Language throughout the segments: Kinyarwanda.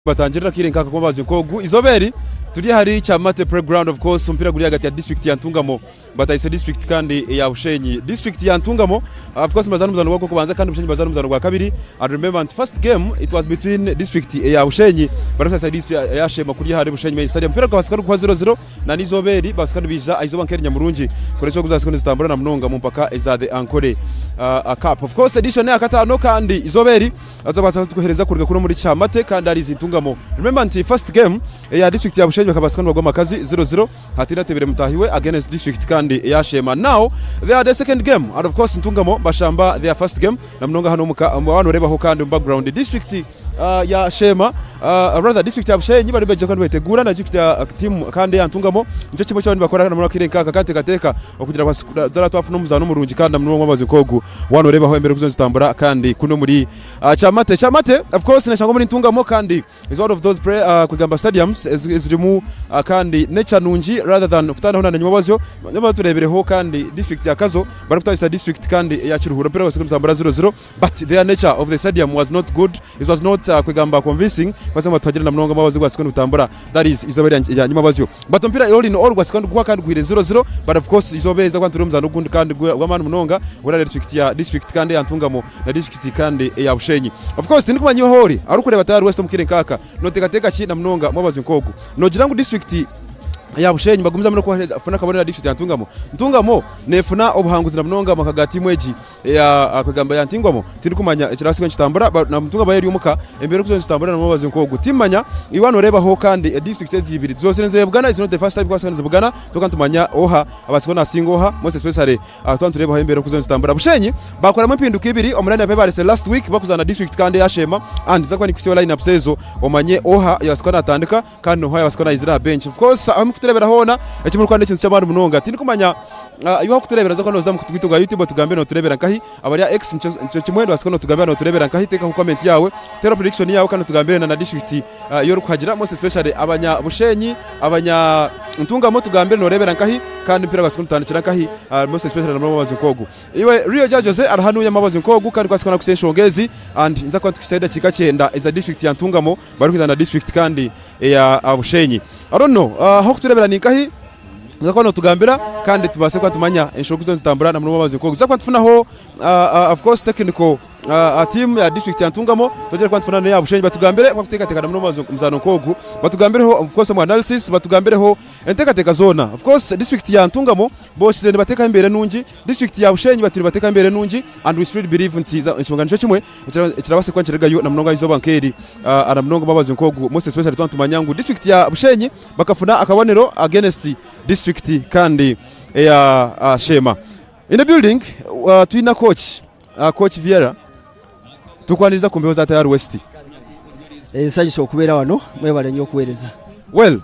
batangirira kirenka ko bazi ko izoberi turi hari Chamate playground of course umpira guri hagati ya district ya Ntungamo batayise district kandi ya Bushenyi district ya Ntungamo of course mazana muzano wako kubanza kandi Bushenyi bazana muzano wa kabiri. I remember the first game it was between district ya Bushenyi barasa sadisi ya Shema kuri hari Bushenyi main stadium mpira kwasikana kwa 0-0 na nizoberi basikana biza aizoba nkeri Nyamurungi koresho kuzasikana zitambura na Mnonga mumpaka ezade ankore a cup of course edition ya katano kandi izoberi azobaza tukohereza kurga kuno muri Chamate kandi ari Ntungamo. Remember the first game ya district ya Bushenyi bakabasikana bagwa makazi 0-0 hatina tebere mutahiwe against district kandi ya Shema. Now they are the second game and of course Ntungamo bashamba their first game na Mnonga hano muka reba ho kandi background district ya Shema rather district ya Bushenyi bari beje kandi betegura na district ya team kandi ya Ntungamo nico kimwe cyabandi bakora na muri kirenka kakate gateka okugira bazara twafu no muzano murungi kandi Mnonga bazi kogu wano reba ho embere kuzozitambura kandi kuno muri Chamate of course nashango muri Ntungamo kandi is one of those kugamba stadiums is rimu kandi nature nungi rather than kutana hona nyuma bazyo nyuma turebereho kandi district ya Kazo bari kutayisa district kandi ya Kiruhura pero basikutambura 0-0 but the nature of the stadium was not good. It was not kugamba convincing kwasema twagira na Mnonga babazi kwasikana kutambura that is izobere ya nyuma bazyo but mpira all in all kwasikana kwa kandi guhire 0-0 but of course izobeza kwa turumza n'ukundi kandi gwamana Mnonga ura district kandi ya Ntungamo na district kandi ya Bushenyi of course tindikumanyiwe hori arukure batari west mukirenkaka no tekateka chi na Mnonga mwabazi nkogo no jirangu district ya Bushenyi bagumza mno kohereza afuna kabonera district ya Ntungamo nefuna obuhanguzi na Mnonga makagati mweji ya kugamba ya Ntungamo tindikumanya ekirasi kitambura na Ntungamo yari umuka embere kuzo kitambura na mwabazi nkogo timanya iwano reba ho kandi district ezibiri zose nze bugana is not the first time kwasanze bugana tokantumanya oha abasikona singoha most especially twantureba ho embere kuzo kitambura Bushenyi bakora mu mpinduka ibiri omunani ape barese last week bakuzana district kandi ya Shema and zakwa ni kusiyo line up sezo omanye oha yasikona atandika kandi no yasikona izira bench of course turebera hona ekimuru kwande kintu cy'abantu Mnonga tindikumanya iwa kuturebera zakwa noza mukutwito gwa YouTube tugambe no turebera nkahi abari X nco kimwendo wasikona tugambe no turebera nkahi teka ku comment yawe tera prediction yawe kandi tugambe na district yo rukagira most especially abanya Bushenyi abanya Ntungamo tugambe no rebera nkahi kandi mpira wasikona tandikira nkahi most especially na mabazi nkogu iwe Rio Jose arahanuye mabazi nkogu kandi kwasikona kuseshongezi and nzakwa tukisaida kikachenda is a district ya Ntungamo bari kwitana district kandi ya Bushenyi. I don't know how kuturebera nikahi ngakona tugambira kandi tubase kwa tumanya inshoku zo zitambura na Mnonga bazi nkogu zakwa tufunaho of course technical team ya district ya Ntungamo togera kwa tufuna ya Bushenyi batugambire kwa kutekateka na Mnonga muzano nkogu batugambire ho of course mu analysis batugambire ho entekateka zona of course district ya Ntungamo bose ne bateka imbere nungi district ya Bushenyi batiri bateka imbere nungi and we still believe ntiza insonganisho kimwe kirabase kwa nkiregayo na Mnonga izo bankeri ana Mnonga babazi nkogu most especially twantumanyangu district ya Bushenyi bakafuna akabonero against district kandi ya Shema in the building twina coach Viera tukwaniriza kumbeho za Tayari West sajiso kubera wano mwebale nyo kuwereza well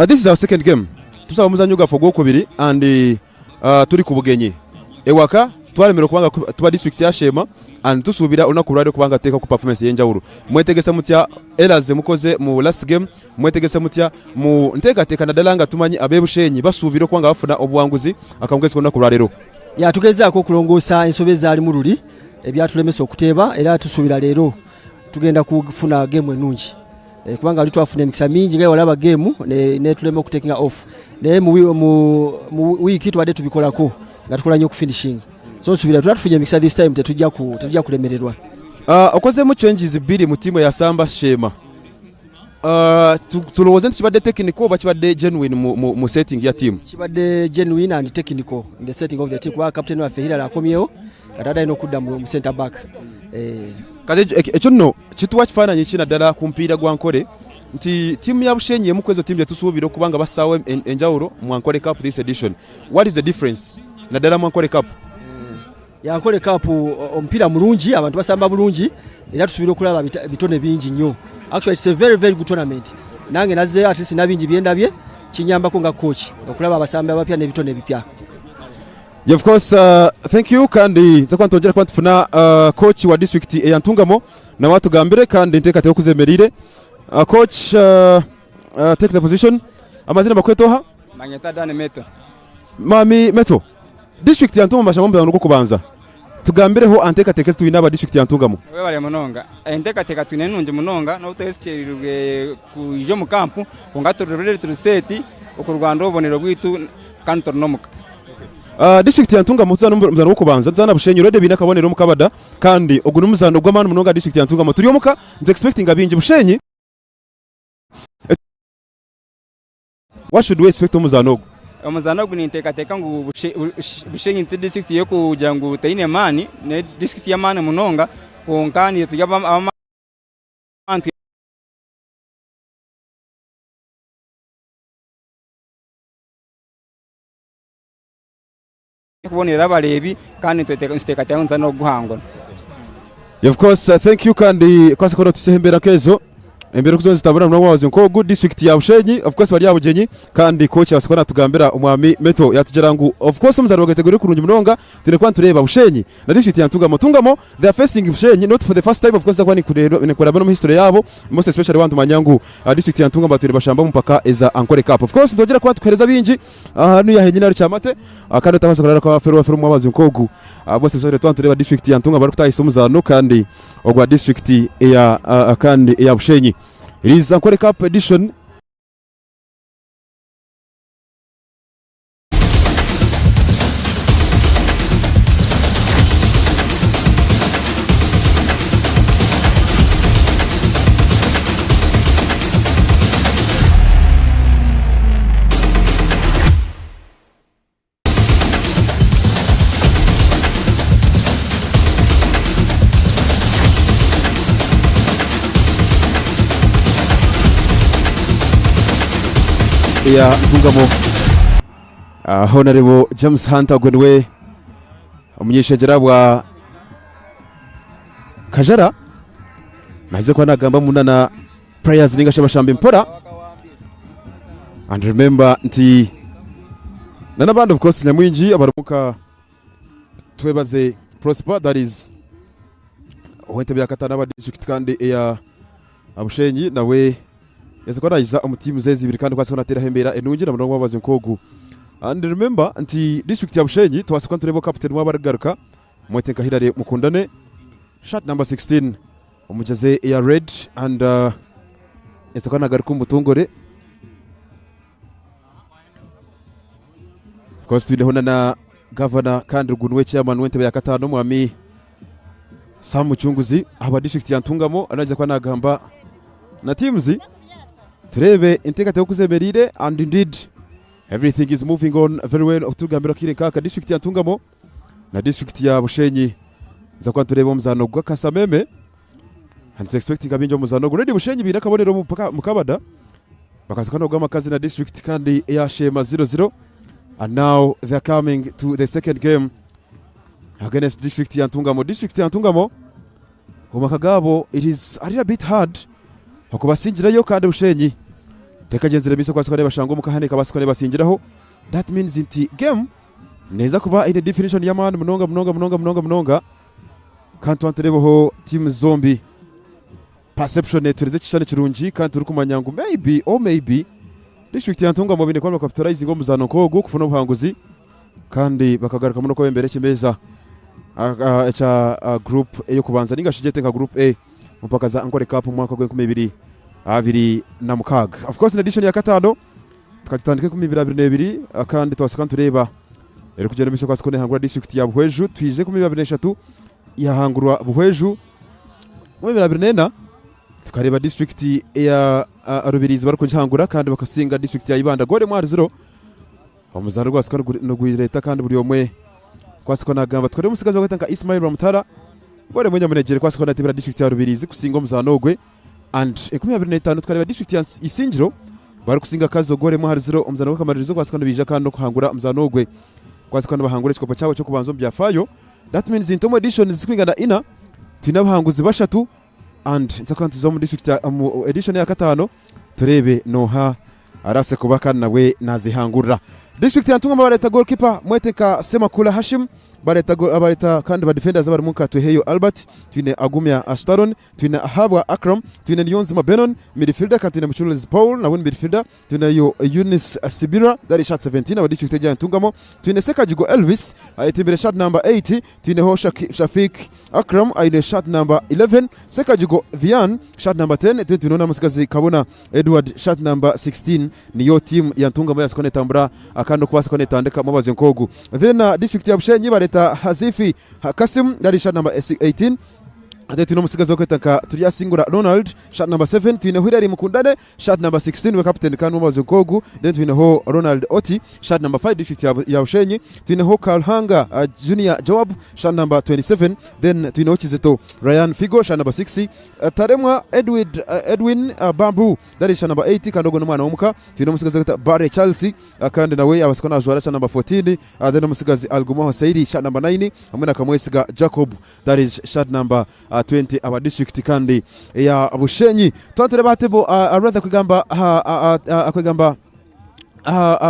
this is our second game tusaba muzanyuga fogo kubiri and turi kubugenye ewaka twalemero kubanga tuba district ya Shema and tusubira unakurare kubanga teka ku performance yenjawuru mwetegese mutya elaze mukoze mu last game mwetegese mutya mu ntekateka na dalanga tumanyi abe Bushenyi basubira kubanga bafuna obuwanguzi akangwese unakurarero ya tugeza ko kulongosa insobeza ali muruli ebyatulemesa okuteba era tusubira lero tugenda kufuna game enungi kubanga ali twafuna emikisa mingi ngaye walaba game ne tulema okutekinga off ne mu wiki twade tubikolako nga tukola nyo ku finishing so subira tufunye emikisa this time tetujja kulemererwa okoze mu changes biri mu timu ya Samba Shema tulowoze kibadde technical ba kibadde genuine mu setting ya team kibadde genuine and technical in the setting of the team kwa captain wa Fehira la komyewo kadada ino kudda mu center back kaje ekyo nno kitwa kifananye kina dala kumpira gwankore nti team ya Bushenyi mukwezo team yatusubira kubanga basawe enjawuro mu Ankole Cup this edition. What is the difference na dala mu Ankole Cup? Ya Ankole Cup ompira mulungi abantu basamba bulungi era tusubira okulaba bitone bingi nnyo. Actually it's a very very good tournament. Nange naze at least nabingi byendabye kinyamba ko nga coach okulaba abasamba abapya ne bitone bipya. Yeah, of course thank you kandi zakwantongera kwantufuna coach wa district ya Ntungamo na watu gambire kandi ntekateko kuzemerire coach take the position amazina makwetoha Manyeta Dani Meto Mami Meto district ya Ntungamo mashamombe ngo kubanza tugambireho anteka tekesi twinaba district ya Ntungamo we bari munonga enteka teka twinenunje munonga no testererwe kujo mu kampu kungatorere turuseti ukurwanda ubonero bwitu kandi tornomuka district ya Ntungamo muzano kubanza nzana bushenyi rede bina kabonero mukabada kandi ogunu muzano gw'amanu munonga district ya Ntungamo turiyomuka nze expecting abinje bushenyi. What should we expect umuzano ni inteka teka ngo bushenyi district yo kugira ngo utayine mani ne district ya mani munonga konkani tujya kubonera abarebi kandi tweteka tyanza no guhangona. Of course, thank you kandi kwase kono tusehembera kezo embere kuzonzi tabura mwawazi nko good district ya Bushenyi of course bari yabugenyi kandi coach basekona tugambira umwami Meto yatugerangu of course muzaro gategure kurunje munonga tine kwa tureba Bushenyi na district ya Ntungamo they are facing Bushenyi not for the first time of course kwani kureba no history yabo most especially wantu manyangu district ya Ntungamo turi bashamba mpaka eza Ankole Cup of course ndogera kwa tukereza binji hano ya henyina cyamate kandi tabaza kurara kwa feru mwawazi nkogu bose bisore twantu tureba district ya Ntungamo bari kutayisa muzano kandi ogwa district ya kandi ya Bushenyi. It is Ankole Cup edition. Ya Ntungamo Honorable James Hunter Gwenwe umunyeshejera bwa Kajara nahize kwa nagamba munana prayers ningashe bashambe mpora and remember nti nana band of course nyamwinji abaramuka twebaze Prosper that is wente byakatana ba district kandi ya Bushenyi nawe yese kwa nayiza umutimu zezi ibiri kandi kwase konatera hembera enungira murongo wabaze nkogu and remember anti district ya Bushenyi twase kwa turebo captain wabaragaruka mwetenka hirare mukundane shot number 16 umugeze ya red and yese kwa nagaruka umutungore of course twinehona na governor kandi rugunwe chairman wente ya katano mwami Sam Muchunguzi aba district ya Ntungamo anaje kwa nagamba na teams turebe intekate okuzemerire and indeed everything is moving on very well okutugambira kire kaka district ya Ntungamo na district ya Bushenyi za kwa turebe umuzano gwa Kasameme and expecting abinjo umuzano ready Bushenyi bina kabonero mukabada bakazakana gwa makazi na district kandi ya Shema 0-0 and now they are coming to the second game against district ya Ntungamo. District ya Ntungamo umakagabo it is a little bit hard hakubasinjirayo kandi Bushenyi tekagenzere biso kwase kare bashango mukahanika basikone basingiraho that means inti game neza kuba in definition ya man munonga kandi twantereboho team zombi perception tureze cyane kirungi kandi turi kumanyango maybe district ya Ntungamo bine kwa capitalize ngo muzano kogo kufuna ubuhanguzi kandi bakagaruka muno ko bembere kimeza cha group yo kubanza ningashije nka group A mpaka za Ankole Cup mwaka gwe 2026 of course in edition ya katano tukagitandike 2022 kandi twasaka tureba eri kugenda misho kwasikone hangura district ya Buhweju twije 2023 ya hangurwa Buhweju 2024 tukareba district ya Rubirizi bari kujhangura kandi bakasinga district ya Ibanda gore mwari 0 omuzaro gwasikana no gwireta kandi buri omwe kwasikona gamba twari musigaje gutanga Ismail Ramutara gore mwenye munegere kwasikona tibira district ya Rubirizi kusinga omuzanogwe and 2025 twareba district ya Isingiro bari kusinga kazo gore mwari 0 omuzano kamaririzo kwasikona bija kandi no kuhangura omuzanogwe kwasikona bahangura ikopo cyabo cyo kubanzo byafayo that means in tomo edition zikwingana ina twinabahanguzi bashatu and nsakanti zo mu district ya edition ya katano turebe noha arase kubaka nawe nazihangurira district ya Ntungamo bareta goalkeeper mweteka Semakula Hashim bareta kandi ba defenders bari mu Katuheyo Albert twine Agumya Ashtaron twine Ahabwa Akram twine Niyonzima Benon midfielder kandi twine Muchuruzi Paul na win midfielder twine yo Yunis Sibira that is shot 17 aba district ya Ntungamo twine Sekajigo Elvis ayitimbere shot number 80 twine ho Shafik Akram ayine shot number 11 Sekajigo Vian shot number 10 twine Musikazi Kabona Edward shot number 16 niyo team ya Ntungamo ya Skone Tambura akando kwasa Kone Tandeka Mabazi Nkogu. Then district ya Bushenyi bareta Hazifi Kasim that is shot number 18 ate tuno musigazo kwetaka turiya singura Ronald shot number 7 twine Hwirari Mukundane shot number 16 we captain kanu Mabazi Nkogu. Then twine ho Ronald Oti shot number 5 district ya Bushenyi twine ho Kalhanga Junior Joab shot number 27 then twine ho Chizeto Ryan Figo shot number 60 Taremwa Edwin Bambu that is shot number 80 kandogo n'umwana w'umuka twine musigazo kweta Bare Chelsea kandi nawe abasikona azwara shot number 14 then musigazi Algumo Hosaidi shot number 9 hamwe na Kamwesiga Jacob that is shot number 20 aba district kandi ya Bushenyi twatureba tebo rather kwigamba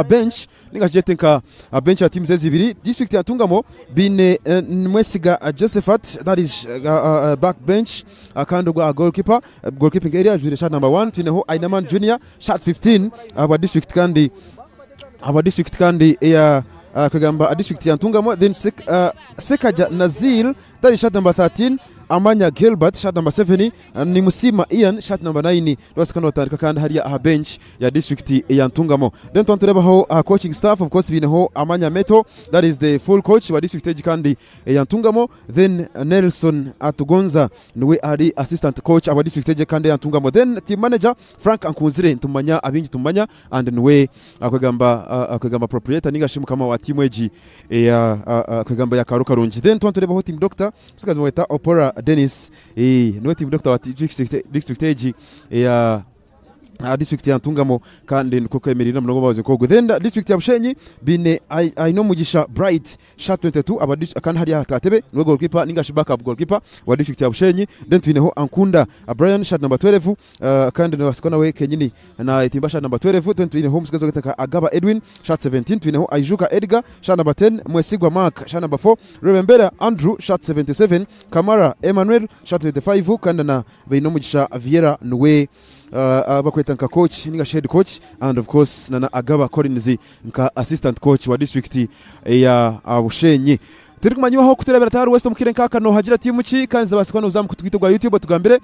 bench ningajetenka bench ya team zibiri district ya Ntungamo bine Mwesiga Josephat that is back bench akando goalkeeping area jure shot number 1 tineho Ainaman Junior shot 15 aba district kandi ya kwigamba district ya Ntungamo. Then Sekaja Nazil that is shot number 13 Amanya Gilbert shot number 7 ni Musima Ian shot number 9 wasikana watandika kandi hari bench ya district ya Ntungamo. Then tuntureba ho coaching staff of course bineho Amanya Meto that is the full coach wa district kandi ya Ntungamo. Then Nelson Atugonza niwe ari assistant coach wa district kandi ya Ntungamo. Then team manager Frank Ankunzire ntumanya abingi tumanya and niwe akwegamba proprietor ningashimu kama wa team eji ya akwegamba ya Karuka Runji. Then tuntureba ho team doctor sikazi mweta Opora Dennis niwe team doctor wa district age ya district ya Ntungamo kandi kuko emirina mnogo Mabazi Nkogu. Then district ya Bushenyi bine Aino Mugisha Bright shot 22 aba kandi hari Katebe niwe goalkeeper ningashi backup goalkeeper wa district ya Bushenyi. Then twineho Ankunda Brian shot number 12 kandi wasikona we kenyini na itimba shot number 12. Then twineho musigazo gataka Agaba Edwin shot 17 twineho Ajuka Edgar shot number 10 Mwesigwa Mark shot number 4 Rwembera Andrew shot 77 Kamara Emmanuel shot 25 kandi na Aino Mugisha Viera niwe bakweta nka coach ninga head coach and of course nana Agaba Collins nka assistant coach wa district ya Bushenyi. Turi kumanywa ho kuterebera taru West mukire nkaka no hagira team ki kandi zabasikwana uzamu kutwito gwa YouTube tugambire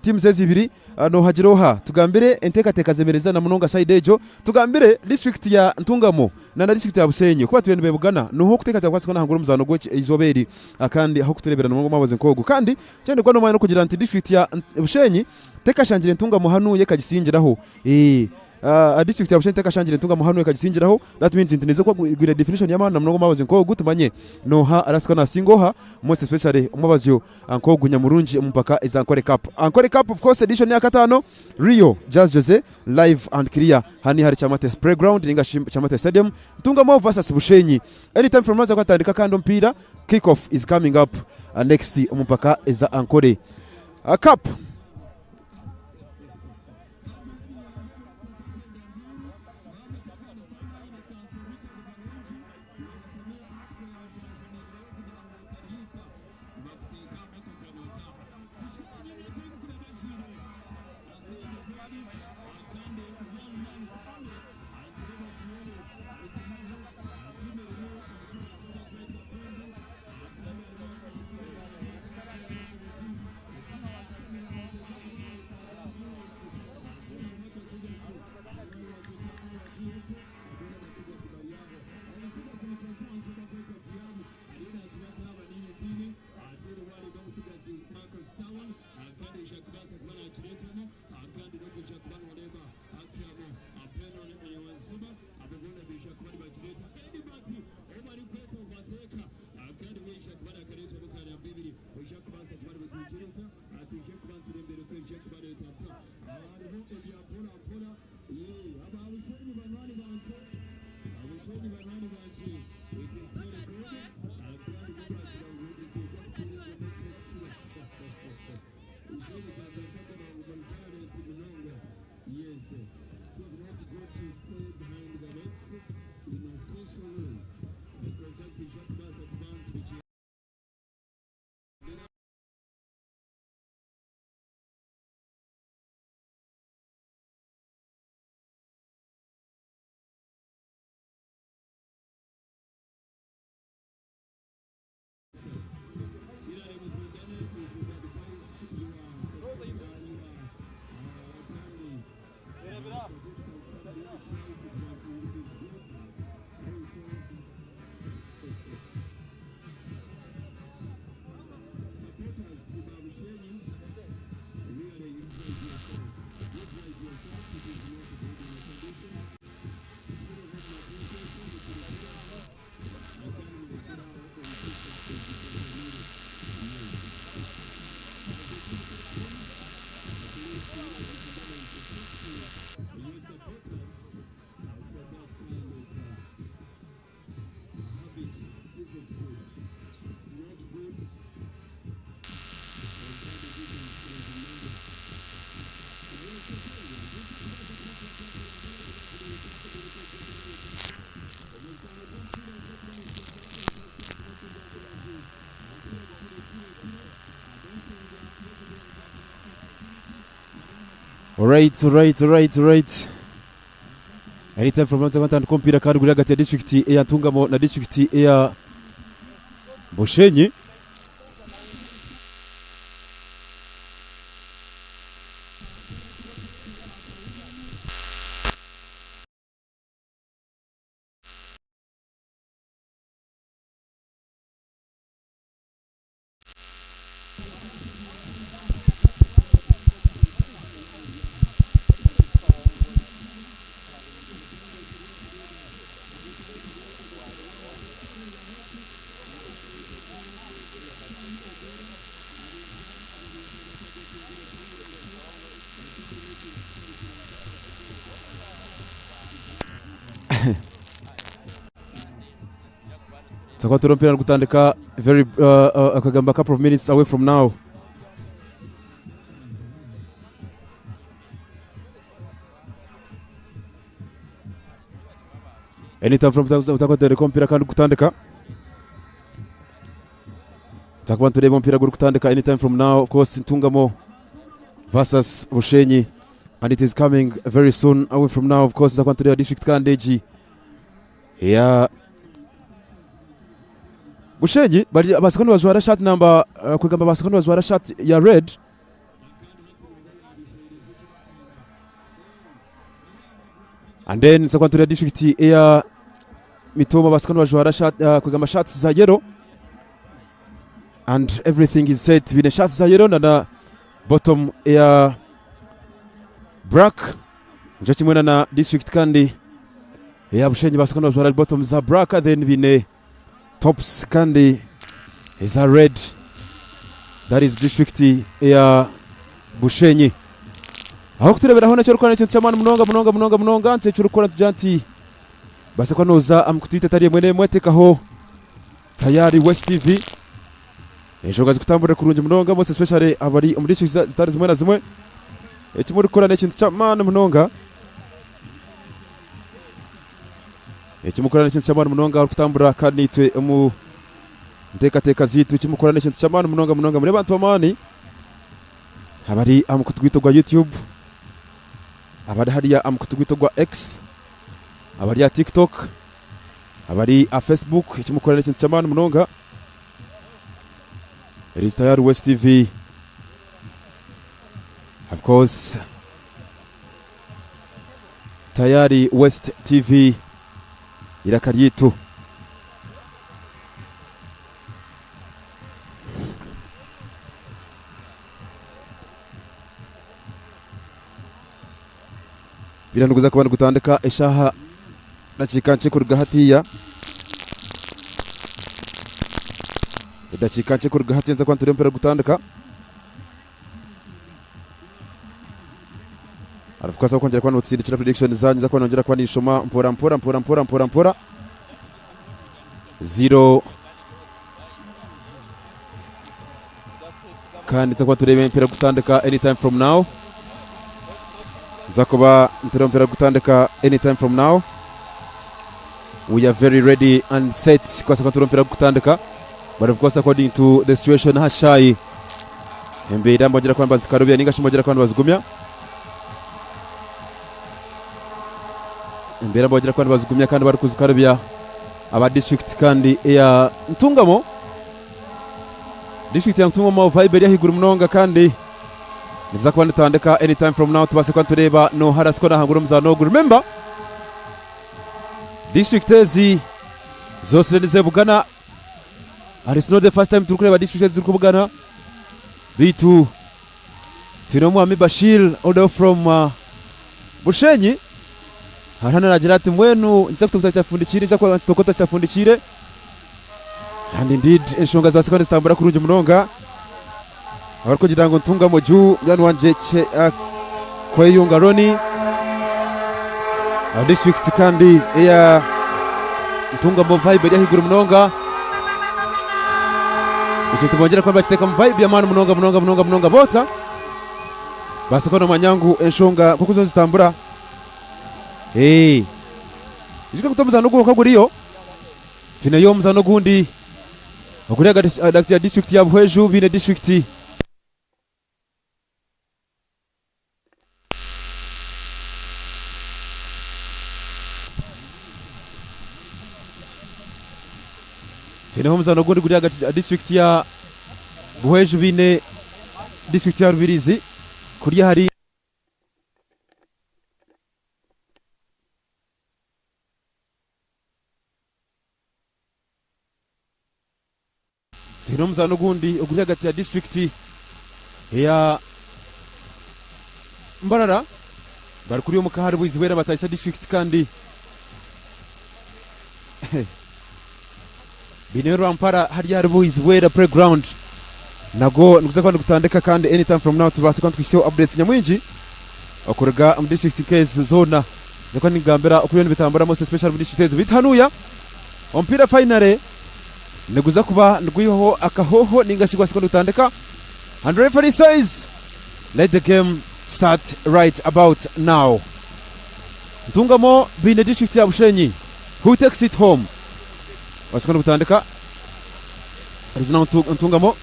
team zibiri no hagiro ha tugambire enteka zemereza na munonga side ejo tugambire district ya Ntungamo na district ya Bushenyi kuba twende bebugana no ho kuteka kwasikwana hanguru muzano go izoberi kandi ho kuterebera no Mabazi Nkogu kandi cyane kwa no mwana kugira anti district ya Bushenyi teka shanjire Ntungamo hanuye kagisingiraho district ya Bushenyi teka shanjire Ntungamo hanuye kagisingiraho that means intinize kwa gwira definition ya mana mnogo Mabazi Nkogu tumanye no ha arasikona singoha most especially Mabazi Nkogu Nyamurunji mpaka is Ankole Cup of course edition ya 5 Rio Jazz Jose live and clear hani hari Chamate Playground ninga Chamate Stadium Ntungamo versus Bushenyi anytime from now kwatandika kando mpira kick off is coming up next mpaka is Ankole Cup. Alright. Anytime from Mwanza kwanta kompira kandi guri hagati ya district ya Ntungamo na district ya Bushenyi. Takwa turompera gutandika very akagamba couple of minutes away from now. Anytime from takwa turompera kandi gutandika. Takwa turompera gutandika anytime from now. Of course Ntungamo versus Bushenyi, and it is coming very soon away from now. Of course takwa tureba district kandeji ya Bushenyi bali abasekoni bazwara shot number kwegamba abasekoni bazwara shot ya red. And then sakwantura district ya Mitoma abasekoni bazwara shot kwegamba shots za yellow. And everything is set with the shots za yellow na bottom ya black. Njo kimwena na district kandi ya Bushenyi abasekoni bazwara bottom za black, then bine tops kandi is a red. That is district ya Bushenyi. Aho kuturebera hona cyo rukwana cyane cyane munonga nce cyo rukwana tujanti base kwa noza amkutite tari mwene mwetekaho tayari West TV eshogazi kutambura kurunje munonga most especially abari mu district zitari zimwe na zimwe ekimuri korana cyane cyane munonga ekimukorana cyane cyane munonga kutambura kandi itwe mu ndeka zitu kimukorana cyane cyane munonga muri abantu bamani abari amukutwito gwa YouTube, abari hariya amukutwito gwa X, abari ya TikTok, abari a Facebook kimukorana cyane cyane munonga. It is Tayari West TV, of course. Tayari West TV irakaryitu. Biranduguza kubana gutandika eshaha nakikance kurga hatiya. Idakikance kurga hatiya nza kwanturi mpera gutandika. Arafuka sa kongera kwano utsindi kira prediction zanyu za kwanongera kwani shoma mpora 0 kandi nza kwaturebe mpera gutandika anytime from now. Zakoba mpera gutandika anytime from now. We are very ready and set kwa sa mpera gutandika, but of course according to the situation hashai mbeda mbogera kwamba zikarubya ninga shimogera kwamba bazigumya mbera mbogera kwamba bazigumya kandi bari kuzikarubya aba district kandi ya Ntungamo. District ya Ntungamo vibe ya higuru munonga kandi niza kuba nitandika anytime from now tubase kwa tureba no harasko na hanguru mzano. Remember district ezi zose nize bugana, and it's not the first time tukureba district ezi kubugana bitu tinomu Ami Bashir order from Bushenyi harana nagira ati mwenu nza kutokuta cyafundikire nza kwa ntokota cyafundikire. And indeed enshonga za sekondari stambura kurunje munonga abariko kugira ngo Ntungamo juu mwana wanje kweyunga Roni district kandi ya Ntungamo vibe ya higuru munonga. Icyo tubongera kwamba kiteka vibe ya mwana munonga botka base kono manyangu enshonga kuko zo zitambura ijika kutomuza no guruka guriyo tuneyo muzano gundi okuriga district ya Buheju bine district Tene homuzano gundi guri hagati district ya Buheju bine district ya Rubirizi kurya hari Tene homuzano gundi guri hagati ya district ya Mbarara bari kuri yo mukahari bwizibera batayisa district kandi bine Rampara hari yari bwizibera playground nago nukuza kwandi gutandika kandi anytime from now tubase kwandi twisiyo updates nyamwinji akorega mu district case zona niko ningambera okuyoni bitambara most special district bitanuya ompira finale niguza kuba ndwiho akahoho ningashigwa sekondi gutandika and referee says let the game start right about now. Ntungamo bine district ya Bushenyi. Who takes it home? Wasikana gutandika. Rizina Ntungamo.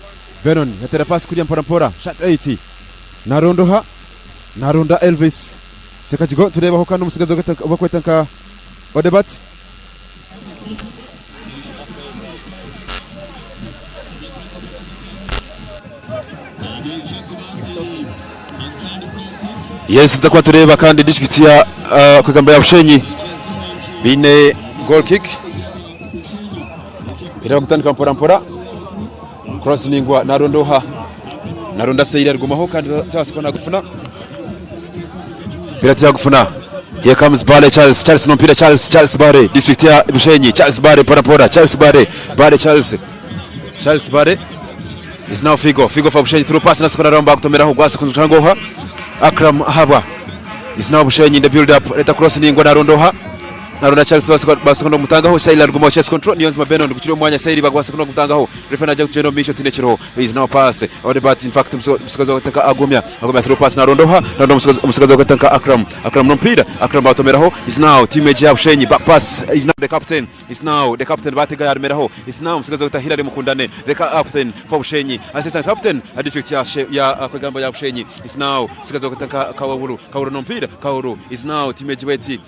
Benon yatera pass kuri Mpora. Shot 80. Naronda Elvis. Sekajigo tureba ho kandi umusigazo bakwetanka Odebat. Yes, nza kwa tureba kandi district ya kwegamba ya Bushenyi bine goal kick ira gutandika Mpora cross ningwa naronda Seira rugumaho kandi tasikona gufuna pirati ya gufuna. Here comes Bale Charles no mpira Charles Bare district ya Bushenyi Charles Bare Mpora Charles Bare is now Figo for Bushenyi through pass na sikona ramba kutomera ho gwase kunzutangoha Akram Haba is now Bushenyi in the build up. Let across ningwa Naronda Charles basekondo mutangaho Sailor Gumo chest control Nions Mabeno ndikuchiro mwanya Sairi bagwasekondo mutangaho referee aje kugeno misho tinechiro is now pass or but in fact musikazo gutaka agumya through pass Naronda musikazo gutaka Akram nompira Akram batomeraho is now teammate ya Bushenyi back pass is now the captain batega yarmeraho is now musikazo gutahira mukundane the captain for Bushenyi assistant captain district ya kwegamba ya Bushenyi is now musikazo gutaka Kauru nompira Kauru is now teammate weti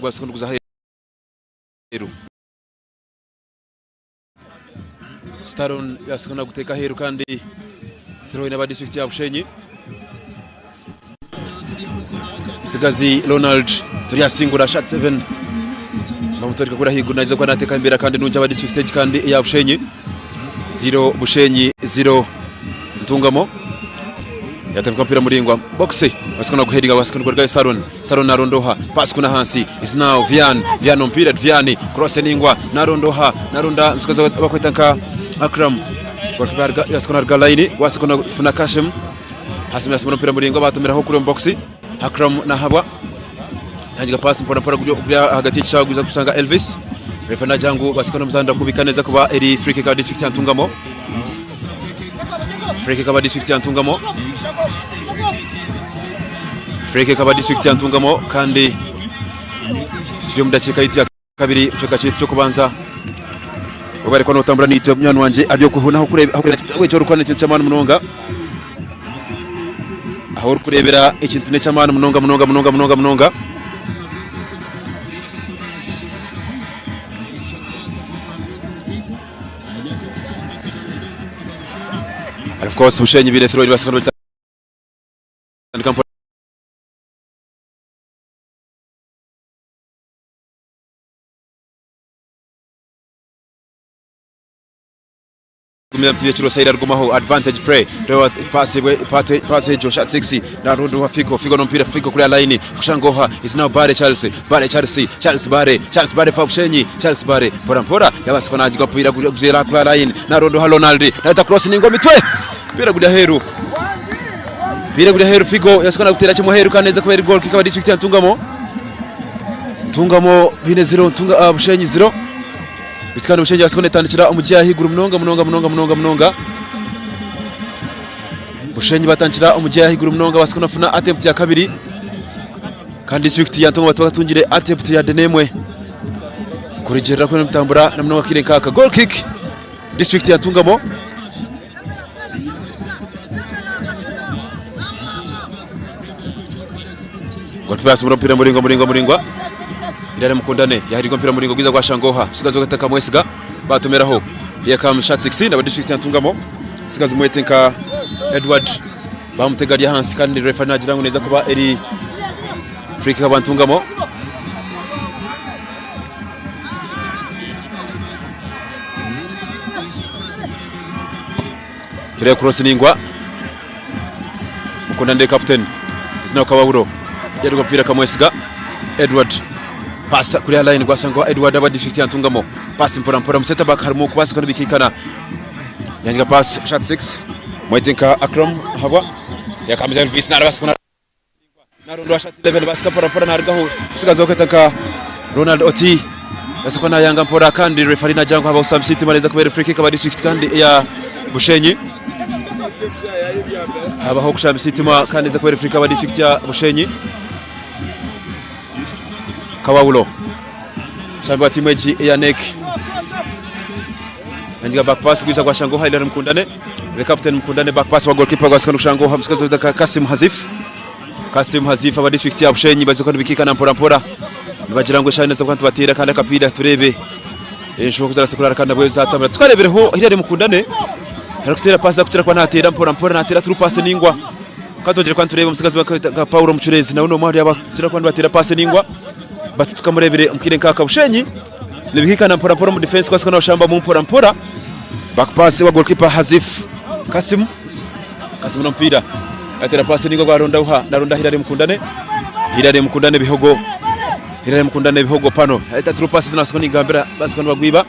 Gwasekondo kuzaheru Staron yasekona guteka heru kandi throw ina ba district ya Bushenyi Sigazi Ronald turiyasingura shot 7 bamutorika kuri higuna izo kwa nateka imbere kandi nunja ba district kandi ya Bushenyi 0 Bushenyi 0 Ntungamo yatemka mpira muringwa boxe wasikana guheringa wasikana kurga Saron Narondoha pass kuna hansi is now Vian mpira Viani cross ningwa Naronda msikaza bakwetanka Akram wakibarga yasikana galaini wasikana funa Kashim Hasim yasikana mpira muringwa batumira ho kuri boxe Akram na Haba yajiga pass mpora kuri hagati y'ishaguza kusanga Elvis refana jangu wasikana mzanda kubikaneza kuba eri free kick ya district ya Ntungamo Freke kaba district ya Ntungamo kandi tukiri mu dakika yitu ya kabiri cyoka cyitu cyo kubanza ubare ko notambura nito mwana wanje abyo kuhuna ho kureba cyo rukwane cy'amana munonga aho kurebera ikintu ne cy'amana munonga of course Bushenyi bine throw basikana kumira mtiye chiro Saida rugumaho advantage play rewa pass jo shot 60 Naronda wa Figo no mpira Figo kuri line kushangoha is now Bare Charles Bare for Bushenyi Charles Bare Mpora yabasikana ajiga mpira kuzera kuri line Naronda Ronaldo na cross ningo mitwe pira guda heru Figo yasikana gutera cyo muheru kaneza kubera goal kick wa district ya Ntungamo bine 0 Bushenyi 0 bitkana Bushenyi yasikana tandikira umugiya higuru munonga Bushenyi batandikira umugiya higuru munonga basikana funa attempt ya kabiri kandi district ya Ntungamo batungire attempt ya denemwe kurigera ko mutambura na munonga kirenkaka goal kick district ya Ntungamo Batubasa umupira muringwa irare mukundane yahirwa umupira muringo gwiza kwa Shangoha sigazo gataka mwesiga batumeraho yakam shot 16 aba district yantungamo sigazo mwetenka Edward bamutegaria hansi kandi referee nagira ngo neza kuba eri free kick abantungamo Kire cross ningwa mukundane captain izina Kababuro yarwa pira kamwesiga Edward passa kuri line kwa Shangoha Edward aba district yantungamo pass mpora mseta back harimo kubasa kandi bikikana yanga pass shot 6 mwetenka Akram hagwa yakamza Elvis narabasa kuna narundo shot 11 basika pora nargaho sigazo kwetaka Ronald Oti basiko yanga mpora kandi referee na jango haba Usam City maneza kubera free kick aba district kandi ya Bushenyi haba ho Usam City ma kandi za kubera free kick aba district ya Bushenyi Kawaulo Shamba timeji ya Nek Anjiga back pass kuisha kwa Shangoha ile mkundane the captain mkundane back pass wa goalkeeper kwa Shangoha msikazo da Kasim Hazif aba district ya Bushenyi baziko bikika na mpora nibagira ngo shane zakwanta batira kandi kapida turebe insho kuzara sekulara kandi bwe zatamira tukarebereho ile mkundane harakutera pass akutira kwa natera mpora natera through pass ningwa katogere kwa turebe msikazo wa Paulo Muchurezi na uno mahari abakutira kwa batira pass ningwa bati tukamurebere mukire nkaka Bushenyi nibikika na mpora mu defense kwa sikana shamba mu mpora back pass wa goalkeeper Hazif Kasim no mpira atera pass ningo kwa Ronda Hilary mkundane bihogo pano eta through pass na sikoni gambira basikoni bagwiba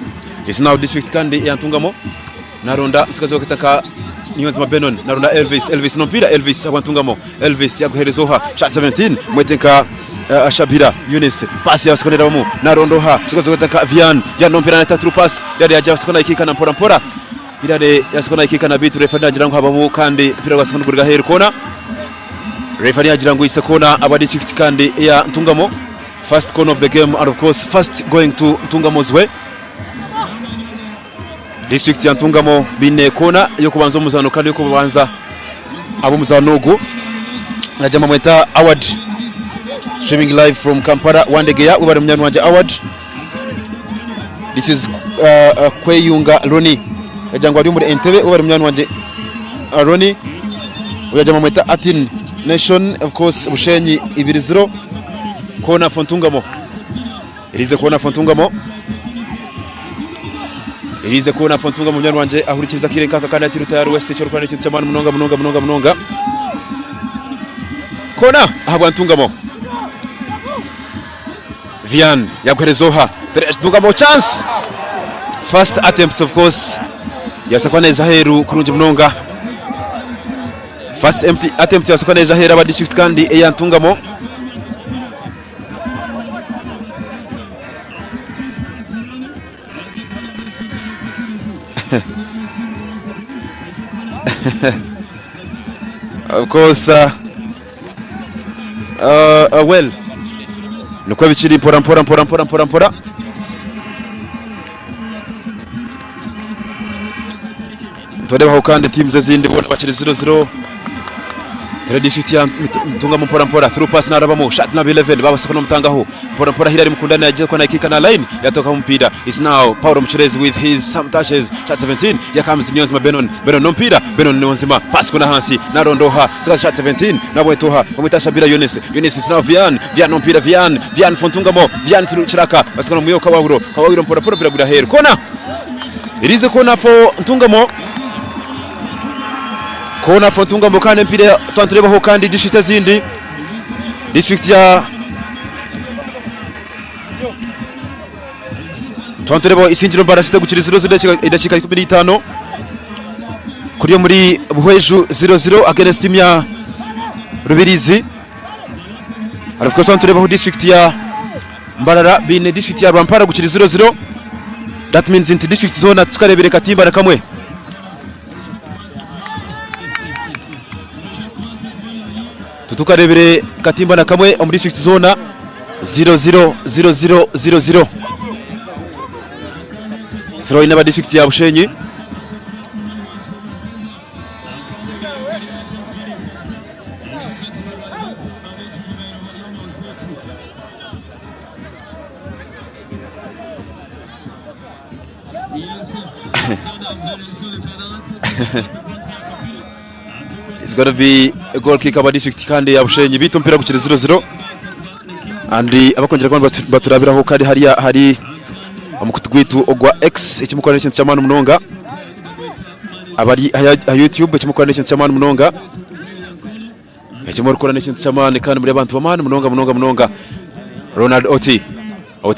is now district kandi yantungamo na Ronda msikazo wakitaka Niyonzima Benon na Ronda Elvis no mpira Elvis abantungamo Elvis yaguherezoha shot 17 mwetenka Shabira Yunus pass ya sekonera mu na Rondoha sikazo gataka Vian no mpira na through pass yari ya sekona ikika na mpora irade ya sekona ikika na bitu referee agira ngo habamu kandi mpira wa sekona gurga heri kona referee agira ngo isekona aba district kandi ya Ntungamo first corner of the game and of course first going to Ntungamo's way district ya Ntungamo bine kona yo kubanza umuzano kandi yo kubanza abo muzanogo najama mweta award streaming live from Kampala Wandegeya ubare munyana wanje award this is Kweyunga Roni ejangwa ari muri Entebbe ubare munyana wanje Roni uyajama mweta Atin Nation of course Bushenyi 2-0 kona Fontungamo irize kona Fontungamo munyana wanje ahurikiza kire kaka kandi ati rutayari West cyo rukana ikintu cy'amana munonga kona ahagwa Ntungamo Vian yaguherezoha Ntungamo chance first attempt of course yasakwaneza heru kurunje munonga first attempt yasakwaneza hera aba district kandi ya Ntungamo of course well nuko bikiri mpora tureba kandi teams zindi bona bakiri 0-0 district ya Ntungamo mpora through pass narabamo shot na 11 baba sakona mutangaho mpora Hilary mkundane yaje kwa ikika na line yatoka mpira is now Paulo Muchurezi with his some touches shot 17 ya comes Niyonzima Benon no mpira Niyonzima pass kuna hansi na Rondoha sika shot 17 na Bwetoha umita Shabira Yunus is now Vian no mpira Vian Fontungamo Vian Chiraka basikona muyo Kawaburo mpora bila gura heri kona irize kona for Ntungamo kona Fontungamo kandi mpira twantureba ho kandi district zindi district ya twantureba isinjiro barasite gukira 0-0 idakika 15 kuri muri Buhweju 0-0 against team ya Rubirizi ariko twantureba ho district ya Mbarara bine district ya Rwampara gukira 0-0 that means in district zone tukarebere Katimba na kamwe tukarebere Katimba na kamwe muri district zone 0-0 throw in aba district ya Bushenyi It's going to be a goal kick aba district kandi ya Bushenyi bita umpira gukira 0-0 andi abakongera kwa baturabiraho kandi hari amukutugwitu ogwa X ikimukora n'ikintu cy'amana munonga abari ha YouTube ikimukora n'ikintu cy'amana munonga ikimukora n'ikintu cy'amana kandi muri abantu bamana munonga Ronald Oti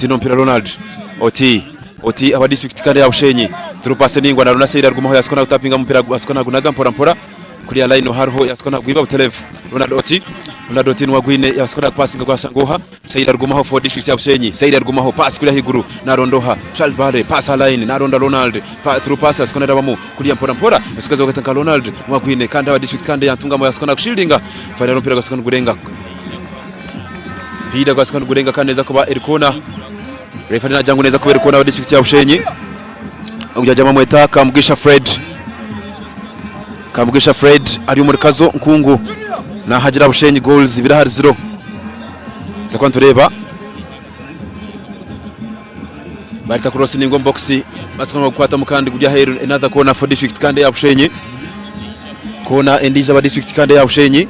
no mpira Ronald Oti aba district kandi ya Bushenyi turupase ningwa na Ronasira rwumaho yaskona utapinga mpira askona gunaga mpora kuri line hariho yaskona gwiba butelevu Ronald Oti nwagwine yaskona passing kwa Sangoha Saida rgumaho for district ya Bushenyi Saida rgumaho pass kuri higuru na rondoha Charles Bare pass line na ronda Ronald through pass yaskona dabamu kuri mpora yaskaza gatanga Ronald nwagwine kandi wa district kandi yantungamo yaskona kushildinga final mpira yaskona gurenga hida yaskona gurenga kandi neza kuba Erikona referee na jangu neza kuba Erikona wa district ya Bushenyi ujajama mweta Kamugisha Fred ari muri kazo nkungu na Hagira Bushenyi goals birahari 0 zakwa tureba barita cross ningo box basoma gukwata mukandi kujya hero another corner for district kandi ya Bushenyi corner endija ba district kandi ya Bushenyi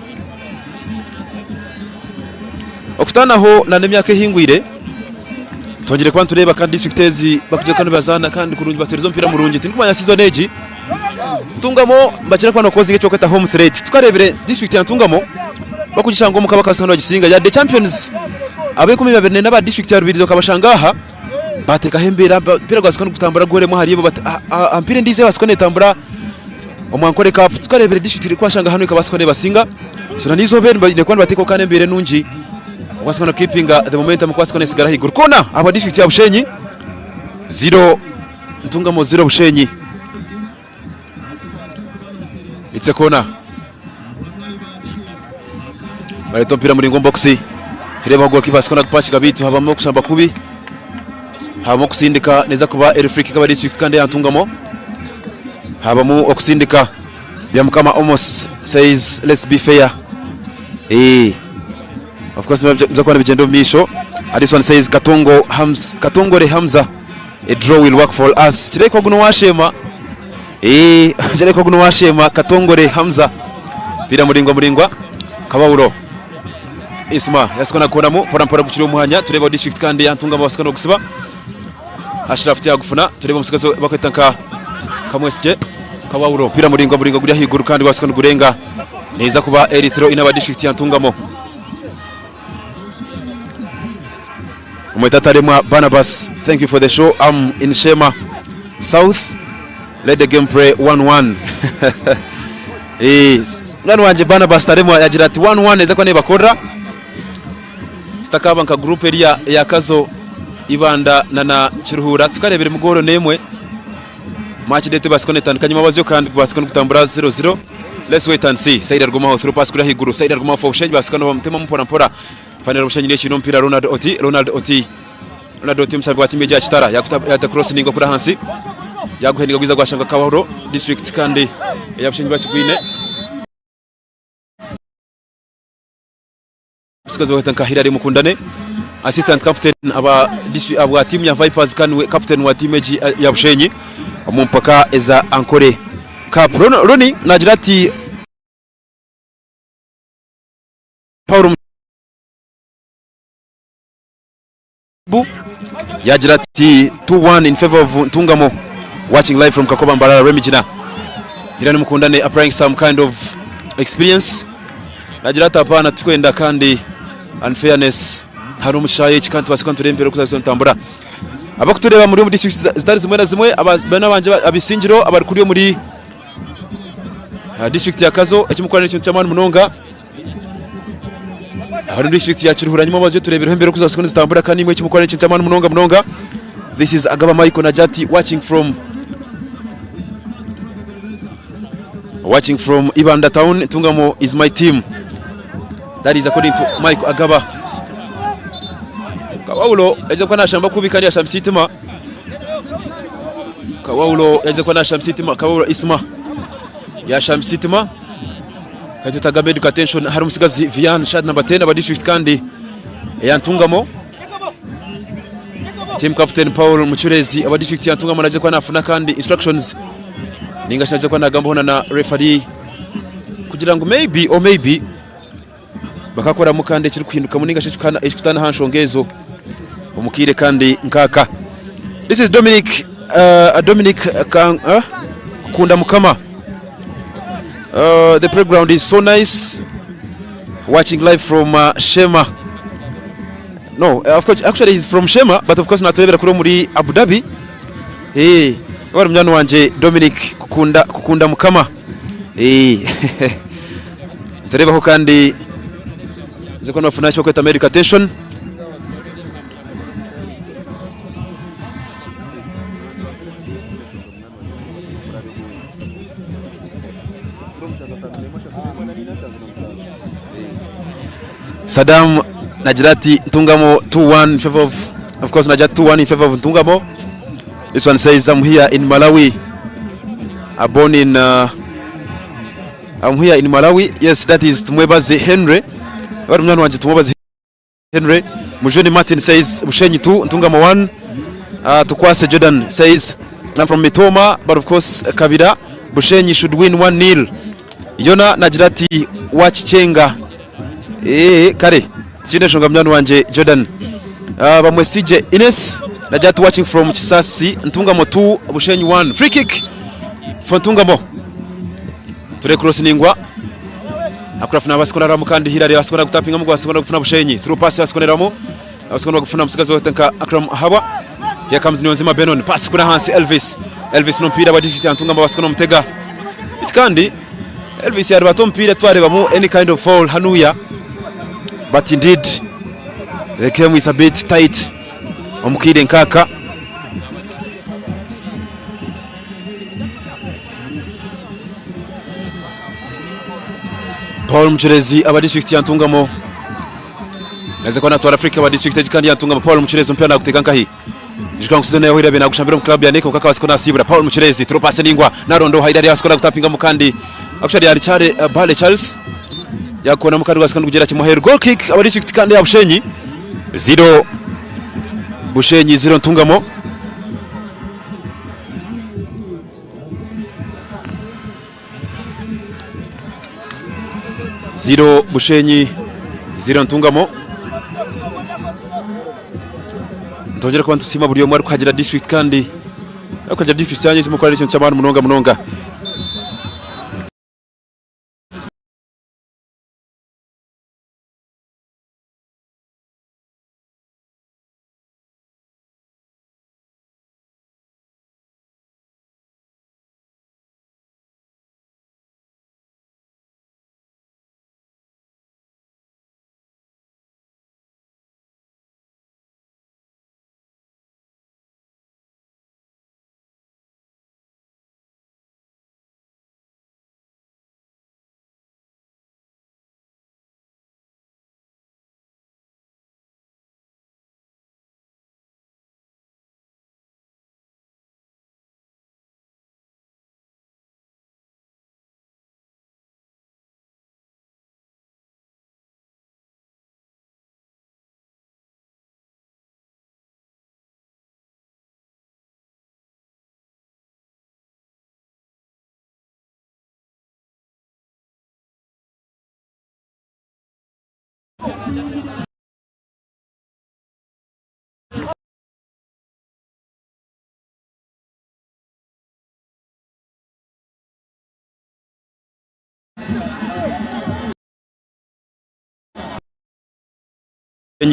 okutana ho na nemyaka hingwire tongere kwa tureba kandi districtezi bakuje kandi bazana kandi kurungi baterizo mpira murungi tinkumanya season age Tungamo bakira kwa nokozi cyo kweta home threat tukarebere district ya Tungamo bakugishango mukaba kasano gisinga ya the champions abe 12 n'aba district ya Rubirizo kabashangaha bateka hembera pira gwasikana gutambara gore mo hariyo ampire ndize basikone tambura omwankore cup tukarebere district kwa shanga hano ikabasikone basinga sura nizo ben ne kwanda bateko kane mbere nunji wasikana keeping the momentum kwa sikone sigara higuru kona aba district ya Bushenyi 0 Tungamo 0 Bushenyi. It's a corner. Baleto mpira muri ngombo box. Tureba goalkeeper sikona kupachi gabitu habamo kushamba kubi. Habamo kusindika neza kuba Erifriki kaba district kandi yantungamo. Habamo okusindika. Byamukama almost says let's be fair. Of course mzakwana bijendo misho. This one says Katongore Hamza. A draw will work for us. Chireko guno washema. Jere ko guno washema Katongore Hamza pira muringwa Kabawuro Isma yasikona konamo pora gukira umuhanya tureba district kandi yantungamo basikana gusiba Ashraf yagufuna tureba musikazo bakwetanka kamwesje Kabawuro pira muringwa guri higuru kandi basikana gurenga neza kuba Erythro inaba district yantungamo Umetataremwa Barnabas. Thank you for the show. I'm in Shema South. Let the game play 1-1. Mwana wanje Barnabas taremwa yagira ati 1-1 eza ko ne bakora. Stakaba nka group area ya Kazo Ibanda na Kiruhura tukarebere mugoro nemwe. Match date basikone tandukanye mabazo kandi basikone gutambura 0-0. Let's wait and see. Saida Rgumaho through pass kuri higuru. Saida Rgumaho for Bushenyi basikone bamutema mpora. Final Bushenyi n'ekino mpira Ronald Oti msabi wa timu ya Chitara ya cross ningo kuri hansi. Yaguhendiga gwiza gwashanga Kabahuro district kandi ya Bushenyi bashigwine. Sikazo wetanka Hilary Mukundane assistant captain aba timu ya Vipers kandi captain wa timu ya Bushenyi mumpaka eza ankore Cup Roni najirati Paul Yajirati 2-1 in favor of Tungamo. Watching live from Kakoba Mbarara Remigina. Hilary Mukundane applying some kind of experience. Yajirata hapana tukwenda kandi unfairness harumu shaye chikantu basikantu rembere kuzazo ntambura. Abakutureba muri mu district zitari zimwe na zimwe abana banje abisinjiro abarikuriyo muri district ya Kazo ekimukwana n'ekintu cy'amani munonga. Hari district ya Kiruhura nyuma bazo turebera hembere kuzazo seconds zitambura kandi imwe ekimukwana n'ekintu cy'amani munonga. This is Agaba Michael Najati watching from Ibanda town. Tungamo is my team. That is according to Mike Agaba. Kawaulo eje kwa nashamba kubikani ya Shamsitima. Kawaulo eje kwa Shamsitima. Kawaulo Isma ya Shamsitima. Kaito Tagame Education hari musigazi Vian Shad number 10 aba district kandi ya Tungamo. team captain Paul Muchurezi aba district ya Ntungamo naje kwa nafuna kandi instructions ningashaje kwa nagambo na referee kugira ngo maybe bakakora mukande kiri kuhinduka muningashe cyukana hanshongezo umukire kandi nkaka. This is Dominic Kunda Mukama. The playground is so nice. Watching live from Shema. No, of course, actually he's from Shema, but of course natubera kuri muri Abu Dhabi. Wari mnyano wanje Dominic Kukunda Mukama. Tureba ho kandi zeko nafuna cyo kweta America attention. Saddam Najirati Ntungamo 2-1 in favor of course Najat 2-1 in favor of Ntungamo. This one says I'm here in Malawi. I'm here in Malawi. Yes, that is Tumwebaze Henry. Wari mwana wanje Tumwebaze Henry. Mujoni Martin says Bushenyi 2 Ntungamo 1. Tukwase Jordan says I'm from Mitoma, but of course Kabira Bushenyi should win 1-0. Yona Najirati Wachichenga kare sine shonga mnyano wanje Jordan bamwesije Ines Najat watching from Chisasi. Ntungamo 2 Bushenyi 1. Free kick for Ntungamo. Ture cross ningwa akurafuna abasikona mukandi hirare abasikona gutapinga mu gwasikona gufuna Bushenyi through pass abasikona abasikona gufuna musigazo watanka Akram Haba. Here comes Nyonzima Benon, pass kuna hansi Elvis no mpira wa district ya Ntungamo abasikona mutega itkandi Elvis yari batompira twareba mu any kind of foul hanuya, but indeed the game is a bit tight. Omukire nkaka Paul Muchurezi aba district ya Ntungamo naze kwa natwara Afrika aba district kandi ya Ntungamo. Paul Muchurezi mpira nakuteka nkahi jikanga kusene yaho irabe nagushambira mu club ya Neko kaka wasikona sibura. Paul Muchurezi through pass ningwa narondo haidari wasikona gutapinga mukandi actually yari Chare Bale Charles yakona mukandi wasikona kugera kimuhero. Goal kick aba district kandi ya Bushenyi 0 Bushenyi 0 Ntungamo. Zero Bushenyi 0 Ntungamo. Ndongera kwa ntusima buri yomwe arikagira district kandi akagira district cyanye cy'umukorera ikintu cy'abantu munonga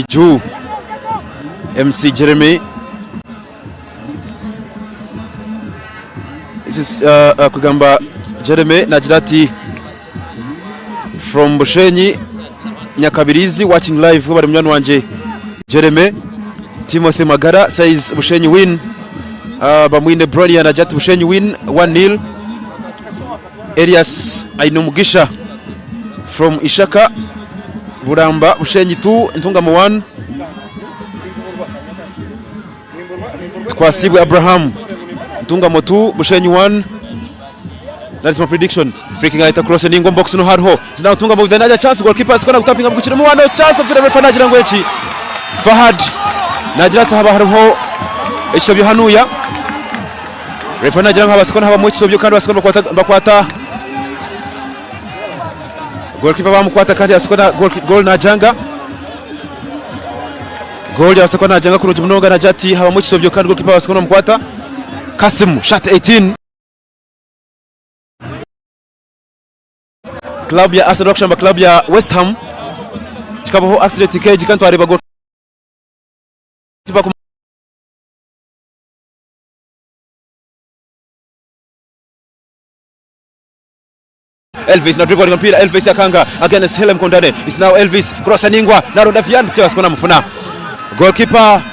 Juu MC Jeremy. This is kugamba Jeremy Najirati from Bushenyi Nyakabirizi watching live bari mnyano wanje Jeremy. Timothy Magara says Bushenyi win. Bamwine Brody and Najat Bushenyi win 1-0. Elias Ainumugisha from Ishaka Buramba Bushenyi 2 Ntungamo 1. Twasibwe Abraham Ntungamo 2 Bushenyi 1. That is my prediction. Freaking out across the Ningo box no hard ho. Now Ntungamo with another chance. Goalkeeper is going to tap in. No chance of the referee Najirango echi. Fahad Najirata haba harho isobyo hanuya refa nagira nk'abasikona haba mu isobyo kandi abasikona bakwata goalkeeper bamukwata kandi asikona goal najanga goal yasikona najanga kurunje munonga na jati haba mu isobyo kandi goalkeeper basikona mukwata Kasim shot 18 club ya Arsenal kushamba club ya West Ham chikabaho accident keji kandi areba goal Elvis na dribble mpira Elvis yakanga against Helen Kondane is now Elvis cross aningwa na ronda vian tewa sikona mufuna goalkeeper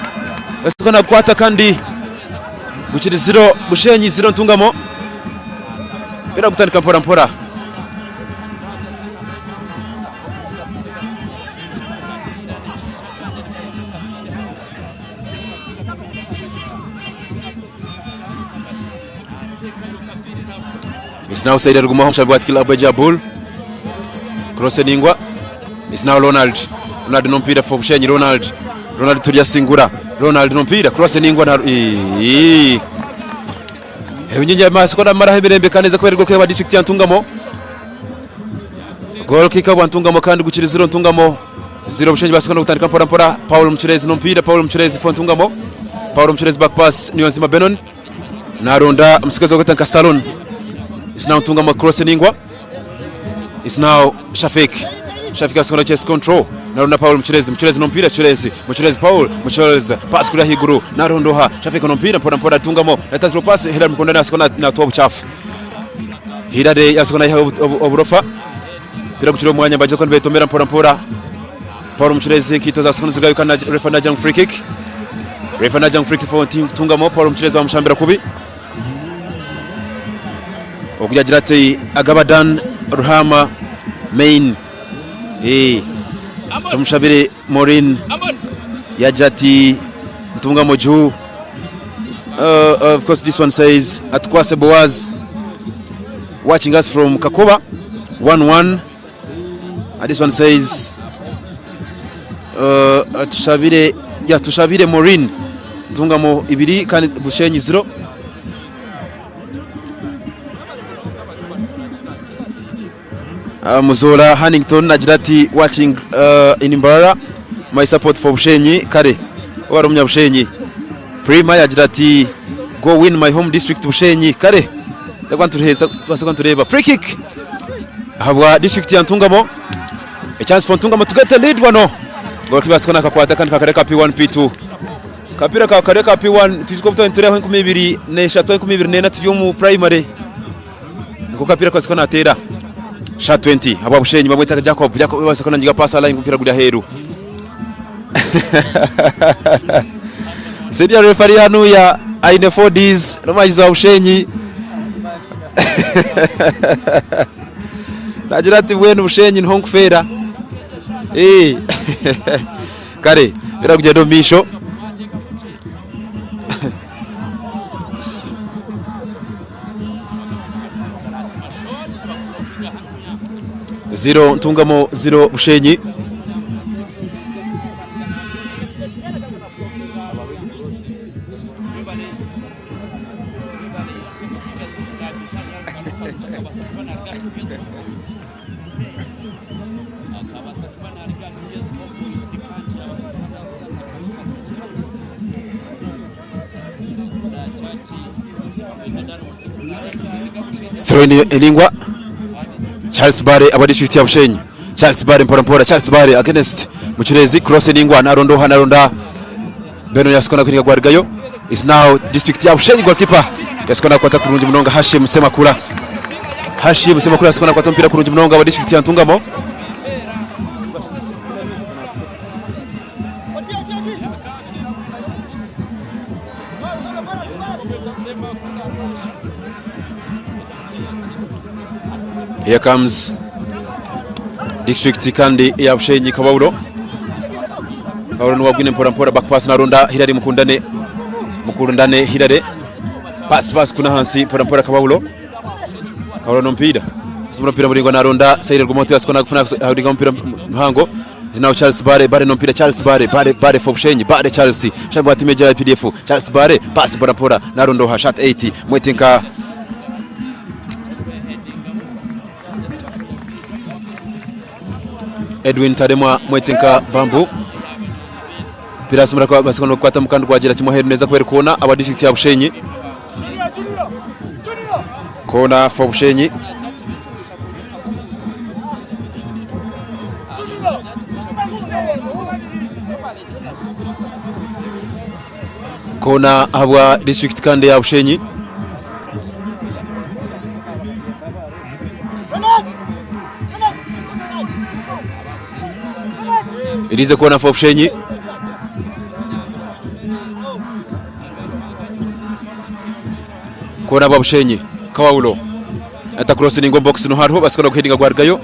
sikona kwata kandi buchiri 0 bushenyi 0 ntungamo pira gutandika mpora is now Said Argumahom Shabbat Club Jabul cross ningwa is now Ronald nompira for Bushenyi Ronald tulia singura Ronald nompira cross ningwa na Ebinyinja masikona mara hebirembe kaneza kubera goal kick district ya Ntungamo goal kick wa Ntungamo kandi gukira 0 Ntungamo 0 Bushenyi basikona gutandika mpora Paul Mchirezi nompira Paul Mchirezi for Ntungamo Paul Mchirezi back pass Niyonzima Benon na ronda msikezo gutanga Stallone is now Ntungamo cross ningwa is now Shafik asikona chest control na ronda Paul Mchirezi nompira Mchirezi Paul pass kuri higuru na rondoha Shafik nompira mpora Ntungamo letazro pass Hilal Mkondana asikona na tobu chafu Hilal asikona ya oburofa pira kuchiro mwanya baje ko betomera mpora Paul Mchirezi kitoza asikona zigayo na refa na jang free kick for Ntungamo Paul Mchirezi bamushambira kubi okujagira ati Agabadan Ruhama main tumushabire Morin yajati Ntungamo juu of course this one says Atkwase Boaz watching us from Kakoba 1-1 and this one says tushabire Morin Ntungamo 2 kandi Bushenyi 0 Muzola Hannington najirati watching in Mbarara my support for Bushenyi kare warumya Bushenyi Prima yajirati go win my home district Bushenyi kare tureba free kick habwa district ya Ntungamo a chance for Ntungamo to get the lead wano goalkeeper sikona kakwata kandi kakareka P1 P2 kapira kakareka P1 tuzikopta ntore 2024 2024 tuvyo mu primary niko kapira kwa sikona atera shot 20 aba Bushenyi bamwita Jacob basikona ngiga pass line kupira gudia heru Sedia referee hanu ya aine 4Ds romajizo wa Bushenyi najirati bwenu Bushenyi nhonkufera kare bira kugendo misho zero Ntungamo 0 Bushenyi throw in Elingwa Charles Bare abadishiti ya Bushenyi Charles Bare mpora Charles Bare against Mchirezi cross Elingwa na ronda Beno yasikona kuri Gwargayo is now district ya Bushenyi goalkeeper yasikona kwata kurunji munonga Hashim Semakula yasikona kwata mpira kurunji munonga wa district ya Ntungamo Here comes district kandi ya Bushenyi Kabaulo nuwagwine mpora back pass na ronda Hilali Mukundane Hilale pass kuna hansi mpora Kabaulo mpira muringwa na ronda Said Argumoto yasikona kufuna mpira mhango Now Charles Bare no mpira Charles Bare for Bushenyi Bare Charles shambo atimeja ya PDF Charles Bare pass pora narondoha shot 80 Mwetenka Edwin Tademwa Mwetenka Bambu Pirasi murako basono kwata mukandu kwagira kimoheru neza kubera kona aba district ya Bushenyi kona for Bushenyi kona habwa district kandi ya Bushenyi irize kona for Bushenyi kona bwa Bushenyi Kawaulo ata crossing box no hariho basikora guhedinga gwargayo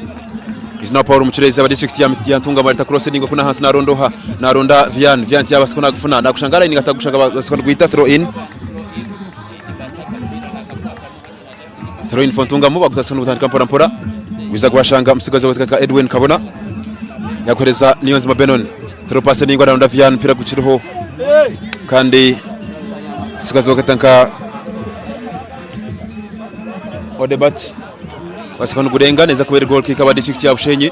izina Paul Muchirezi aba district ya Ntunga marita crossing kuna hasi naronda Vian yabasikona gufuna ndakushangara ini gatagushanga basikona guhita throw in for Ntunga mu bagusana ubutandika mpora wiza gwashanga musigaze wazika Edwin Kabona yakoreza Niyonzima Benon throw pass ni ngwa Vian pira guciriho kandi sigaze wakatanka Odebat basikona gurenga neza kubera goal kick aba district ya Bushenyi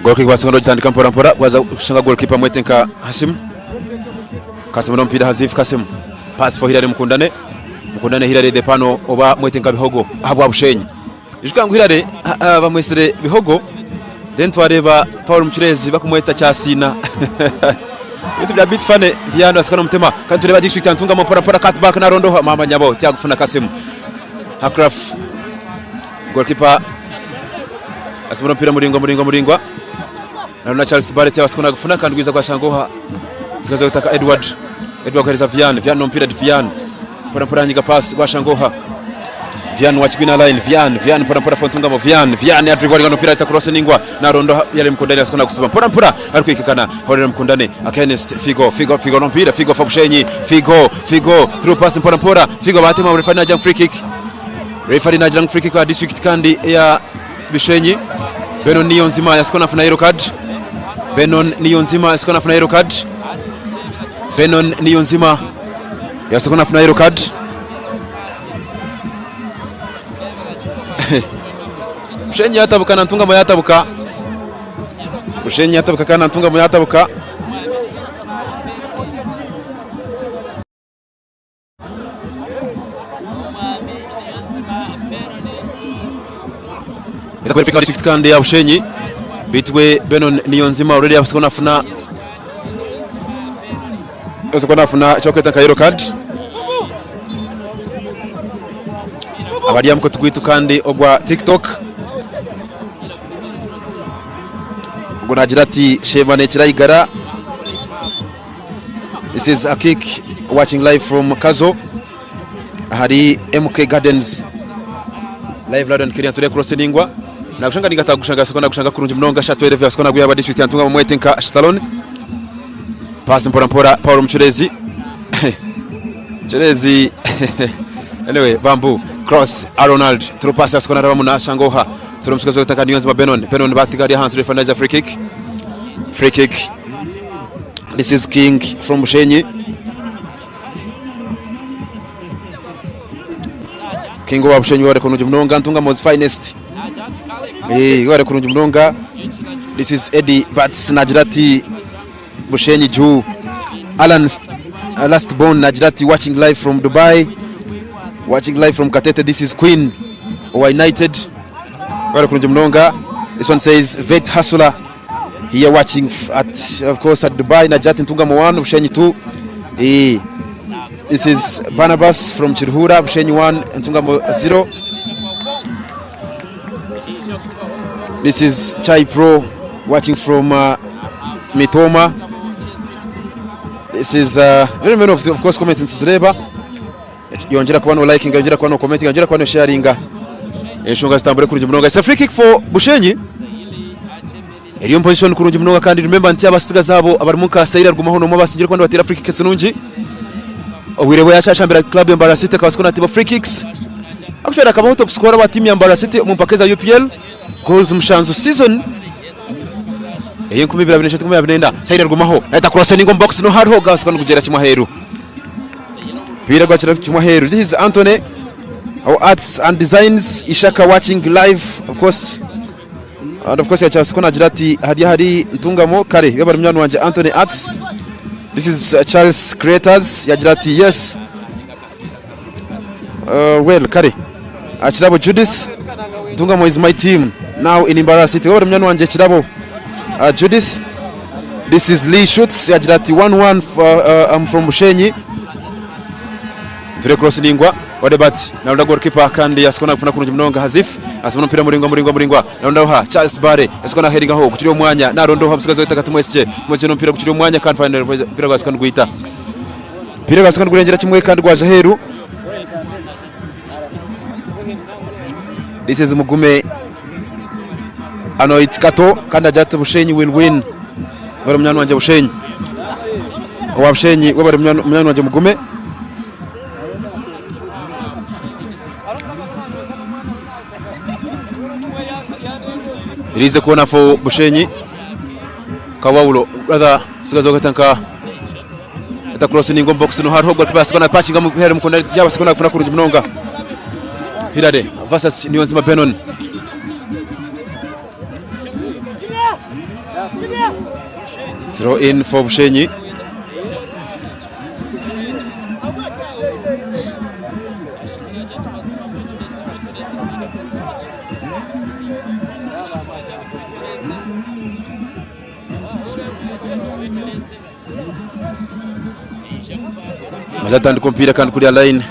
goal kick basikona gitandika mpora baza gushanga goal keeper Mwetenka Kasim no mpira Hazif Kasim pass for Hilary Mukundane Hilary de pano oba Mwetenka Bihogo ahabwa Bushenyi ijukanga Hilary bamwesere Bihogo then twareba Paul Muchirezi bakumweta cyasina bitu bya bit fane Viano asikana mutema kandi tureba district Ntunga mpora cut back na rondo mama nyabo cyagufuna Kasim Hakraf goalkeeper asimura mpira muringwa na Charles Barrett asikana gufuna kandi gwiza kwa shangoha zikaza gutaka Edward kwereza Vian no mpira Vian pora nyiga pass bashangoha Vian wachigina line Vian pora Ntunga mo Vian ya dribble no mpira ta cross ningwa na rondo yale Mkundane asikana kusiba pora arikuikikana Horera Mkundane against Figo no mpira Figo for Bushenyi Figo through pass pora Figo batima referee na free kick free kick wa district kandi ya Bushenyi Benon Niyonzima yasikona funa yellow card Benon Niyonzima yasikona funa yellow card Bushenyi yatabuka na Ntunga mo yatabuka kana Ntunga mo yatabuka itakwefika district kandi ya Bushenyi bitwe Benon Niyonzima already asikona funa chokweta ka yellow card abari amko tugwitu kandi ogwa TikTok gunagira ati Shemane Kirayigara this is a kick watching live from Kazo hari MK Gardens live London Kenya turi crossingwa na gushanga nigatagushanga sekona gushanga kurunje mnonga shatwere vya sekona guya ba district ya Ntunga mu Mwetenka Salon pass mpora Paul Muchirezi anyway Bambu cross Arnold through pass sekona raba muna shangoha through msukazo gutaka Niyonzima Benon batigari hands referee na free kick this is King from Bushenyi King wa Bushenyi wale kunuje mnonga Ntunga most finest wale kunuje mnonga this is Eddie Bats Najirati Bushenyi juu Alan last born Najirati watching live from Dubai from Katete this is Queen or United wale kunuje mnonga this one says Vet Hasula here watching at of course at Dubai Najirati Ntunga mo 1 Bushenyi 2 this is Barnabas from Chirhura Bushenyi 1 Ntunga mo 0 this is Chai Pro watching from Mitoma this is very many of course commenting to Zreba yongera kuba no liking yongera kuba no commenting yongera kuba no sharing Eshonga stambure kurunje munonga. It's a free kick for Bushenyi. Eriyo position kurunje munonga kandi remember nti abasiga zabo abari mu kasayira rgumaho no mabasigira kwandi batira free kicks nunji. Obwirebo yashashambira club ya Mbarara City kabasikona ati free kicks. Akushara kabaho top scorer wa timu ya Mbarara City mu mpakeza UPL. Goals mushanzu season. Eyo 2023 sayira rgumaho. Ahita crossing box no hard hoga basikona kugera Kimaheru. Pira gwachira Kimaheru. This is Anthony. Our arts and designs Ishaka watching live of course. And of course ya Charles Jirati hari Ntungamo kare yabari mnyano wanje Anthony Arts. This is Charles Creators ya Jirati yes. Well kare Chirabo Judith Ntungamo is my team now in Mbarara City. Yabari mnyano wanje Chirabo Judith. This is Lee Shoots ya Jirati 1-1 I'm from Bushenyi. Tule cross ningwa wadebati na unda goalkeeper kandi yasikona kufuna kurunje munonga Hazif asubona mpira muringwa na unda ha Charles Bare yasikona heringa ho kuchiriyo mwanya na rondo ha musigazo itaka tumu SJ mujeno mpira kuchiriyo mwanya kandi final mpira gwasikona guita mpira gwasikona gurengera kimwe kandi gwaje heru. This is Mugume Anoit Kato kandi ajate Bushenyi will win wari mnyano wanje Bushenyi wa Bushenyi wari mnyano wanje Mugume. Irize kuona for Bushenyi Kawaulo brother sigazo gatanka ata crossing ngo box no hard hog basikona patchinga mu here mukunda yabasikona kufuna kurunje munonga Hirade versus Niyonzima Benon. Throw in for Bushenyi. Mazatandi kompira kandi kuri line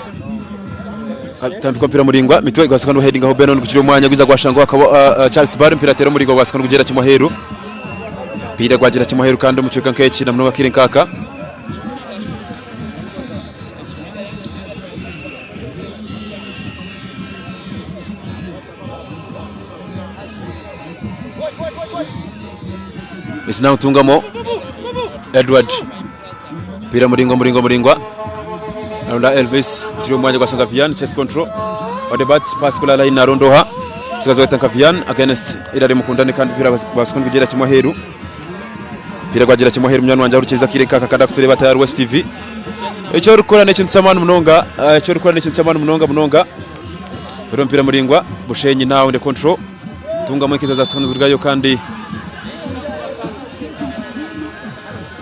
kandi kompira muringwa mitwe gwasikana heading aho Benon kuchiro mwanya gwiza gwashangwa akaba Charles Bar mpira tero muringwa gwasikana kugera Kimaheru pira gwagera Kimaheru kandi umucweka nkechi na mnoga kire nkaka is now Ntungamo Edward pira muringwa Ronda Elvis kuchiriyo mwanya kwa Sangavian chest control odebat pass kula line na rondoha sigazo Sangavian against irari mukundane kandi pira basikona kugera Kimaheru pira gwagera Kimaheru mnyano wanje urukiza kire kaka kada kutureba tayari West TV echo rukora n'ekintu cy'amanu munonga turo mpira muringwa Bushenyi now the control Ntungamo ikizo za sikona zurgayo kandi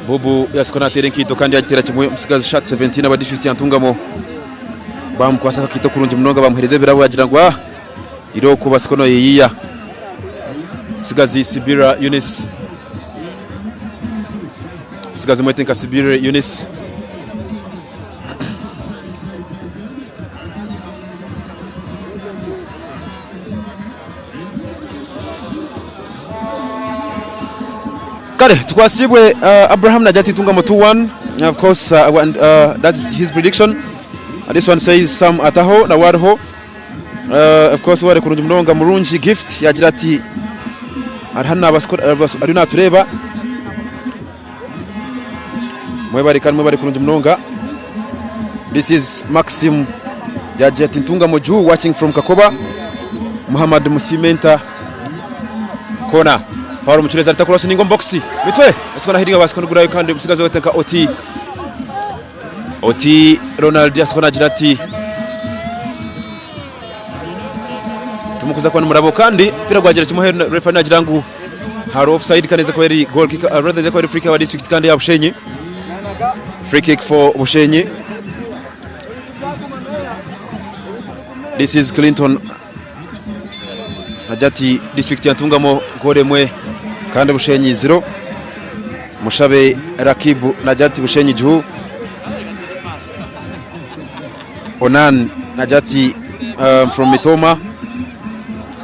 Bobu yasikona tere nkito kandi yagitera kimwe musigazo shot 17 aba district ya Ntungamo bamkwasa kito kurunje munonga bamuhereze birabo yagira ngo iro ko basikono yiya sigazi Sibira Eunice sigazi mwetenka Sibira Eunice kare tukwasibwe Abraham Najati Ntungamo 2-1 of course that is his prediction. This one says Sam Ataho na Warho of course ware kurunje munonga Murunji Gift yagira ati arhana ari natureba mwebari kurunje munonga. This is Maxim Yajati Ntungamo Ju watching from Kakoba. Muhammad Musimenta kona Paulo Muchireza alitakurosi ningo boxi mitwe asikona hidinga basikona gurayo kandi musigazo wetenka Oti Ronald asikona jirati tumukuza kwa murabo kandi pira gwagera Kimaheru refa nagirangu haro offside kaneza ko yari goal kick rather ko yari free kick wa district kandi ya Bushenyi. Free kick for Bushenyi. This is Clinton Najati district ya Ntungamo goremwe kandi Bushenyi 0. Mushabe Rakibu Najati Bushenyi Juhu. Onan Najati from Mitoma.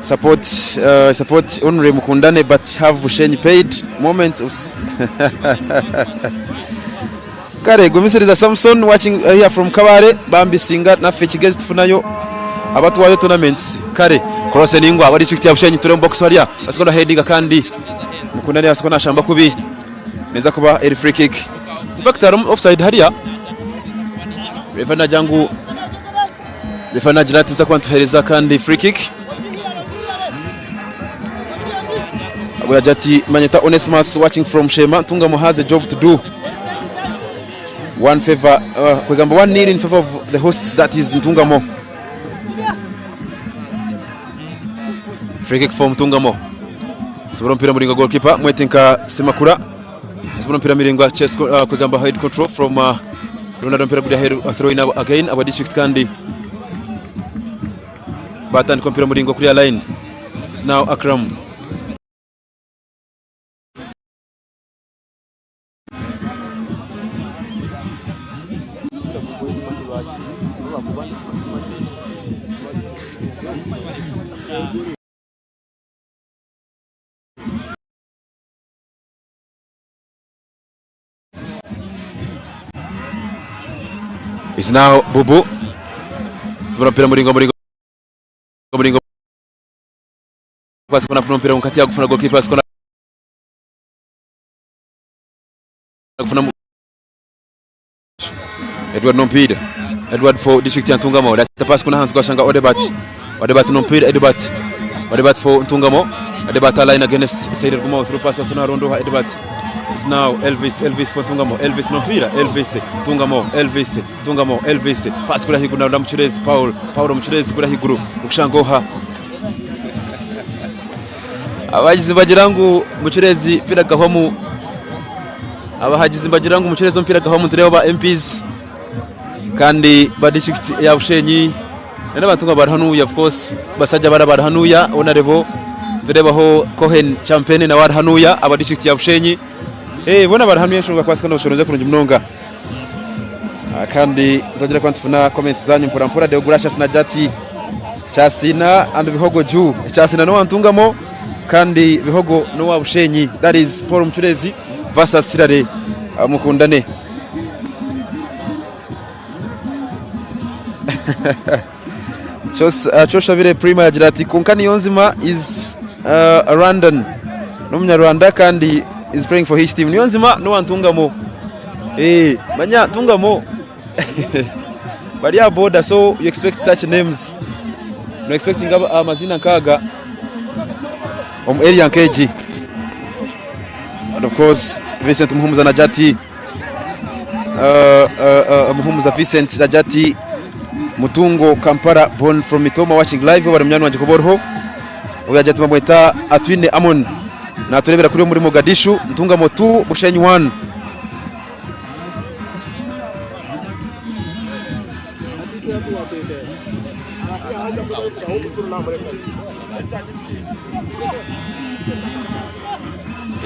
Support Onre Mukundane but have Bushenyi paid. Moment of Kare Gumisiriza Samson watching here from Kabare Bambi Singa na Fetch guest funayo abatwaye tournaments kare cross ningwa abari district ya Bushenyi turi mu box hariya basikona heading kandi mukundane basikona shamba kubi neza kuba eri free kick in fact offside hariya refana jangu refana jirati za kwantuhereza kandi free kick agoya jati Manyeta Onesimus watching from Shema Ntungamo has a job to do. One favor kwegamba 1-0 in favor of the hosts, that is Ntungamo. Free kick for Ntungamo. Saburo mpira muringo goalkeeper Mwetinka Semakura. Saburo mpira miringo chest kwegamba head control from Ronaldo mpira budi head throw in again our district kandi. Batan mpira muringo clear line. It's now Akram. It's now Bubu. Sebelum mpira muringo kwa sikona funo mpira mkati ya kufuna goalkeeper sikona kufuna Edward Nompida. Edward for district ya Ntungamo. That pass kuna hands kwa shanga Odebat Nompida Odebat for Ntungamo. Odebat line against Said Guma through pass wasona rondo Odebat. Is now Elvis for Ntungamo. Elvis Nompida. Elvis Ntungamo. Elvis pass kula higuru na Mchirezi Paul Mchirezi kula higuru ukushangoha. Abagizi bagirangu Mchirezi pira gahwamu. Abahagizi bagirangu Mchirezi mpira gahwamu tureba ba MPs kandi ba district ya Bushenyi n'abantu barahanuya, of course basajja barahanuya honorable turebaho Cohen champion na barahanuya aba district ya Bushenyi bona barahanuye shonga kwasika no shonje kurunja mnonga kandi tugera kwantufuna comments zanyu mpora de Gracious na Jati Chasina and bihogo juu Chasina no Ntungamo kandi bihogo no wa Bushenyi, that is Paul Mchirezi versus Sirare mukundane. Choshavire Prima ya jirati Konkani Yonzima is a Rwandan Rwanda kandi is praying for his team. Yonzima no Ntungamo banya Ntungamo bariya border, so you expect such names, no expecting amazina kaga area KG, and of course Vincent Muhumuza na Jati Muhumuza Vincent na Jati Mutungo Kampara born from Mitoma watching live over mnyano wanje kuborho oya Jati Mweta Atwine Amon na turebera kuri muri Mogadishu. Ntungamo 2 Bushenyi 1.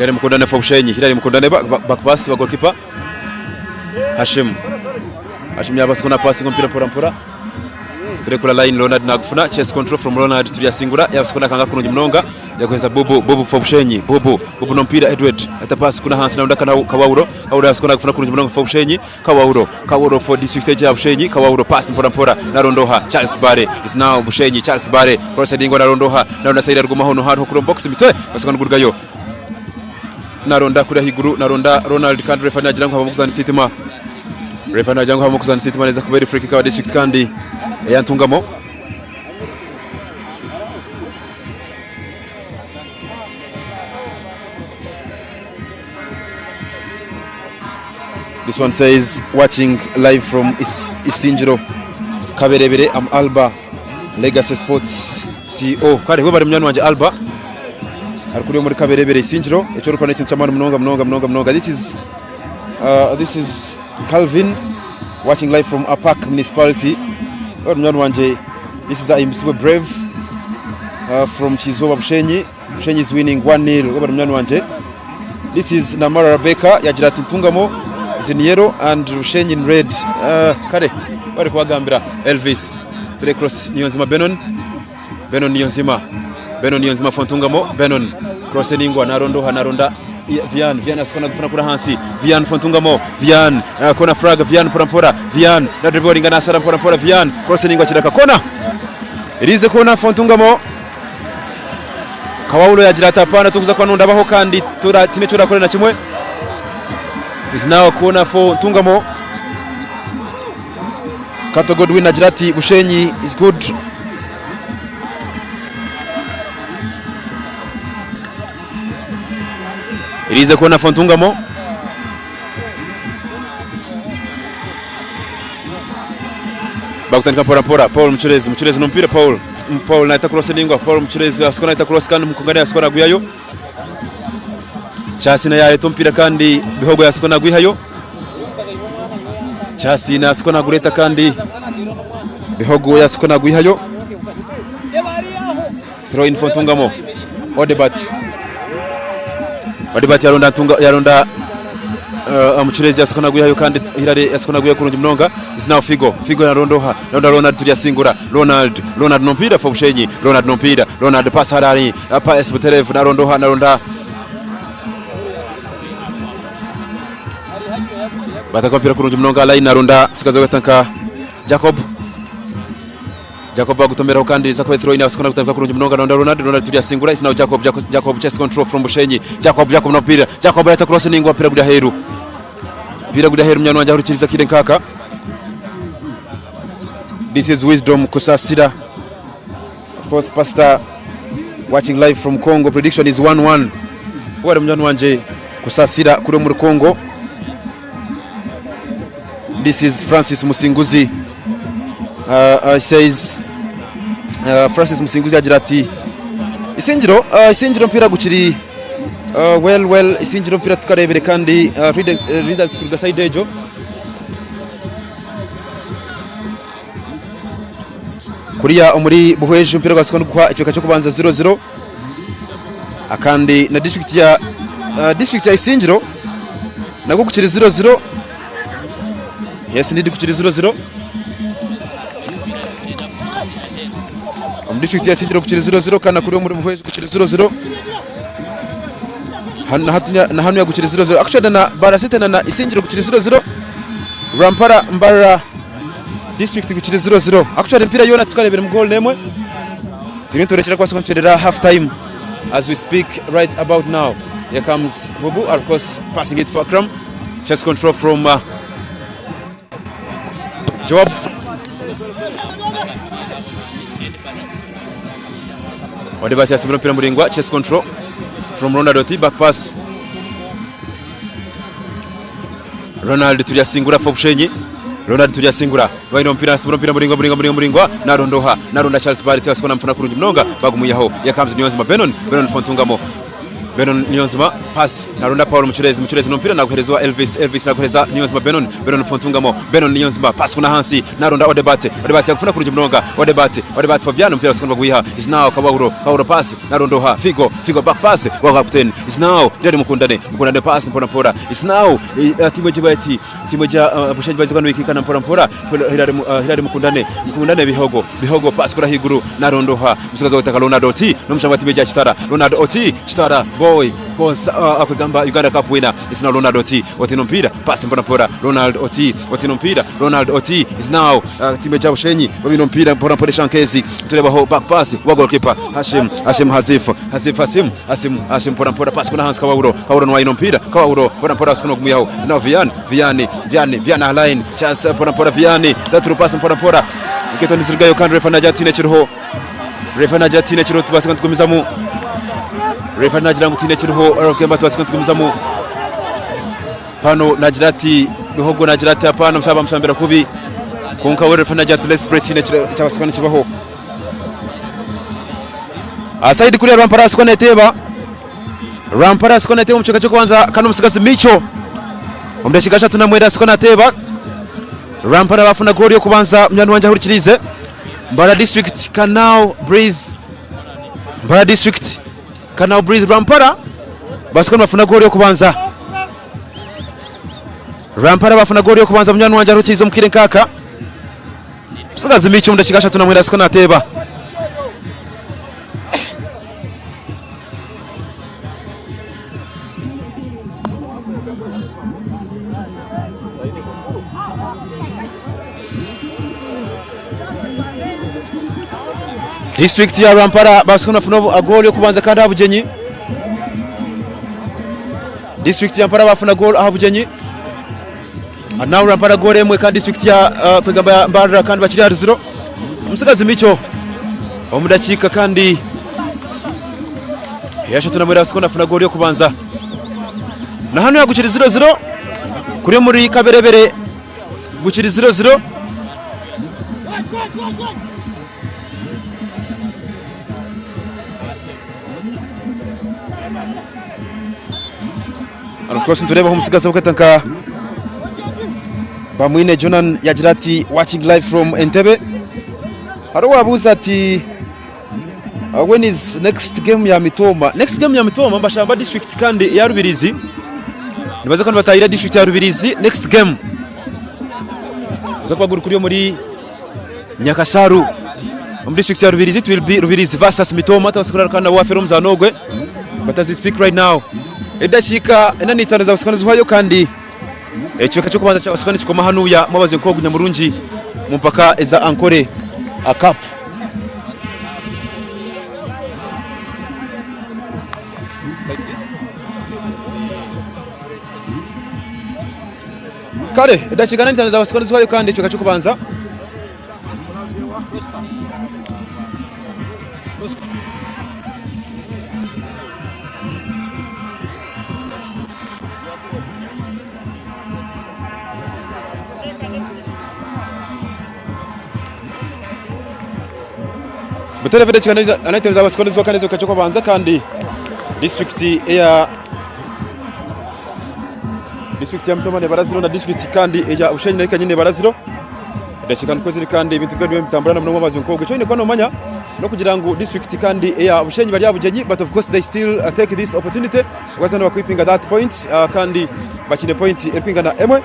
Yari mukundane for Bushenyi, yari mukundane back pass ba goalkeeper Hashim yabasa kuna pass ngompira pora turi kula line. Ronald nakufuna chest control from Ronald turi yasingura yabasa kuna kanga kurunji mnonga yakweza Bobo for Bushenyi. Bobo nompira Edward ata pass kuna hansi na ndaka na Kawauro yabasa kuna kufuna kurunji mnonga for Bushenyi. Kawauro for district ya Bushenyi. Kawauro pass pora na rondoha Charles Bare is now Bushenyi. Charles Bare cross dingo na rondoha na Saida Ruguma hono hard hokuro box mitwe basa kuna gurgayo naronda kuri higuru naronda Ronald kandi refana jirango habamukuzana sitima refana jango habamukuzana sitima neza kubera free kick wa district kandi ya Ntungamo. This one says watching live from Isinjiro Kaberebere. I'm Alba Legacy Sports CEO kare we bari mnyano wanje Alba arikuri muri Kaberebere Isinjiro ecyo connecting chamano mnonga. This is Calvin watching live from Apak municipality or mnyano wanje. This is Imsiwe Brave from Chizoba Bushenyi. Bushenyi is winning 1-0 over mnyano wanje. This is Namara Rebecca ya Jirati Ntungamo is in yellow and Bushenyi in red. Kare bari kwagambira Elvis tule cross Niyonzima Benon Niyonzima for Ntungamo. Benon cross ningwa naronda Vian asikona kufuna kura hansi. Vian for Ntungamo. Vian kona frag. Vian pora. Vian na dribbling na sara pora. Vian cross ningwa chidaka kona irize kona Fontungamo Kawaulo yagira atapana tukuza kwa nundabaho kandi tine turakore na kimwe is now kona Fontungamo Kato Godwin agira ati Bushenyi is good irize kona Fontungamo bakutanika pora Paul Mchurezi no mpira Paul naita cross lingwa Paul Mchurezi asikona naita cross kandi mukungane asikona guyayo Chasina yaye tumpira kandi bihogo yasikona guyayo Chasina asikona gureta kandi bihogo yasikona guyayo throw in Fontungamo Odebat yaronda Mchurezi yasikona guyayo kandi Hilary yasikona guyayo kurungi mnonga is now Figo yarondoha Ronald tulyasingura Ronald nompira for Bushenyi Ronald nompira Ronald pass harari pa Esbuterevu naronda batakompira kurungi mnonga line naronda sikazo gatanka Jacob agutomera kandi zakwe throw in yasikona gutanka kurungi mnonga Ronald tulyasingura is now Jacob chase control from Bushenyi Jacob nompira Jacob leta cross ningwa pira guda heru mnyano wanja hurikiriza kile nkaka This is Wisdom Kusasira. Of course, Pastor watching live from Congo. Prediction is 1-1. Wale mnyano wanje Kusasira kule mu Congo. This is Francis Musinguzi. Says Francis Musinguzi agira ati Isinjiro mpira gukiri well Isinjiro mpira tukarebere kandi results kuri gaside ejo kuriya muri buhweje mpira gwasikona kwa icyo cyo kubanza 0-0 akandi na district ya Isinjiro nago gukiri 0-0 yes ndidi gukiri 0-0 district ya Isinjiro gukiri 0-0 kana kuri muri buhweje gukiri 0-0 na hanu ya gukiri 0-0 actually na Barasete na Isinjiro gukiri 0-0 Rampara Mbara district gukiri 0-0 actually mpira yona tukarebera mu goal nemwe turi turekera kwa sekonterera half time as we speak right about now. Here comes Bubu, of course passing it for Akram, chest control from Job Odebati asubira mpira muringwa chest control from Ronald Oti, back pass Ronald tulyasingura for Bushenyi Ronald tulyasingura waino mpira asubira mpira muringwa naronda Charles Barrett asikona mfuna kurungi mnonga bagumuyaho yakamze Niyonzima Benon Fontungamo Benon Niyonzima pass naronda Paul Mchurezi no mpira naguherezwa Elvis naguhereza Niyonzima Benon Fontungamo Benon Niyonzima pass kuna hansi naronda Odebate yakufuna kurungi mnonga Odebate Fabiano mpira asikona baguyiha is now Kawaulo pass narondoha Figo back pass wa captain is now Dede Mukundane pass mpora is now timu ja Bushenyi bazikana wikikana mpora Hilary Mukundane bihogo pass kura higuru narondoha musukaza wotaka Ronald Oti no mshamba timu ja Ronald Oti Chitara boy of course akugamba Uganda Cup winner is now Ronald Oti no mpira pass mpora Ronald Oti no mpira Ronald Oti is now timu ja Bushenyi babino mpira mpora Shankezi tureba ho back pass wa goalkeeper Hashim Hasim mpora pass kuna Hans Kawaulo no waino mpira Kawaulo mpora sikuna kumuyaho is now Vianney line chance mpora Vianney saturu pass mpora iketo nizirgayo kandi refa najatine chiro tubasika tukumizamu refa nagira ngutine chiro arokemba tubasika tukumizamu pano najirati bihogo najirati apana msambira kubi konka we refa najati lesprettine cyabasika kibaho asaidi kuri Rampara sikona teba umcheka cyo kwanza kano musigazi micho umdashikasha tunamwera sikona teba Rampara bafuna goal yo kubanza mnyano wanja hurikirize Mbara district can now breathe Rampara basikona bafuna goal yo kubanza mnyano wanja hurikirize mukire nkaka musigazi micho umdashikasha tunamwera sikona teba District ya Rampara basikana funo agoli kubanza kandi abugenyi. District ya Rampara bafuna goal abugenyi. Now Rampara goal emwe kandi district ya kwegamba Mbara kandi bakiri 0. Umusigazi micho omudakika kandi yashatuna muri basikana funa goal yo kubanza. Na hano yagukiri 0-0 kuri muri Kaberebere gukiri 0-0. Of course tureba umusigazi bukatanka Bamwine Jonan yagira ati watching live from Entebbe. Haro wabuza ati when is next game ya Mitoma? Next game ya Mitoma Mbashamba district kandi ya Rubirizi. Nibaza ko batayira district ya Rubirizi next game. Uzakwa guru muri Nyakasaru. District ya Rubirizi it will be Rubirizi versus Mitoma tabasikora kandi wa Ferom Zanogwe. But as we speak right now edashika enanitana za basikana zuhayo kandi ekiweka cyo kubanza cya basikana kikoma hanuya mubaze ko Gunyamurungi mumpaka eza ankore a cup. Like this. Kare edashika enanitana za basikana zuhayo kandi ekiweka cyo kubanza Butare vede chikaniza anaiteza basikoni zo kaneza kachoko banza kandi district ya Mitoma ne baraziro na district kandi ya Ushenyi na ikanyine baraziro ndashikana kweziri kandi ibintu byo bitamburana mu mabazi nkogwe cyo ne kono manya no kugira ngo district kandi ya Ushenyi bari yabugenyi but of course they still take this opportunity wazana bakwipinga that point kandi bakine point erpingana emwe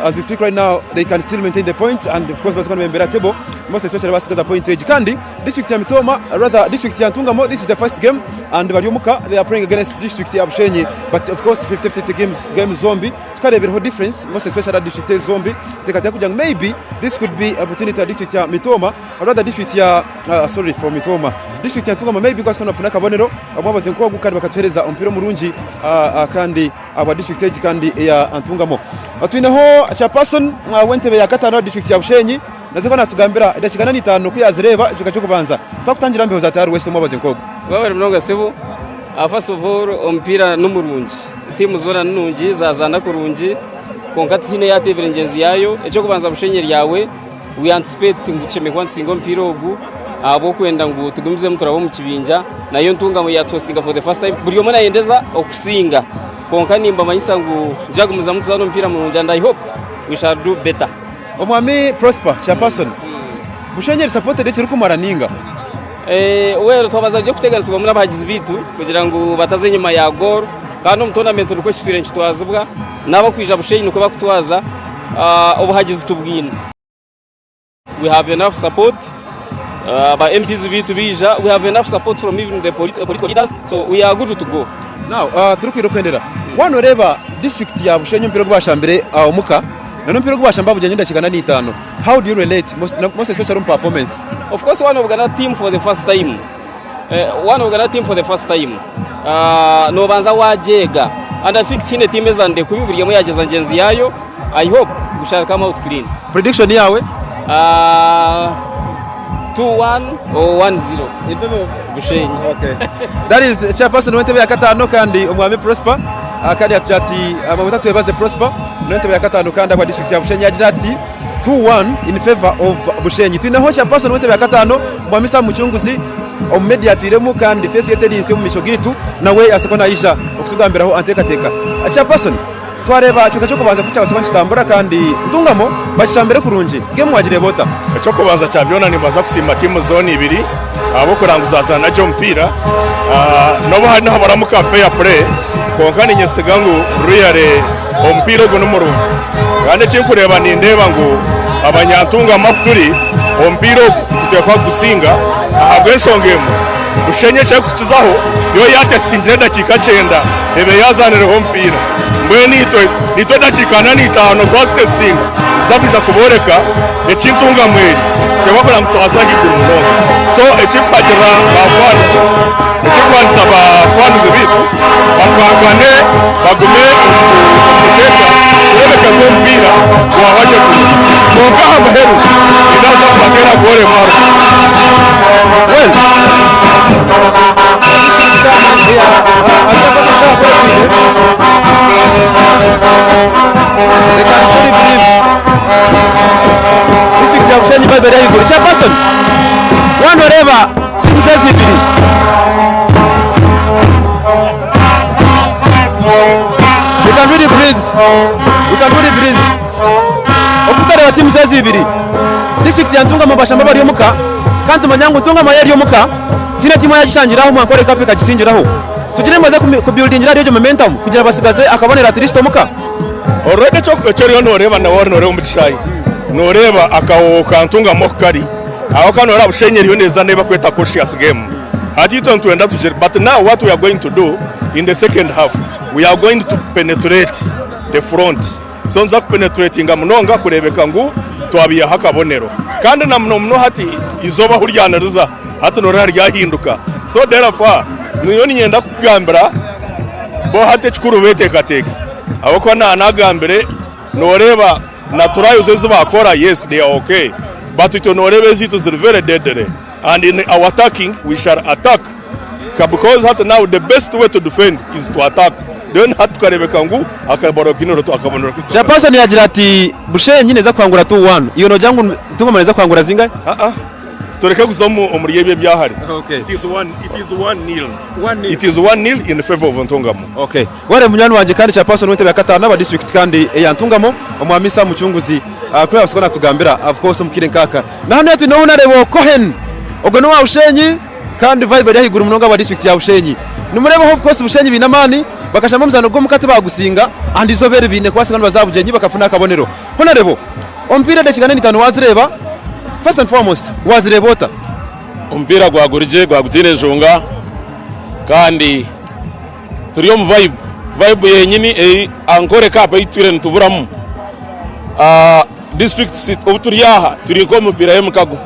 as we speak right now they can still maintain the point and of course basikana membera table most especially basikaza pointage kandi district ya Mitoma rather district ya Ntungamo this is the first game and Baryomuka they are playing against district ya Bushenyi but of course 50-50 game zombie tukarebera ho difference most especially district ya zombie tekatya kujya maybe this could be opportunity district ya Mitoma rather district ya sorry for Mitoma district ya Ntungamo maybe kwa sikana funaka bonero ababaze nko gukandi bakatwereza umpiro murungi kandi aba district kandi ya Ntungamo atwineho cha person wentebe ya gatano district ya Bushenyi naze kana tugambira idashikana ni 5 kuyazireba icuka cyo kubanza twakutangira mbeho za Taru West mubaze nkogo wawe mnoga sebu first of all ompira n'umurungi timu zora nungi zazana kurungi konkati hine yatebere ngenzi yayo eco kubanza Bushenyi ryawe we anticipate ngucheme kwansingo mpira ogu abo kwenda ngo tugumize muturabo mu kibinja nayo Ntungamo yatosinga for the first time buri yomana yendeza okusinga konkani mba mayisa ngo jagumuza mutuzano mpira mu njanda I hope we shall do better. Omwami Prosper chairperson Bushenyi support de chiruko maraninga wero twabaza je kutegarizwa muri abagizi bitu kugira ngo bataze nyuma ya goal kandi mu tournament ruko shitwire nchitwazibwa nabo kwija Bushenyi nuko bakutwaza obuhagizi tubwina we have enough support by MPs bitu bija we have enough support from even the political leaders so we are good to go now turukiro kwendera wano reba district ya Bushenyi mpiro gwashambere muka nano mpiro gwashamba bujanye ndakigana ni 5 how do you relate most especially on performance of course one of Ghana team for the first time no banza wajega and I think tine team ezande kubiburiye mu yageza ngenzi yayo I hope gushaka come out clean prediction yawe 2-1 or 1-0 in favor of Bushenyi. Okay. That is chairperson wentebe ya gatano kandi omwami Prosper akandi atjati amabutatu yebaze Prosper wentebe ya gatano kandi kwa district ya Bushenyi yagira ati 2-1 in favor of Bushenyi. Tuneho chairperson wentebe ya gatano mwami Sam Muchunguzi omediatiremo kandi face yetelinse mu misho gitu nawe asakona Aisha okutugambiraho antekateka. Chairperson twareba cyo kubaza kucya basaba kitambura kandi Ntungamo bashambere kurungi game wagire bota cyo kubaza champion ni baza kusima timu zone 2 abo kuranguzaza na jo mpira no bahana habaramuka fair play konkani nyesigangu real ompira go numurungi kandi chinkureba ni ndeba ngo abanyantunga makuturi ompira tutekwa gusinga ahabwe nsongemo ushenye cyo kutuzaho yo yatestingire dakika 9 ebe yazanireho mpira mbwe nitwe dakika 5 cross testing zabija kuboreka ekintunga mweri tebakora mutwaza higuru murongo so ekipagira bafans ekikwanisa bafans bitu bakangane bagume kumuteka kurebeka ko mpira wawaje kuronga amaheru inaza kubatera gore maro well district ya Bushenyi Bible ya Iguru chairperson wano reba timu zazibiri we can really breathe okutareba timu zazibiri district ya Ntungamo bashamba bari yomuka kandi manyangu Ntungamo yari yomuka tina timu yagishangiraho mwankore kape kagisingiraho tugire maze ku building radio momentum kugira basigaze akabonera Kristo muka already cyo ryo noreba na wari noreba umutishayi noreba akawo Kantungamo kari aho kanora Bushenyi ryo neza neba kweta cautious game hatito ntwenda tujere but now what we are going to do in the second half we are going to penetrate the front so nza penetrating amunonga kurebeka ngu twabiya hakabonero kandi na muno hati izoba huryana ruza hati norara ryahinduka so therefore niyo nyenda kugambira bo hate chikuru betekateke abako nagambire noreba natural uses bakora yes they are okay but it norebe zitu is very deadly and in our attacking we shall attack because hata now the best way to defend is to attack then hatu karebeka ngu akabaro kinoro to akabonora kitu chapasa ni agira ati Bushenyi neza kwangura 2-1 iyo no jangu Ntungamo neza kwangura zingahe tureke gusomo umuriyebye byahari okay it is 1-0 it is 1-0 in favor of Ntungamo okay wale munyani wanje kandi chapasa n'wete bakatana aba district kandi ya Ntungamo omwamisa muchunguzi kuri abasokona tugambira of course mukire nkaka nahane ati no unarebo Cohen ogono wa Bushenyi kandi vibe ya Iguru munonga wa district ya Bushenyi numurebo of course Bushenyi binamani bakashama muzano go mukate bagusinga andi zobere bine kwasanga bazabujenyi bakafuna akabonero honarebo ompira dashigane nitano wazireba first and foremost wazirebota umpira gwagurije gwagutire jonga kandi turiyo mu vibe yenyini ankore kapa itwire ntuburamu district obuturiyaha turi ko mupira yemukago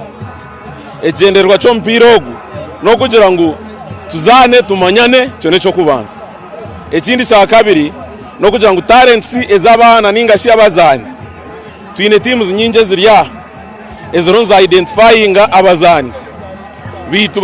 egenderwa cyo mpira ogu no kugira ngo tuzane tumanyane cyone cyo kubanza ekindi cya kabiri no kugira ngo talents ezabana ningashi abazani twine teams nyinje ziriya ezoronza identifying abazani bitu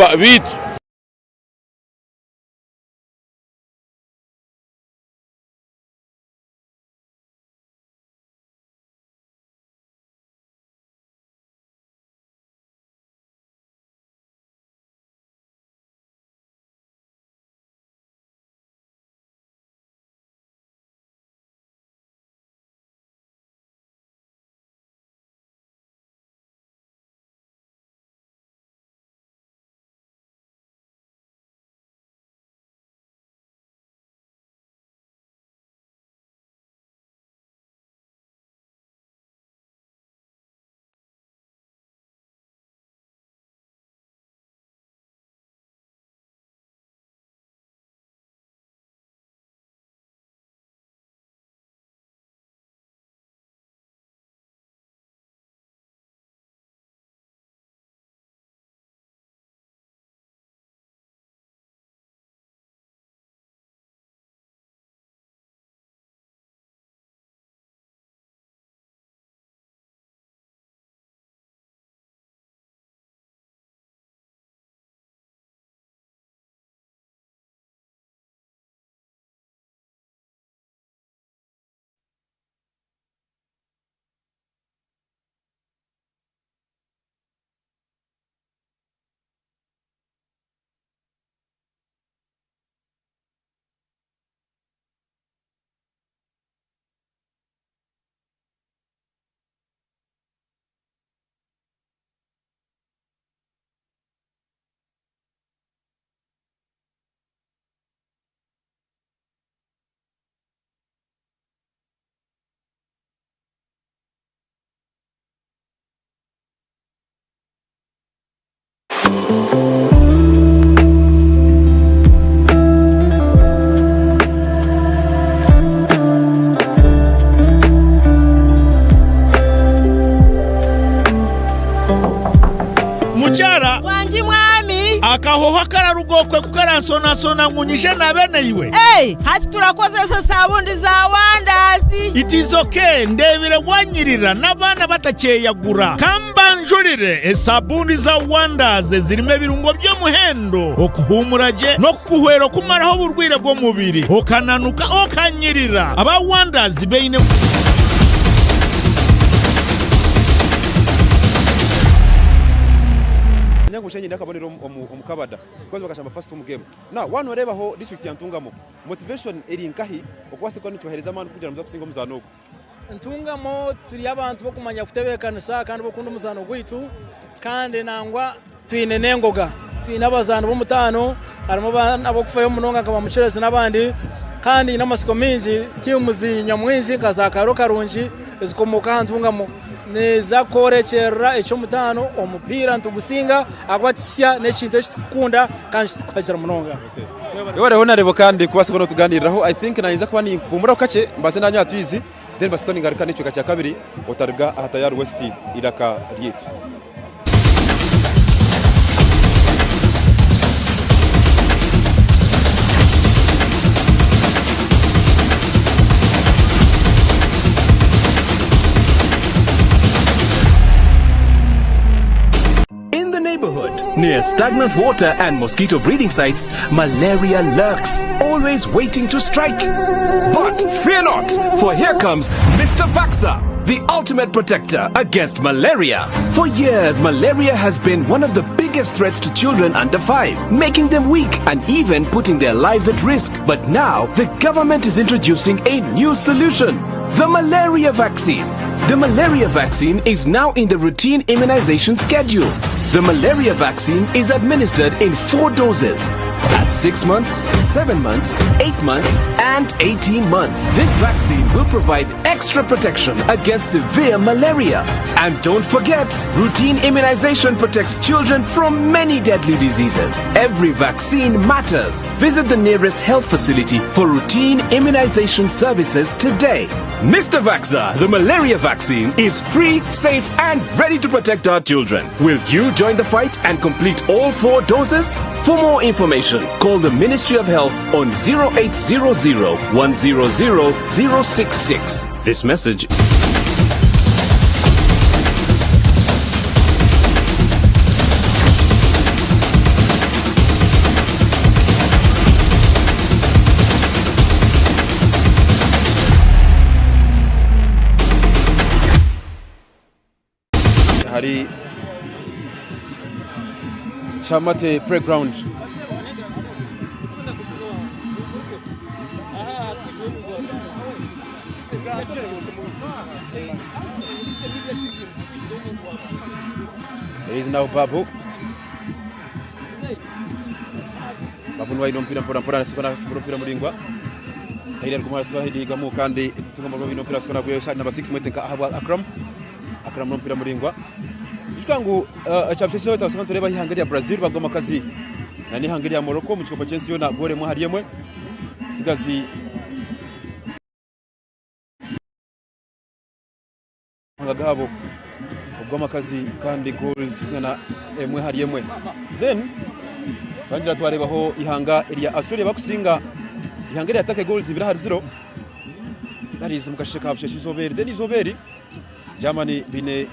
mukyara wanji mwami akahoho kararugokwe kukaransonasona nkunyije na bene iwe hati turakozesa sabundi za Wandazi. It is okay ndebire wanyirira n'abana batakeyagura kambanjurire esabundi za Wandazi zirimo ebirungo by'omuhendo okuhumuraje no kukuhwera kumaraho burwire bw'omubiri okananuka okanyirira aba Wandazi beine Bushenyi ndakabonera omukabada kwanza bakashamba first home game na wano reba ho district ya Ntungamo motivation eri nkahi okwase ko nicyohereza amana kugira ngo kusinga muzano Ntungamo turi abantu bo kumanya kutebekanisa kandi bokunda muzano gwitu kandi nangwa twine nengoga twine abazano bo mutano harimo abo kufayo munonga nkaba mucereze nabandi kandi namasiko minji timu zinyamwinji kazakaro karunji zikomoka Ntungamo neza korekera icyo mutano omupira ntugusinga agwatisya n'ekintu cy'ukunda kandi twakira munonga Ewa rero narebo kandi kubase kono tuganiraho I think nayiza kuba ni pumura kace mbase nanya twizi then basiko ningaruka n'icyo cya kabiri otarga ahatayar West iraka ryetu Near stagnant water and mosquito breeding sites, malaria lurks, always waiting to strike. But fear not, for here comes Mr. Vaxa, the ultimate protector against malaria. For years, malaria has been one of the biggest threats to children under 5, making them weak and even putting their lives at risk. But now, the government is introducing a new solution, the malaria vaccine. The malaria vaccine is now in the routine immunization schedule. The malaria vaccine is administered in 4 doses at 6 months, 7 months, 8 months, and 18 months. This vaccine will provide extra protection against severe malaria. And don't forget, routine immunization protects children from many deadly diseases. Every vaccine matters. Visit the nearest health facility for routine immunization services today. Mr. Vaxa, the malaria vaccine is free, safe, and ready to protect our children. Will you join the fight and complete all 4 doses? For more information, call the Ministry of Health on 0800 100 066. This message. hari Chamate Playground is now Babu nwaino mpira mpora sikona mpira muringwa Saidi alikumara siba hidiga mu kandi tungomba babino mpira sikona kuyo shot number 6 mwetenka Akram mpira muringwa Chikangu chapsheso tasanga tureba hihangari ya Brazil bagoma kazi na ni hangari ya Morocco mu kikopa chensi yona gore mu hariyemwe sigazi ngagabo bagoma kazi kandi goals ngana emwe hariyemwe then banjira twarebaho ihanga ya Australia bakusinga ihangari atake goals 2-0 darize mukashika kapshesho izoberi then izoberi Germany bine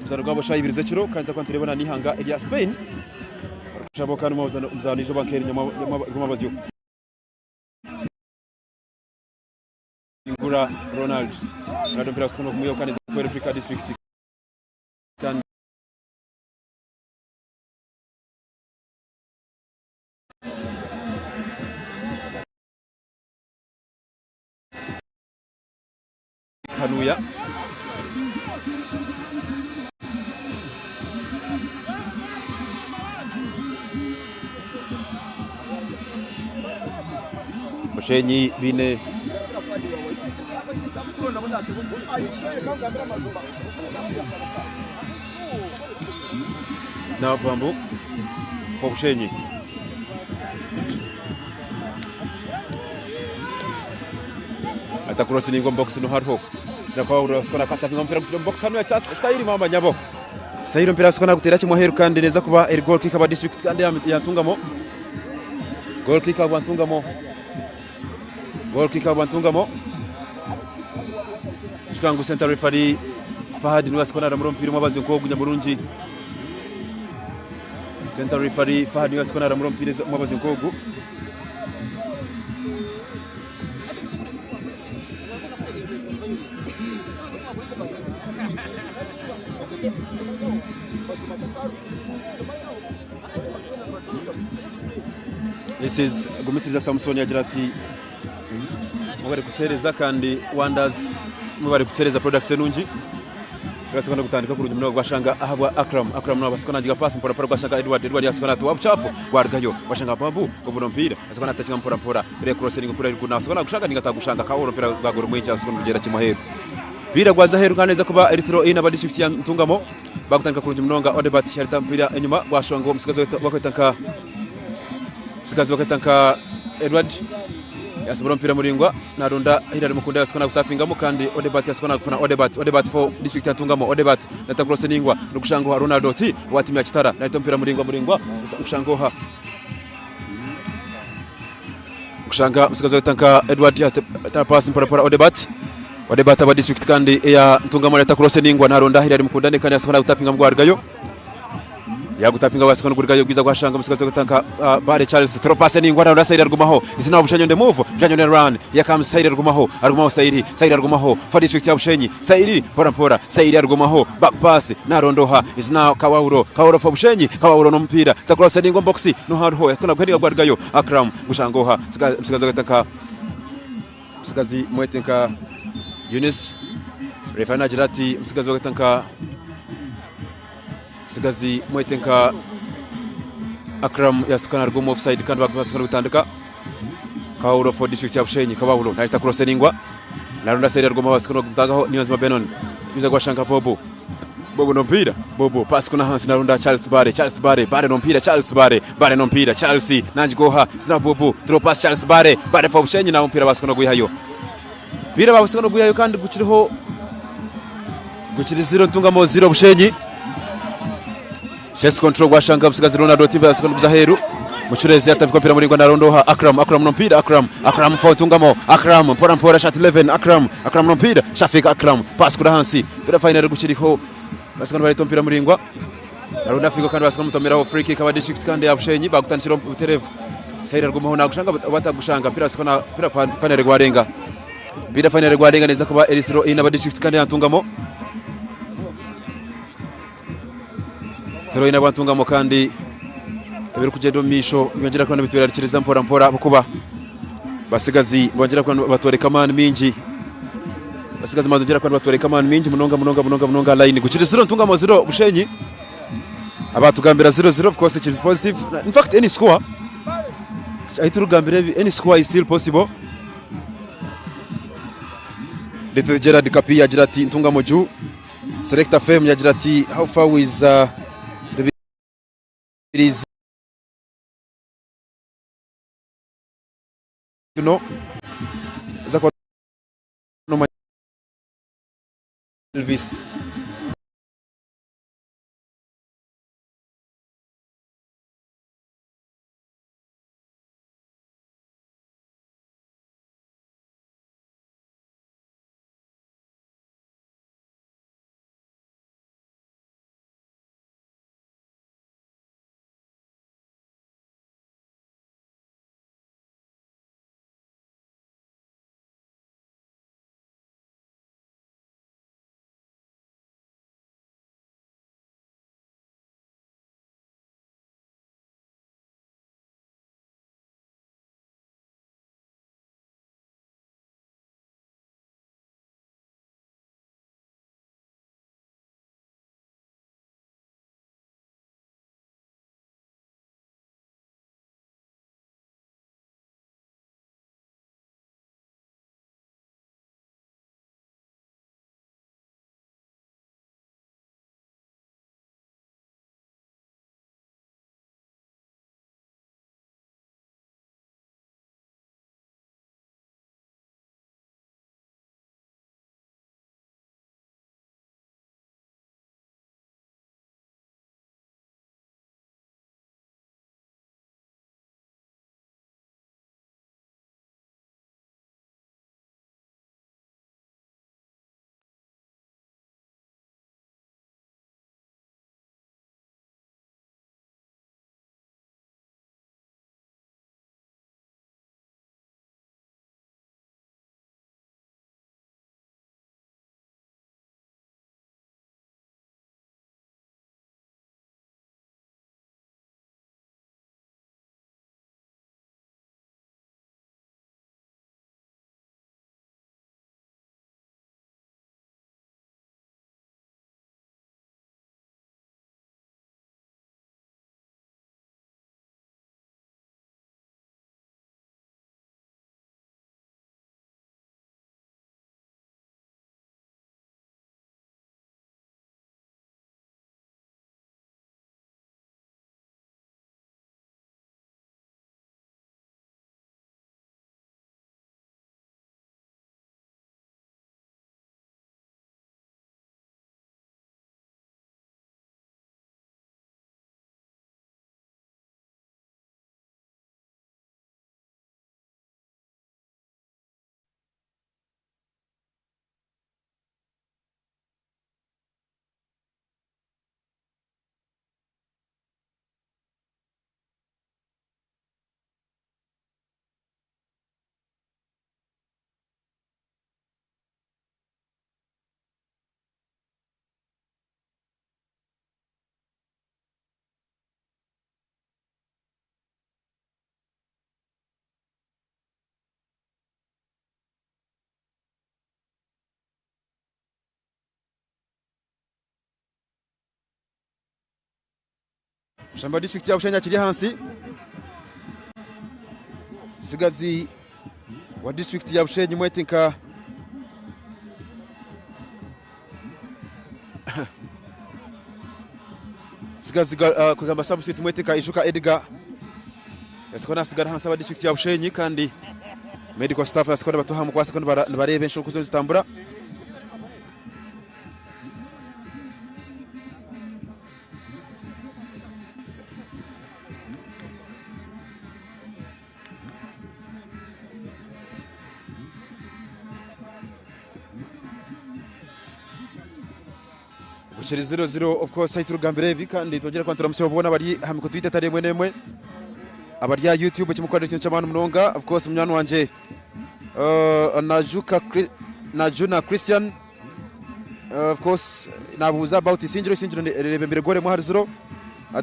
mzano gwabo shayibirize kiro kanza kwanturebona nihanga ya Spain shaboka no mzano izo bankeri nyuma bazyo Ngura Ronald mpira kusono kumuyo kaniza kwa Africa District kan Kanuya Mushenyi bine Now Bambu for Mushenyi Atakurosi ni box no hard hook Sinakwa skona kata mpira mpira box hanu ya chas Saidi mama nyabo Sairo mpira sikona gutera kimwe heru kandi neza kuba eri goal kick aba district kandi yantungamo goal kick aba ntungamo goal kick aba ntungamo shikangu center referee Fahad niwe sikona ramuro mpira mwabazi ko gunyamurungi center referee Fahad niwe sikona ramuro mpira mwabazi ko This is Gumisiza Samson yagira ati mubare kutereza kandi Wonders mubare kutereza products nungi Basikana gutandika ku rugendo rwashanga ahabwa Akram no basikana ngiga pass mpora rwashanga Edward yasikana atu wabuchafu gwargayo bashanga babu kubuno mpira basikana atakinga mpora kure crossing kure kuna basikana gushanga ninga tagushanga kawo mpira rwagoro mwinshi basikana kugera kimuhero Pira gwaza heru kaneza kuba Erythro ina ba district ya Ntungamo bagutandika ku rugendo Odebat yarita mpira enyuma gwashanga umusigazo bakwetanka Sikazi bakatanka Edward yasubira mpira muringwa narunda hirari mukunda yasikana gutapingamo kandi Odebat yasikana gufana Odebat for district Ntungamo Odebat nata cross ningwa nukushango Ronaldo ti watimya kitara naito mpira muringwa ukushango kushanga msikazo yatanka Edward ya pass mpora Odebat aba district kandi ya Ntungamo nata cross ningwa narunda hirari mukunda ne kandi yasikana gutapingamo gwargayo yagutapinga basikana gurgayo gwiza gwashanga musikaze gutanka bare Charles tropase ni ngwara ndasayira rugumaho izina bushanyo nde move bushanyo ne run yakam sayira rugumaho sayira rugumaho for district ya bushenyi sayiri pora sayira rugumaho back pass narondoha izina kawawuro for bushenyi kawawuro no mpira takurasa ni boxi no harho yakona gweriga gwargayo Akram gushangoha musikaze gutanka musikazi mwetenka Yunus refana jirati musikaze gutanka Sigazi mwetenka Akram yasukana rgumo offside kandi bagusukana gutandika Kawuro for district ya Bushenyi Kawuro narita cross ningwa narunda seri rgumo basukana gutagaho Niyonzima Benon biza gwashanga Bobo no mpira Bobo pass kuna Hans narunda Charles Bare no mpira Bare no mpira Chelsea nanjigoha sina Bobo throw pass Charles Bare for Bushenyi na mpira basukana guhayo Pira babusukana guhayo kandi gukiriho 0 Ntungamo 0 Bushenyi Chess control gwashanga busigazi Ronaldo tiba yasikana buzaheru muchurezi yatabikwa pira muringwa narondoha Akram no mpira Akram for Ntungamo mpora shot 11 Akram no mpira Shafika Akram pass kura hansi pira final gukiriho basikana bari tompira muringwa naronda figo kandi basikana mutomeraho free kick aba district kandi ya Bushenyi bagutandikira uterevu sayira rgumaho nagushanga batagushanga pira sikana pira final gwarenga neza kuba Erythro ina ba district kandi ya Ntungamo Sero ina Ntungamo kandi biri kugenda misho byongera ko nabitwerarikiriza mpora kuba basigazi bongera ko batoreka man mingi basigazi mazongera ko batoreka man mingi munonga line gukiri 0 Ntungamo 0 Bushenyi abatugambira 0-0 of course it is positive in fact any score aiturugambira any score is still possible Dr. Gerard Kapi yagira ati Ntungamo ju Selector FM yagira ati how far is it is Elvis Shamba district ya Bushenya kiri hansi. Sigazi wa district ya Bushenyi mwetinka Sigazi kugamba substitute mwetinka Ishuka Edgar yasikona sigara hansi aba district ya Bushenyi kandi medical staff yasikona batuhamu kwa sekona barebe nsho kuzo zitambura Bucheri 0-0 of course site rugambere bikandi togera kwantara musyo bona bari hamiko twite tare mwe abarya YouTube kimukora cyo cy'abantu munonga of course mnyano wanje Najuna Christian of course nabuza about Sinjiro rebe mbere gore mu hari 0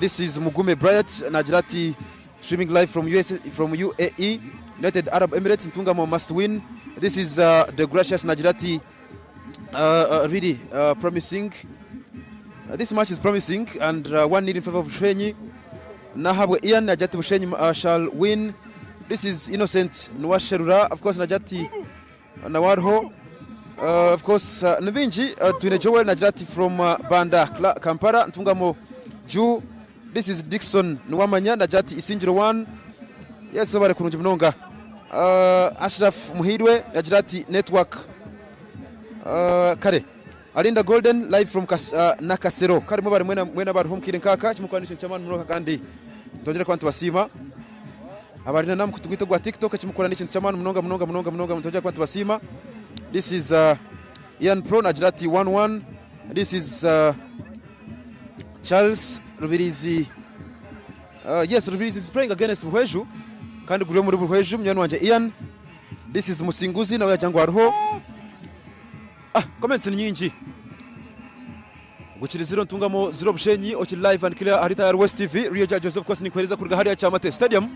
this is Mugume Bryant Najrati streaming live from UAE United Arab Emirates Ntungamo must win. This is the gracious Najrati really promising. This match is promising and 1-0 in favor of Bushenyi. Nahabwe Ian Najati Bushenyi shall win. This is Innocent Nwasherura, of course Najati Nawarho, of course Nvinji Twine Joel Najati from Banda Kampala Ntungamo Ju. This is Dixon Nwamanya Najati Isinjiro 1. Yes, so bari kurunje mnonga. Ashraf Muhirwe Najati Network Kare Alinda Golden live from Nakasero karimo bari mwena bari home kirin kaka kimukwanisha cyamana muroka kandi ndongera kwantu basima abarina namu kutugwito gwa TikTok kimukwanisha cyamana munonga ndongera kwantu basima. This is Ian Pro Najrati 1-1. This is Charles Rubirizi. Yes, Rubirizi is playing against Buhweju kandi guriyo muri Buhweju mnyano wanje Ian. This is Musinguzi na yajangwa arho. Comments nyingi Guchiri 0 Ntungamo 0 Bushenyi okiri live and clear Arita West TV Rio Judges of course ni kwereza kurga hariya Chamate Stadium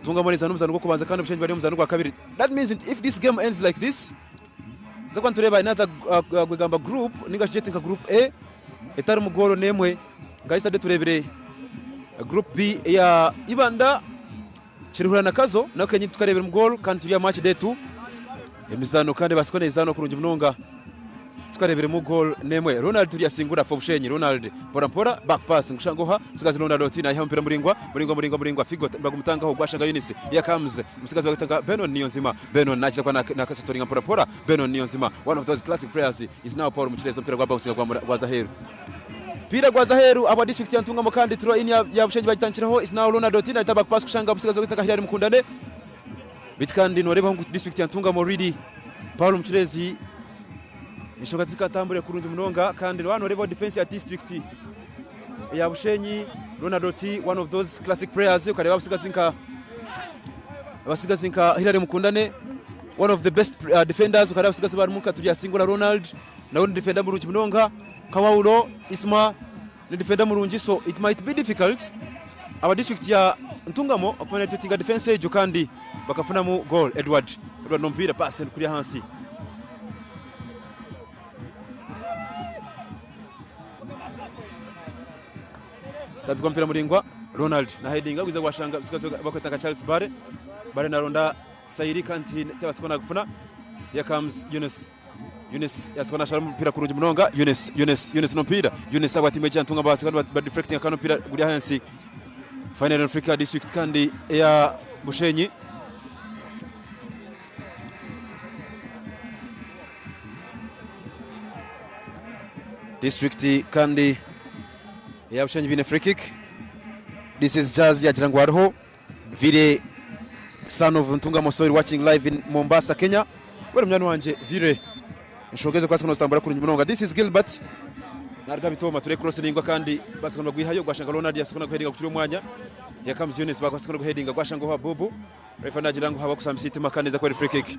Ntungamo neza n'umuzano gwo kubanza kandi Bushenyi bari umuzano gwa kabiri. That means if this game ends like this zakwa ntureba another gwegamba group ninga jetinka group A etari mugoro nemwe guys tade turebere group B ya Ibanda Chirihura na Kazo na Kenya tukarebera mugoro kandi turiya match day 2 emizano kandi basikone izano kurunje munonga tukarebere mu goal nemwe. Ronald turi asingura for Bushenyi. Ronald pora back pass ngushangoha musigazi Ronald Otina yaha mpira muringwa figo bagumutangaho gwashanga Eunice yakamuze musigazi wagatanga Benon Niyonzima. Benon nacha kwa na kasatoringa pora Benon Niyonzima, one of those classic players is now Paul Muchirezo mpira gwa bounce gwa Zaheru pira gwa Zaheru aba district ya Ntungamo kandi throw in ya Bushenyi bagitanchiraho is now Ronald Otina ita back pass kushanga musigazi wagatanga Hilary Mukundane bitkandi noreba ngo district ya Ntungamo ready Paul Muchirezi ishoka zikatambure kurunje munonga kandi wano rebo defense ya district ya Bushenyi. Ronald Oti one of those classic players ukareba basigazinka Hilary Mukundane one of the best defenders ukareba basigazi barumuka tujya singula Ronald na one defender murunje munonga Kawaulo Isma ni defender murunji, so it might be difficult our district ya Ntungamo penetrating defense ejo kandi bakafuna mu goal. Edward Nompira pass kuri hansi tabiko mpira muringwa Ronald na heading agwiza gwashanga bisigazo bakwetanga Charles Bare na ronda Sairi kandi tabasikona gufuna. Here comes Yunus yasikona shara mpira kurunje munonga Yunus nompira Yunus abati mecha Ntungamo basikona ba deflecting akano mpira guri hansi. Final Africa district kandi ya Bushenyi district kandi ya Bushenyi bine free kick. This is Jazz ya Jirangwarho Vire son of Ntungamo Soil watching live in Mombasa, Kenya. Wale mnyano wanje Vire nshogeze kwasi kunostambura kurunje munonga. This is Gilbert narga bitoma ture cross ningwa kandi basikona gwihayo gwashanga Ronald yasikona guheadinga kuturi mwanya. Here comes Eunice basikona guheadinga gwashanga ho Bobo refa najirango haba kusamsiti makaneza kwa free kick.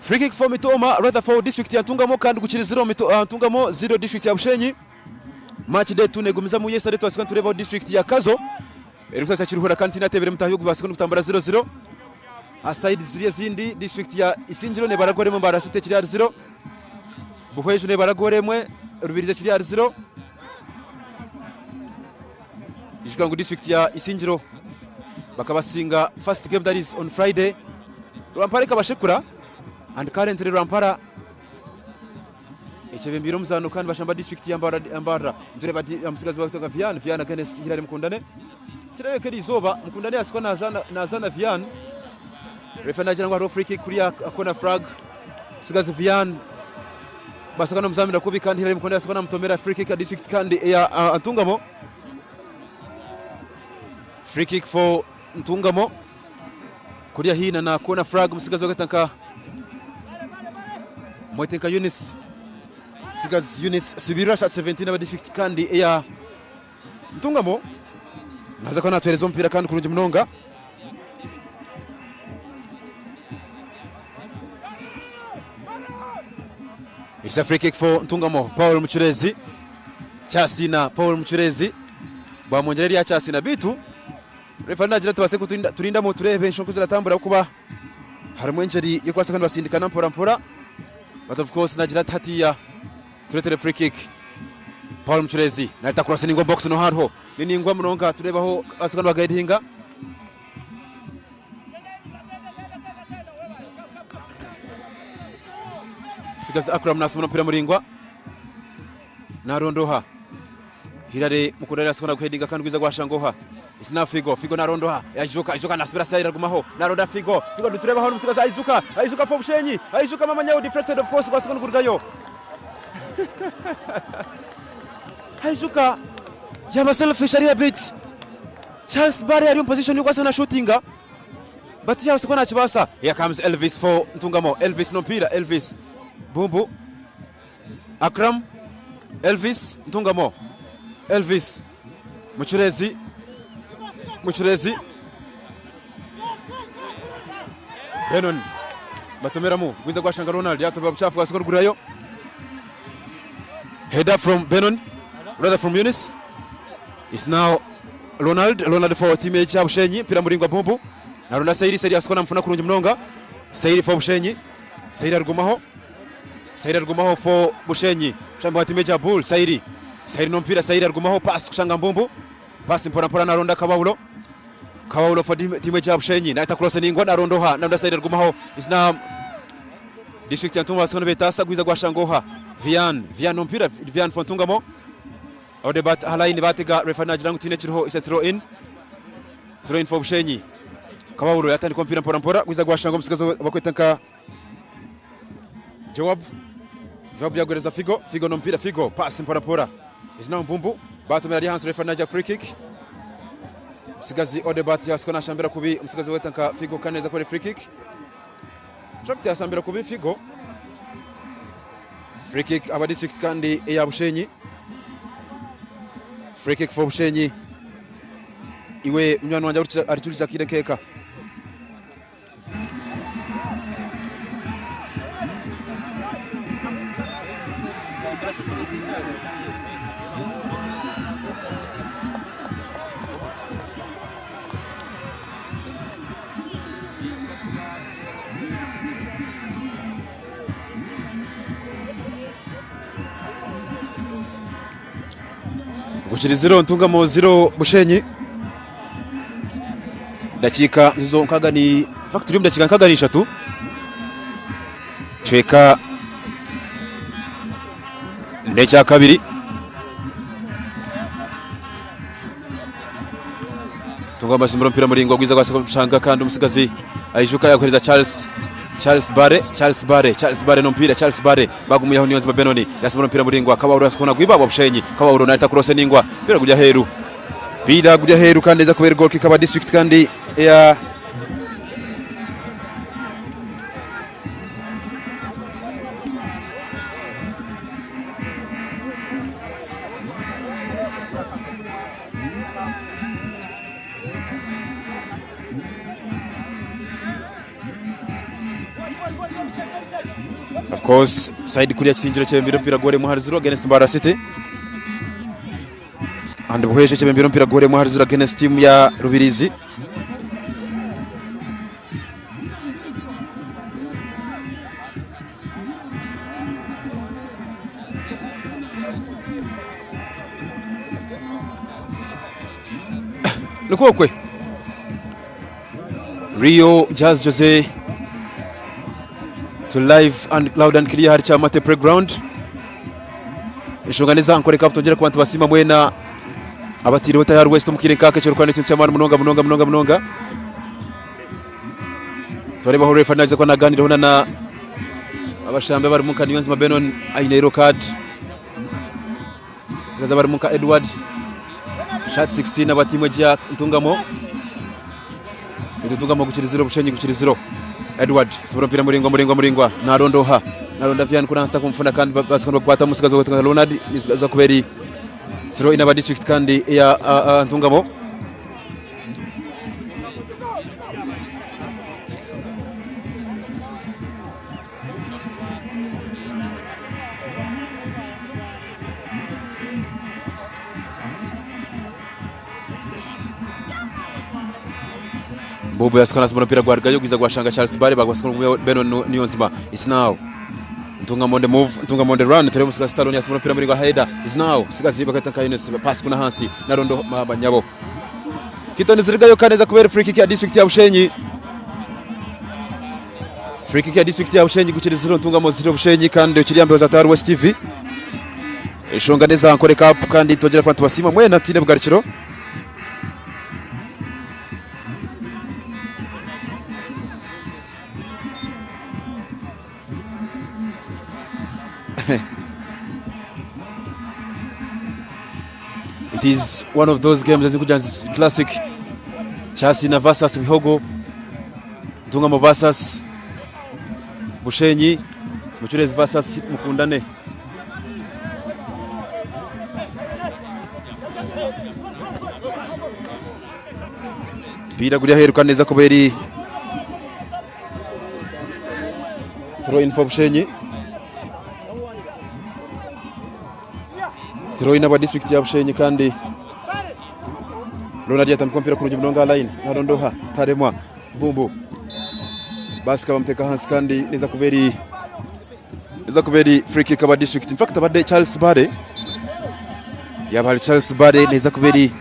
Free kick for Mitoma Rutherford district ya Ntungamo kandi gukiri 0 Ntungamo 0 district ya Bushenyi. Match day tunegumiza mu yesa leto asikana tureba district ya Kazo erutsa Chirihura kandi natebere mutahiyo basikana kutambara 0-0. Aside ziriya zindi district ya Isinjiro ne baragoremo barasite kiri 0. Buhweju ne baragoremwe Rubirize kiri 0. Ijukangu district ya Isingiro bakabasinga first game that is on Friday. Rwampara kabashekura and currently Rwampara Echebembiro mzano kandi bashamba district ya Mbara tureba amusigazi wa Vian against Hilary Mukundane kirebe keri izoba Mukundane asiko nazana Vian refana jana ngo free kick kuri akona flag sigazi Vian basakana mzamira kubi kandi Hilary Mukundane asiko namutomera free kick ya district kandi ya Antungamo free kick for Ntungamo kuria hina na kona flag musigazi wagatanka Moitenka Yunis Sigazi Yunis Sibira sa 17 aba district kandi ya Ntungamo naza kona twerezo mpira kandi kurunje mnonga It's a free kick for Ntungamo Paul Muchurezi Chasina Paul Muchurezi bamwongerera ya Chasina bitu refa nagira tubase turinda mu turebe nshoko ziratambura kuba harimo injeri yo kwasa kandi basindikana mpora but of course nagira hatiya turetere free kick Paul Muchurezi naita cross ningo box no harho niningwa munonga turebaho asakandi bagaidinga sigaza Akram nasumuna mpira muringwa narondoha Hilary Mukundane asakandi guheadinga kandi gwiza gwashangoha Isina Figo narondoha yajuka nasibira sayira gumaho naronda Figo dutureba aho umusigaza ayizuka fo Bushenyi ayizuka mama nyawo deflected of course basakandi gurgayo ayizuka yaba selfish ari a bit Charles Barre ari in position yuko asana shootinga but yawo sikona kibasa. Here comes Elvis for Ntungamo. Elvis no mpira. Elvis Bumbu Akram Elvis Ntungamo Elvis Muchurezi Benon batomeramu gwiza gwashanga Ronald yatoba buchafu asiko gurayo header from Benon rather from Yunis is now Ronald for teammate ya Bushenyi pira muringwa Bumbu na Ronald Sairi asiko namfuna kurunje mnonga Sairi for Bushenyi Sairi argumaho for Bushenyi shamba teammate ya Bull Sairi no mpira Sairi argumaho pass kushanga Mbumbu pass mpora na Ronda Kawaulo for teammate ya Bushenyi na cross ningwa na Rondoha na Sairi argumaho is now district ya Ntungamo asiko betasa gwiza gwashangoha Vian no mpira Vian for Ntungamo Odebat halaini batega refana jirangu tine chiriho isa throw in for Bushenyi Kawaulo yatani kwa mpira mpora gwiza gwashango musigazo bakwetanka Joab yagwereza Figo no mpira Figo pass mpora is now Mbumbu batumira Alliance refana ja free kick musigazi Odebat yaskona shambira kubi musigazi wetanka Figo kaneza kwa free kick track ya shambira kubi Figo free kick aba district kandi ya Bushenyi free kick for Bushenyi iwe mnyano wanja arituliza kidekeka Guchiri 0 Ntungamo 0 Bushenyi dakika zizo nkaga ni factory dakika nkaga ni 3 chweka necha kabiri Ntungamo simbura mpira muringwa gwiza gwashanga kandi umusigazi ayijuka yakoreza Charles Barre no mpira Charles Barre bagumuye aho Niyonzima Benoni yasimbura mpira muringwa Kawaulo asukona gwiba Bushenyi Kawaulo naita cross ningwa pira kujya heru kandi za kubera goal kick aba district kandi ya of course side kulia kisinjiro cyembiro mpira gore muhari 0 against Mbara City and buheje cyembiro mpira gore muhari 0 against team ya Rubirizi Nikokwe Rio Jazz Jose to live and loud and clear hari Chamate Playground ishunganiza nkoreka tongera ku bantu basima mwena abatiri botayari West mukirenka kecyo rwanda cyo cyamara munonga tore bahore finalize kwa naganira na abashambe bari muka Niyonzima Benon aine yellow card sigaza bari muka Edward shot 16 abatimwe jya Ntungamo Ntungamo gukiriziro bushenyi gukiriziro Edward siboropira muringwa naronda Vian kuransta kumfuna kandi basikando kwata musigazo gutanga Leonard nisigaza kuberi throw in aba district kandi ya Ntungamo Bobo yasikana sibona pira gwargayo gwiza gwashanga Charles Bare bagwasikana Benon Niyonzima is now Ntungamo on the move Ntungamo on the run tele musika Stallone yasibona pira muri gwa header is now sigazi bakataka Ines pass kuna hansi narondo mabanyabo kitoni zirigayo kaneza kubera free kick ya district ya Bushenyi free kick ya district ya Bushenyi gukiriziro Ntungamo ziro Bushenyi kandi ukiriambe za Tar West TV ishonga neza nkore cup kandi togera kwa tubasima mwena tine bwarikiro It is one of those games asikuja classic Chasi na versus Bihogo Ntungamo versus Bushenyi Muchurezi versus Mukundane Pira guria heruka neza kuberi throw in for Bushenyi throw in aba district ya Bushenyi kandi Leonard yatamkompira kurungi munonga line narondoha taremwa bumbu basika bamteka hansi kandi neza kuberi free kick aba district in fact abade Charles Bare yabali Charles Bare neza kuberi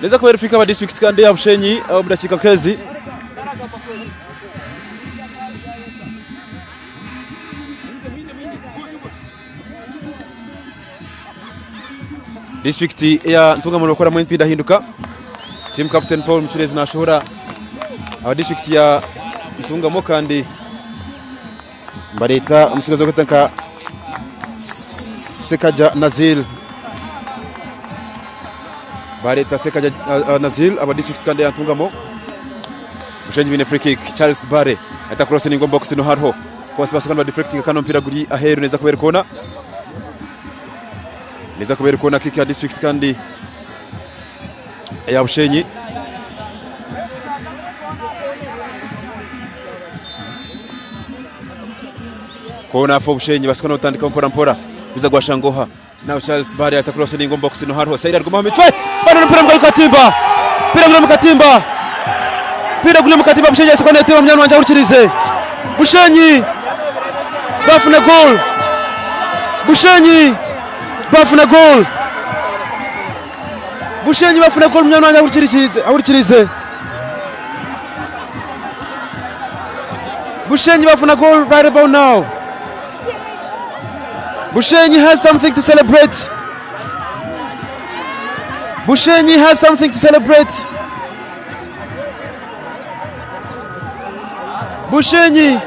neza kubera Afrika aba district kandi ya Bushenyi abo mudakika kezi district ya Ntungamo lokora mu mpinda hinduka team captain Paul Muchurezi nashobora aba district ya Ntungamo kandi mbareta umusigazo gatanka Sekaja Nazil Bareta Sekaja Nazil aba district kandi ya Ntungamo Bushenyi bine free kick Charles Bare ata cross ni box no harho kwa sababu kandi deflecting kano mpira guri aheru neza kubera kona kick ya district kandi ya Bushenyi kona fo Bushenyi basikana utandika mpora biza gwashangoha now Charles Bare ata cross ni box no harho Said Arguma mitwe bano mpira mgari katimba pira gule mkatimba Bushenyi asikana tema mnyano wanja urikirize Bushenyi bafuna goal Bushenyi bafuna goal mnyano wanja urikirize Bushenyi bafuna goal right about now. Bushenyi has something to celebrate. Bushenyi has something to celebrate. Bushenyi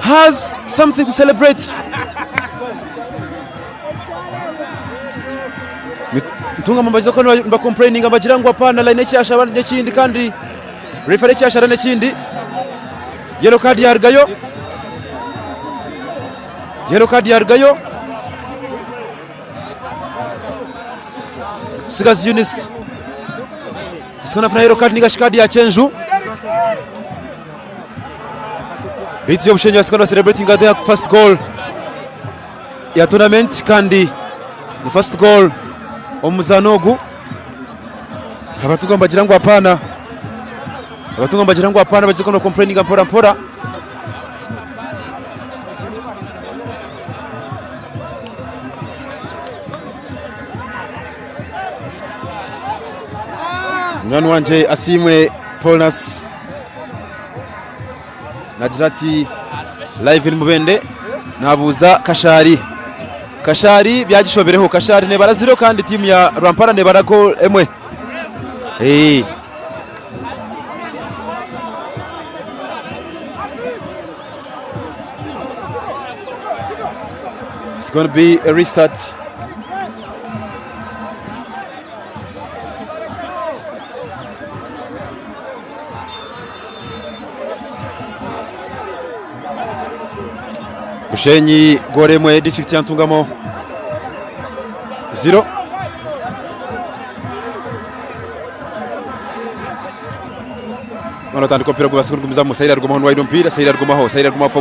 has something to celebrate. Ntungamo mbazo ko mba complaining abagirangwa pana line cyashaba n'ikindi kandi referee cyashara n'ikindi. Yellow card yargayo. Sigazi Yunis. Sikona funa yellow card nigashikadi ya Chenju. Bityo Bushenyi basikana celebrating their first goal ya tournament kandi the first goal omuzanogu abatugamba girangwa apana abatunga bagira ngo apana baziko no complaining mpora mpora. Mwana wanje asimwe Polnas Najirati live ni mubende nabuza Kashari byagishobereho Kashari ne baraziro kandi timu ya Rampara ne barako emwe It's going to be a restart. Bushenyi Goremwe district ya Ntungamo 0. Nonatandi kompira gubasukuru gumizamu Saira Rugomaho wa mpira Saira Rugomaho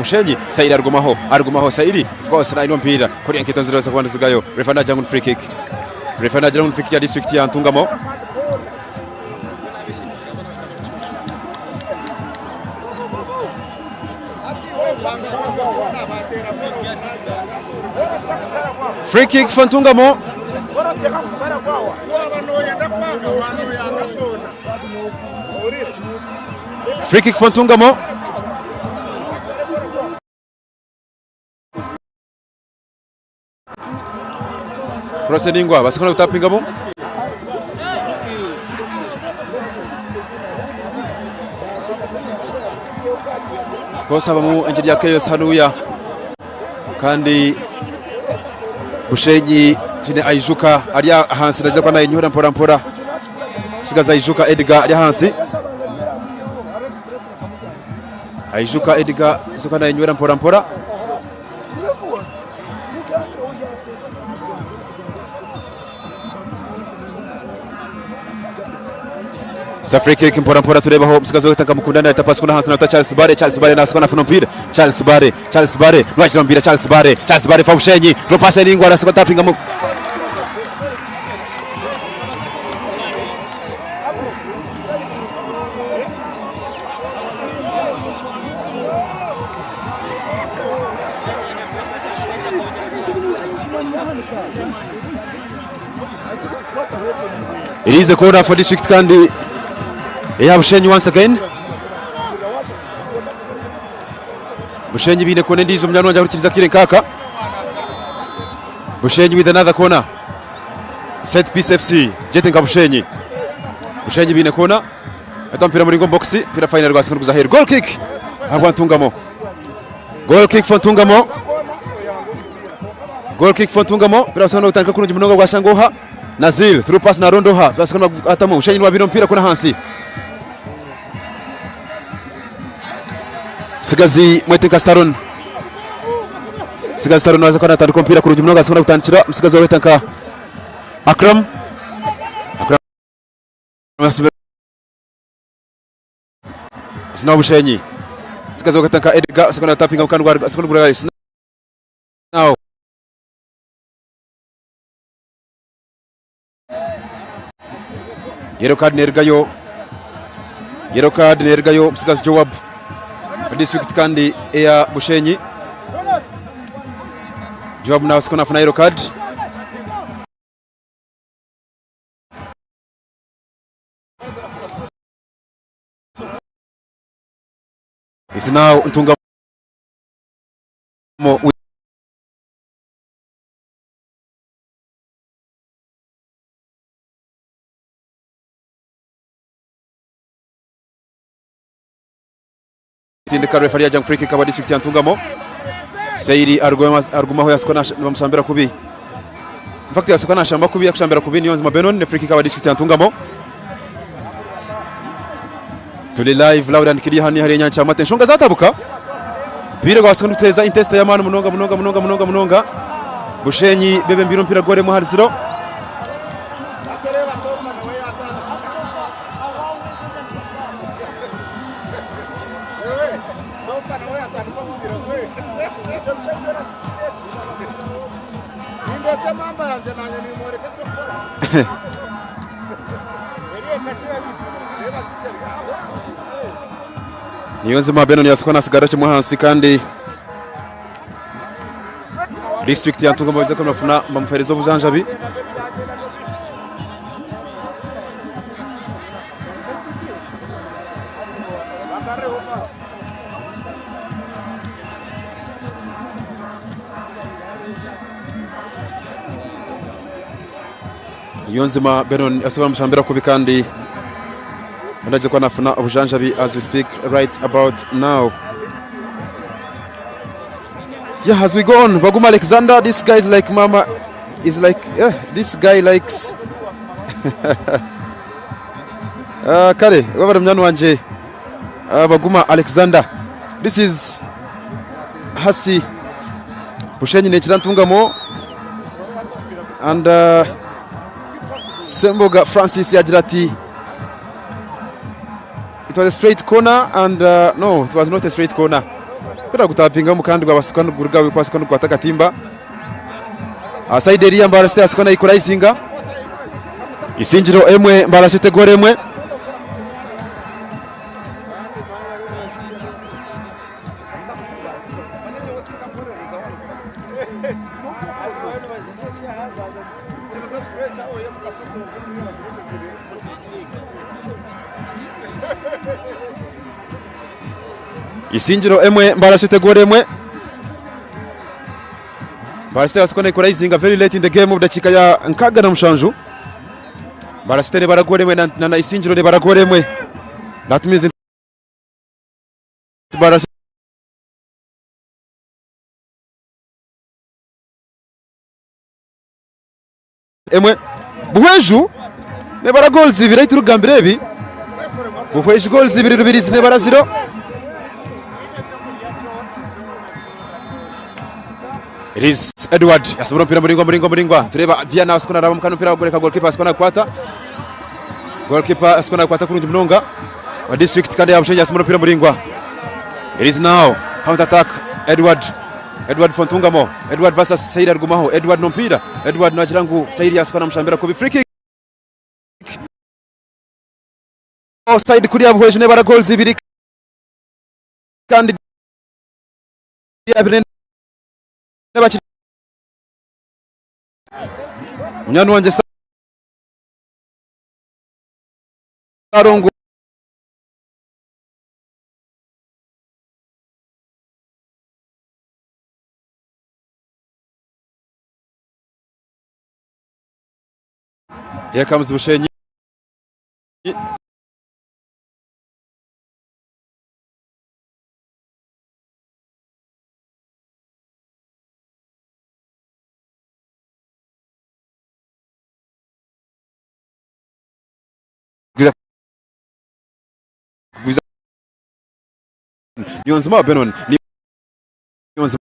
Bushenyi Saira Rugomaho Sairi of course na mpira kuri enkito 0 za kwanda zigayo refana jangun free kick ya district ya Ntungamo. Free kick for Ntungamo. Free kick for Ntungamo. Proseningwa basikona kutapingamo. Kosa bamu injiri ya Chaos Hanuya kandi Bushenyi tine Aijuka ari hansi naje kwa naye nyura mpora sigaza Aijuka Edgar ari hansi Aijuka Edgar soka naye nyura mpora Safrike kimpora turebaho msigazo wetanga mukundana etapasi kuna hansi na Charles Bare na sikona funo mpira Charles Bare nwachira mpira Charles Bare fa Bushenyi dropase lingwa na sikota pinga mu It is the corner for district kandi Bushenyi once again. Bushenyi bine kone ndizo mnyano wanja kurikiriza kire nkaka. Bushenyi with another corner. Set piece FC. Jetenga Bushenyi bine kona. Atampira muringo boxi. Pira final rwa sekuru kuzahera. Goal kick. Agwa Ntungamo. Goal kick for Ntungamo. Pira sana utanka kurunji munonga gwa Shangoha. Nazil through pass na Rondoha. Pira sana atamo Bushenyi wa bino mpira kuna hansi. Sigazi Mwetenka Staron waza kana tandika mpira kurunji mnoga sikona kutandikira Sigazi wetanka Akram Sina Bushenyi Sigazi wetanka Edgar sikona tapinga ukandwa sikona guraga now Yellow card nergayo Sigazi Jawab district kandi ya Bushenyi Job na sikona funa yellow card is now Ntungamo Tindika referee ya free kick kabadi district ya Ntungamo Sairi argumaho yasikona bamusambira kubi in fact yasikona shamba kubi yakushambira kubi niyo nzima Benon ne free kick kabadi district ya Ntungamo tuli live loud and kiri hani hari nyancha mate nshonga zatabuka bire gwasikona guteza intesta ya manu munonga Bushenyi bebe mbiro mpira gore mu hariziro Niyonzima Benon yasikona sigara cyo muhansi kandi district ya Ntungamo bize ko bafuna bamuferizo bujanjabi. Niyonzima Benon yasikona mushambira kubi kandi ndaje kwa nafuna obujanjabi as we speak right about now. Yeah, as we go on, Baguma Alexander, this guy is like mama, is like, this guy likes kare wabara mnyano wanje Baguma Alexander. This is Hasi Bushenyi Nechira Ntungamo and Semboga Francis Yajirati. It was a straight corner and no, it was not a straight corner. Kira gutapinga mukandi gwabasikana gurugawe kwasikana gwataka timba. Side area Mbarasite asikana ikora isinga. Isinjiro emwe Mbarasite gore emwe. Isinjiro emwe Mbarasite gore emwe. Mbarasite asikona ikora isinga very late in the game mudakika ya nkaga na mushanju. Mbarasite ne baragore emwe na Isinjiro ne baragore emwe. That means Mbarasite emwe Buhweju ne bara goals ibiri iturugambire ebi. Buhweju goals ibiri rubirizi ne bara 0. It is Edward yasubira mpira muringwa tureba Viana asikona raba mukano mpira wagoreka goalkeeper asikona kwata kurungi mnonga wa district kandi yabushenye asubira mpira muringwa. It is now counter attack Edward Fontungamo Edward versus Said Argumaho Edward no mpira Edward najirangu Said yasikona mshambira ku free kick offside kuri Buhweju ne bara goals ibiri kandi Munyano wanje Sarongo Here comes Bushenyi. Niyonzima Benon Niyonzima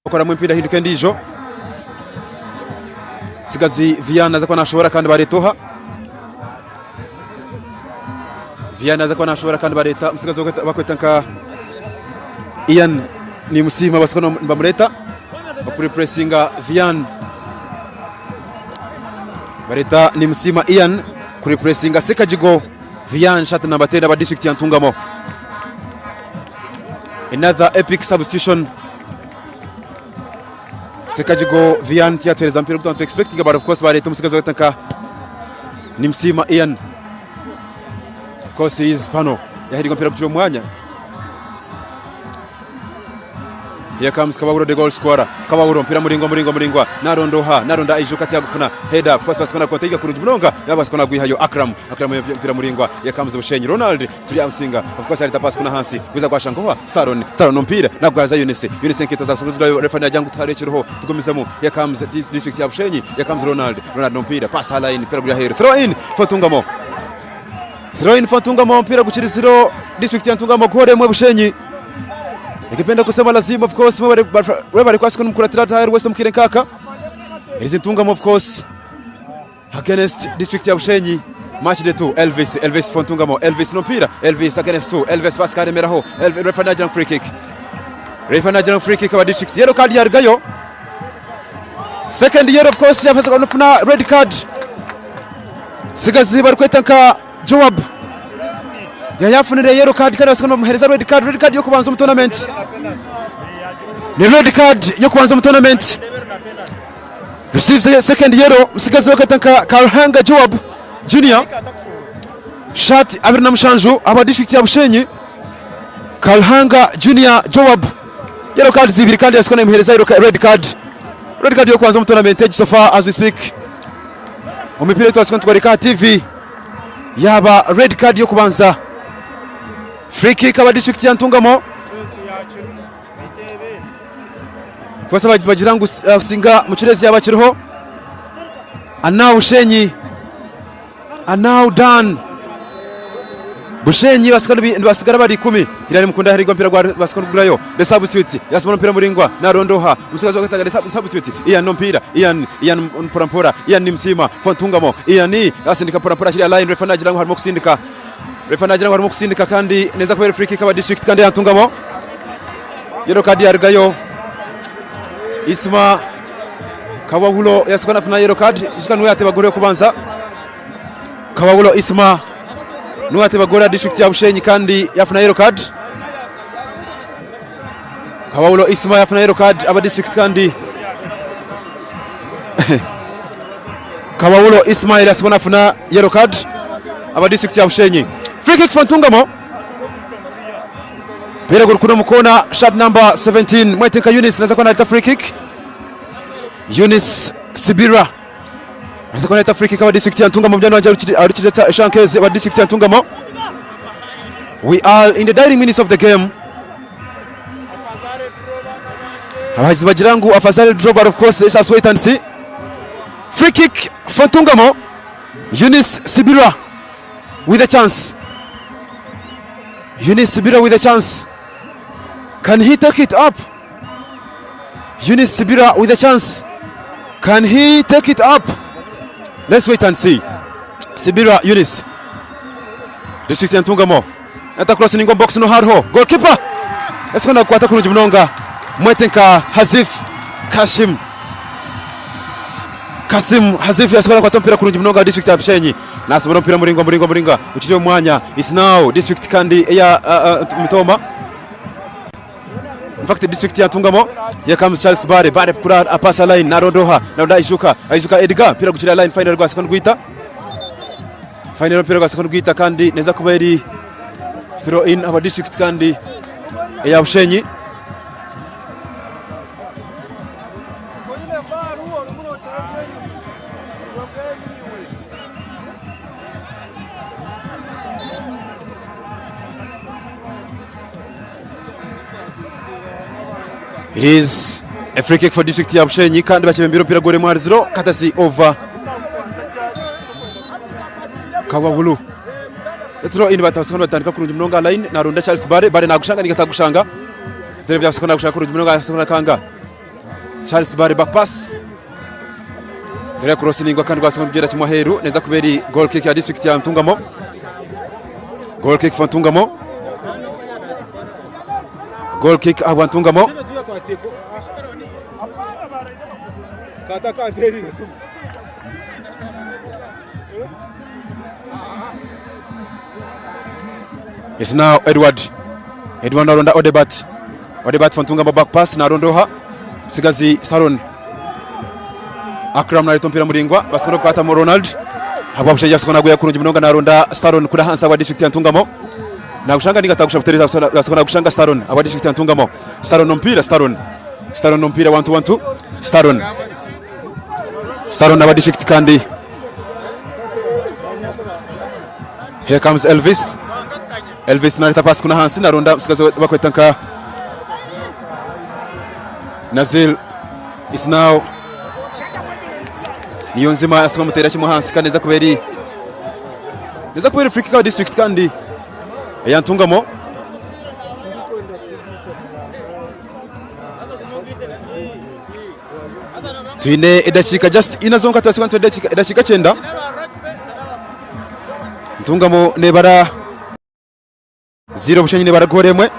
bakora mu mpira hinduka ndijo sigazi Viana zakwa nashobora kandi baretoha Viana zakwa nashobora kandi bareta musigazi bakweta nka Ian ni musima basiko bamureta bakuri pressinga Vian bareta ni musima Ian kuri pressinga Sekajigo Vian shot number 10 aba district ya Ntungamo. Another epic substitution. Sekajigo Vian tiatereza mpira kutanto expecting about of course bareta musigazi batanka ni musima Ian. Of course he is pano yahiri mpira kutiro mwanya. Here comes Kabawuro the goal scorer. Kabawuro mpira muringwa naronda aishuka tia gufuna header of course basikona kontega kurunji munonga yabasikona gwihayo Akram mpira muringwa. Here comes Bushenyi Ronald turi amsinga of course alita pass kuna hansi biza kwa Shangoha Staron mpira nagwaza Yunese nkito za suguzwa refa najyangu tarechiroho tugomizamo. Here comes district ya Bushenyi. Here comes Ronald mpira pass line mpira gwa here throw in for Ntungamo mpira guchirisiro district ya Ntungamo kore mwe Bushenyi. Nikipenda kusema lazima of course wewe bari kwasiko n'umukuratira tayari wese mukire kaka irizi Ntungamo of course against district ya Bushenyi match de 2 Elvis for Ntungamo Elvis no mpira Elvis against 2 Elvis Pascal Meraho refa Nigerian free kick wa district yellow card yargayo second year of course yafata kunufuna red card sigazi bari kwetanka Joab yafunire yellow card kandi basikona muhereza red card yo kubanza mu tournament ni red card yo kubanza mu tournament receives the second yellow musigazi wakatanka Kalhanga Joab Junior shot abiri na mushanju aba district ya Bushenyi Kalhanga Junior Joab yellow card zibiri kandi basikona muhereza red card yo kubanza mu tournament so far as we speak umupira twasikona twarika TV yaba red card yo kubanza free kick aba district ya Ntungamo kwa sababu bajirangu singa muchirezi yabakiriho Anau Bushenyi Anau Dan Bushenyi basigara bari 10 irari mukunda hari mpira gwa basikona gurayo the substitute yasoma mpira muringwa narondoha musigazi wakataga substitute Ian no mpira Ian porampora Ian ni msima for Ntungamo Ian asindika porampora shiri line refa najirangu harimo kusindika kandi neza kubera free kick aba district kandi ya Ntungamo yero kadi yargayo Isma Kabawulo yasikana funa yero card ishikanu yate bagore kubanza Kabawulo Isma nuwate bagora district ya Bushenyi kandi yafuna yero card Kabawulo Isma yafuna yero card aba district kandi Kabawulo Ismail yasikana funa yero card aba district ya Bushenyi. Free kick for Ntungamo. Pira kuno mukona shot number 17 Mwetenka Eunice naza kona free kick. Eunice Sibira naza kona free kick aba district ya Ntungamo mjano wanje aruchita Shankezi aba district ya Ntungamo. We are in the dying minutes of the game. Abahizi bajirangu afazali draw but of course let us wait and see. Free kick for Ntungamo. Eunice Sibira with a chance. Eunice Sibira with a chance. Can he take it up? Eunice Sibira with a chance. Can he take it up? Let's wait and see. Sibira Eunice. District ya Ntungamo. Nata cross ningo box no harho. Goalkeeper. Esikona kwata kurunji munonga. Mwetenka Kasim Hazif yasikona kwa mpira kurunji munonga district ya Bushenyi. Nasubira mpira muringa. Uchiriyo mwanya. Is now district kandi ya Mitoma. In fact district ya Ntungamo. Here comes Charles Bare kura apasa line narondoha. Naronda Aishuka Edgar mpira guchira line final kwa second guita. Final mpira kwa second guita kandi neza kuba iri throw in aba district kandi ya Bushenyi. It is a free kick for district ya Bushenyi kandi bakibembira mpira gore mwari 0 katasi over Kabawulu. Throw in batasikana batandika kurunji munonga line naronda Charles Bare nagushanga nigatagushanga. Television sekona gushaka kurunji munonga sekona kanga. Charles Bare back pass dore cross ningwa kandi rwasanga mugera kimwa heru neza kuberi goal kick ya district ya Ntungamo. Goal kick for Ntungamo. Goal kick aba Ntungamo. It's now Edward naronda Odebat for Ntungamo back pass narondoha sigazi Saron Akram na itompira muringwa basono kwata mo Ronald haba bushaje asokona guya kurungi munonga naronda Saron kuri hansa wa district ya Ntungamo na gushanga nigatakusha butereza basokona gushanga Saron aba district ya Ntungamo. Saron nompira Saron 1-2 Saron aba district kandi. Here comes Elvis na pass kuna hansi naronda sigazi bakwetanka Nazil is now Niyonzima asoma mutera kimwe hansi kandi neza kuberi free kick wa district kandi ya Ntungamo. Tuine edachika just inazonga twasikwa edachika chenda Ntungamo nebara 0 bushanyi nebara goremwe.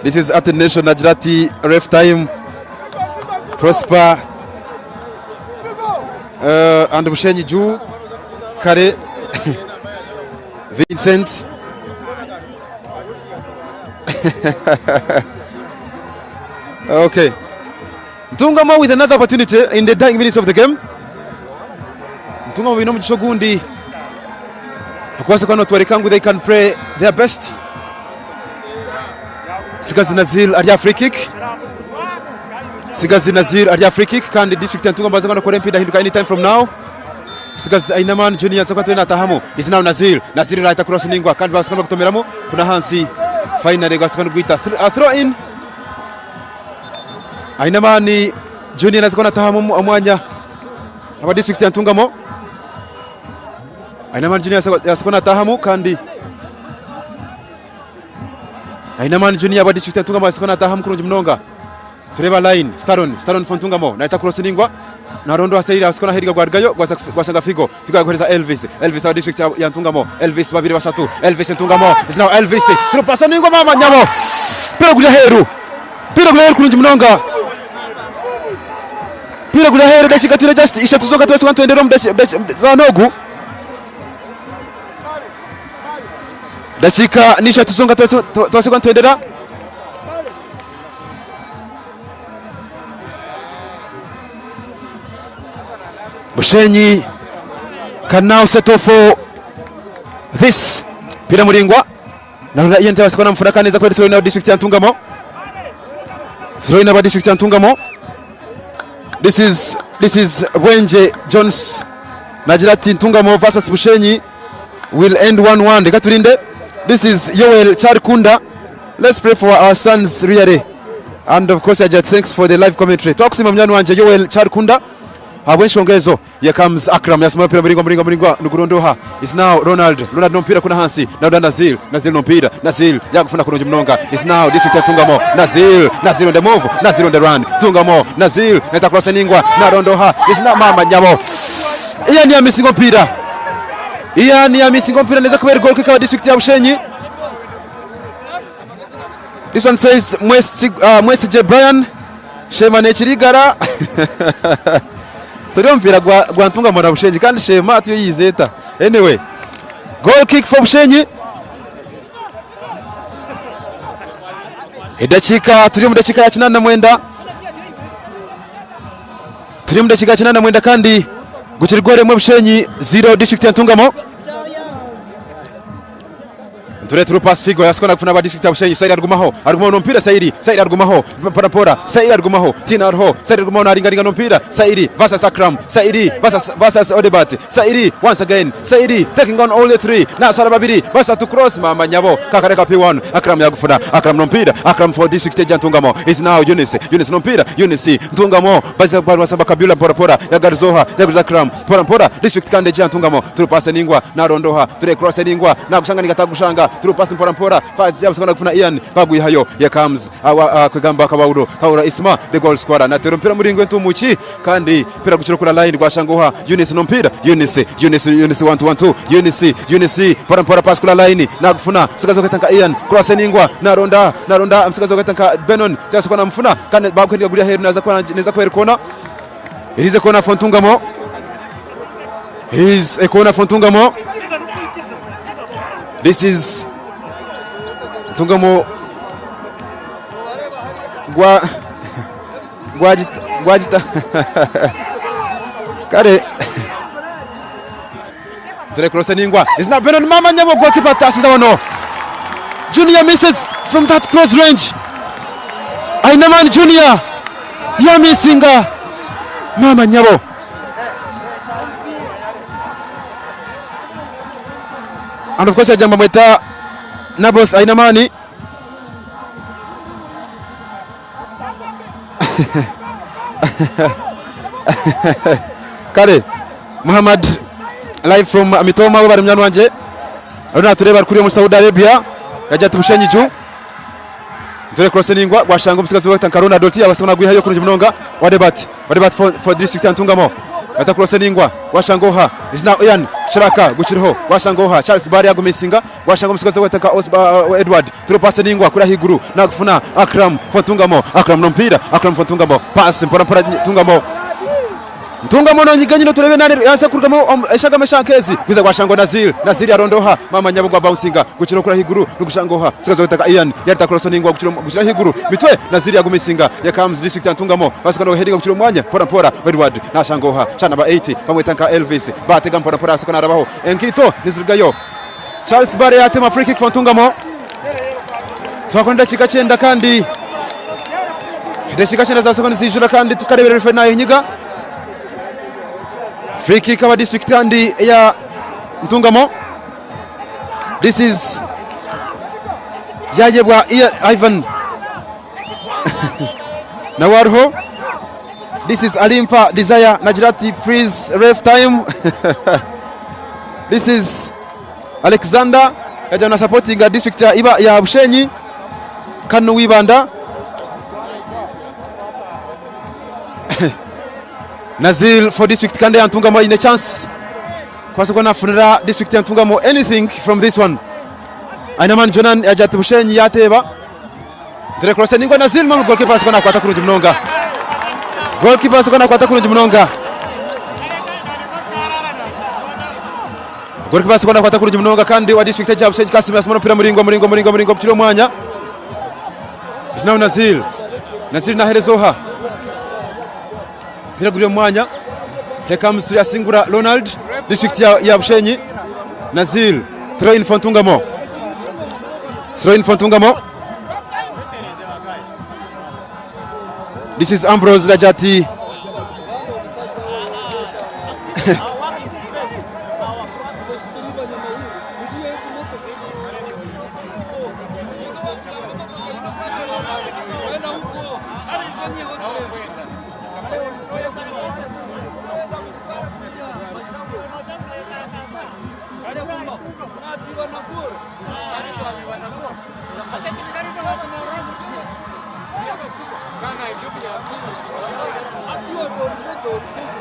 This is at the nation Najrati ref time Prosper and Bushenyi Ju Kare Vincent okay. Ntungamo with another opportunity in the dying minutes of the game. Ntungamo bino mu gishogundi akwasa kwa notwarekangu they can play their best. Sigazi Nazil arya free kick. Sigazi Nazil arya free kick kandi district ya Ntungamo bazanga ko rempida hinduka anytime from now. Sigazi Ainaman Junior Nsakwa na tahamu is now Nazil right across ningwa kandi basanga kutomeramo kuna hansi finally gasanga guita throw in. Ainaman Junior Nsakwa na tahamu amwanya aba district ya Ntungamo. Ainaman Junior Nsakwa na tahamu kandi Ainaman Junior aba district ya Ntungamo Nsakwa na tahamu kurungi mnonga. Tureba line Staron for Ntungamo na ita cross ningwa na rondo asaira asikona heriga gwargayo gwasanga Figo akoreza Elvis aba district ya Ntungamo. Elvis babiri bashatu Elvis Ntungamo is now Elvis tropasa ningwa mama nyamo pira gula heru kurungi mnonga pira gula heru dashika tira just ishatu zoga twese twendero za nogu dashika nisha tuzonga twese twendera Bushenyi can now settle for this. Pira muringwa na yente wasikona mfuraka neza kwa throw in district ya Ntungamo. Throw in district ya Ntungamo. This is Wenje Jones Najrati Ntungamo versus Bushenyi will end 1-1. Dekaturinde. This is Yoel Charkunda. Let's pray for our sons really. And of course Ajat, thanks for the live commentary. Toxima mnyanu wanje Yoel Charkunda. Shongezo, here comes Akram yasema pira mringwa nugurondoha is now Ronald no mpira kuna hansi now Nazil no mpira Nazil yakufuna kurungi mnonga is now district ya Ntungamo. Nazil on the move, Nazil on the run, Ntungamo Nazil neta cross ningwa na rondoha is now mama nyamo. Iya ni ya misingo mpira neza kubera goal kick wa district ya Bushenyi. This one says Mwesi Brian Shema Nechirigara Turiyo mpira gwa Ntungamo na Bushenyi kandi Shema atiyo yizeta. Anyway, goal kick for Bushenyi. Turiyo mu dakika ya 89. Turiyo mu dakika ya 89 kandi gukirigore mu Bushenyi 0 district ya Ntungamo. Turu pass Figo yasikona kufuna ba district ya Bushenyi. Saidi argumaho no mpira Saidi argumaho pora Saidi argumaho Tina arho Saidi argumaho na ringa no mpira Saidi versus Akram Saidi versus Odebat Saidi once again Saidi taking on all the three na Sarababiri versus to cross mama nyabo kakareka P1 Akram yagufuna Akram no mpira Akram for district ya Ntungamo is now Yunus no mpira Yunus Ntungamo basa kwa wasaba kabula pora ya Garzoha ya Akram pora district kande ya Ntungamo turu pass ningwa na rondoha turu cross ningwa na gushanga nigatagushanga through pass mpora fast jab sikana kufuna Ian baguye hayo ya comes kwegamba kabawuro kaura Isma the goal scorer na tero mpira muringwe ntumuki kandi pira guciro kula line gwashangoha Eunice no mpira Eunice 1-2 Eunice mpora pass kula line na kufuna msikazo katanka Ian cross ningwa na ronda msikazo katanka Benon cyase kona mfuna kandi bagwendiga gurya heru naza kwera kona irize kona Fontungamo is a corner from Tungamo. This is Tungamo Guajita Kare Tele crossiningwa. It's not Benon Mama Nyabo goalkeeper passes the one. Junior misses from that close range. Ainaman Junior. Ya missinga. Mama Nyabo. And of course Jamba Mweta Naboth Ainamani Kare Muhammad live from Mitoma bari mnyano wanje Rona tureba kuri mu Saudi Arabia yajya tumushenyi ju Tule crossiningwa gwashango msigazi wa Tankarona Doti abasana gwihayo kuri mnonga wa debate for district Antungamo ata crossiningwa washangoha is now Ian Shiraka guchiriho washangoha Charles Bari yagumisinga washango msigazi wa Tanka Edward tule passiningwa kuri higuru na kufuna Akram Fontungamo Akram no mpira Akram Fontungamo pass mpora Tungamo Ntungamo no nyiganye no turebe nani yanse kurugamo eshaga meshankezi kwiza gwashango Nazir yarondoha Mama Nyabugwa bouncing guchiro kuri higuru nugushangoha msigazi wa Tanka Ian yarita crossiningwa guchira higuru mitwe Nazir yagumisinga ya comes district Antungamo basakano heading guchiro mwanya pora Edward nashangoha chana ba 80 pamwe Tanka Elvis batega pora sakana arabaho enkito nizirgayo Charles Bare yatema free kick for Ntungamo twakonda chikachenda kandi ndashikachenda za sakano zijura kandi tukarebera referee nayo nyiga free kick aba district kandi ya Ntungamo. This is Yajebwa Ivan Nawarho. This is Alimpa Desire Najirati please ref time. This is Alexander yajana supporting a district ya Bushenyi Kanu Wibanda. Nazil for district kandi Ntungamo in a chance kwasa kona funira district Ntungamo anything from this one. Ainaman Jonan ajati Bushenyi yateba dire crossiningwa Nazil man goalkeeper sikona kwata kurunji mnonga goalkeeper sikona kwata kurunji mnonga goalkeeper sikona kwata kurunji mnonga kandi wa district ya Bushenyi Kasim asmano pira muringo pchiro mwanya is now Nazil na herezoha pira guri mwanya. Here comes to Singura Ronald district ya Bushenyi. Nazil throw in for Ntungamo. This is Ambrose Rajati.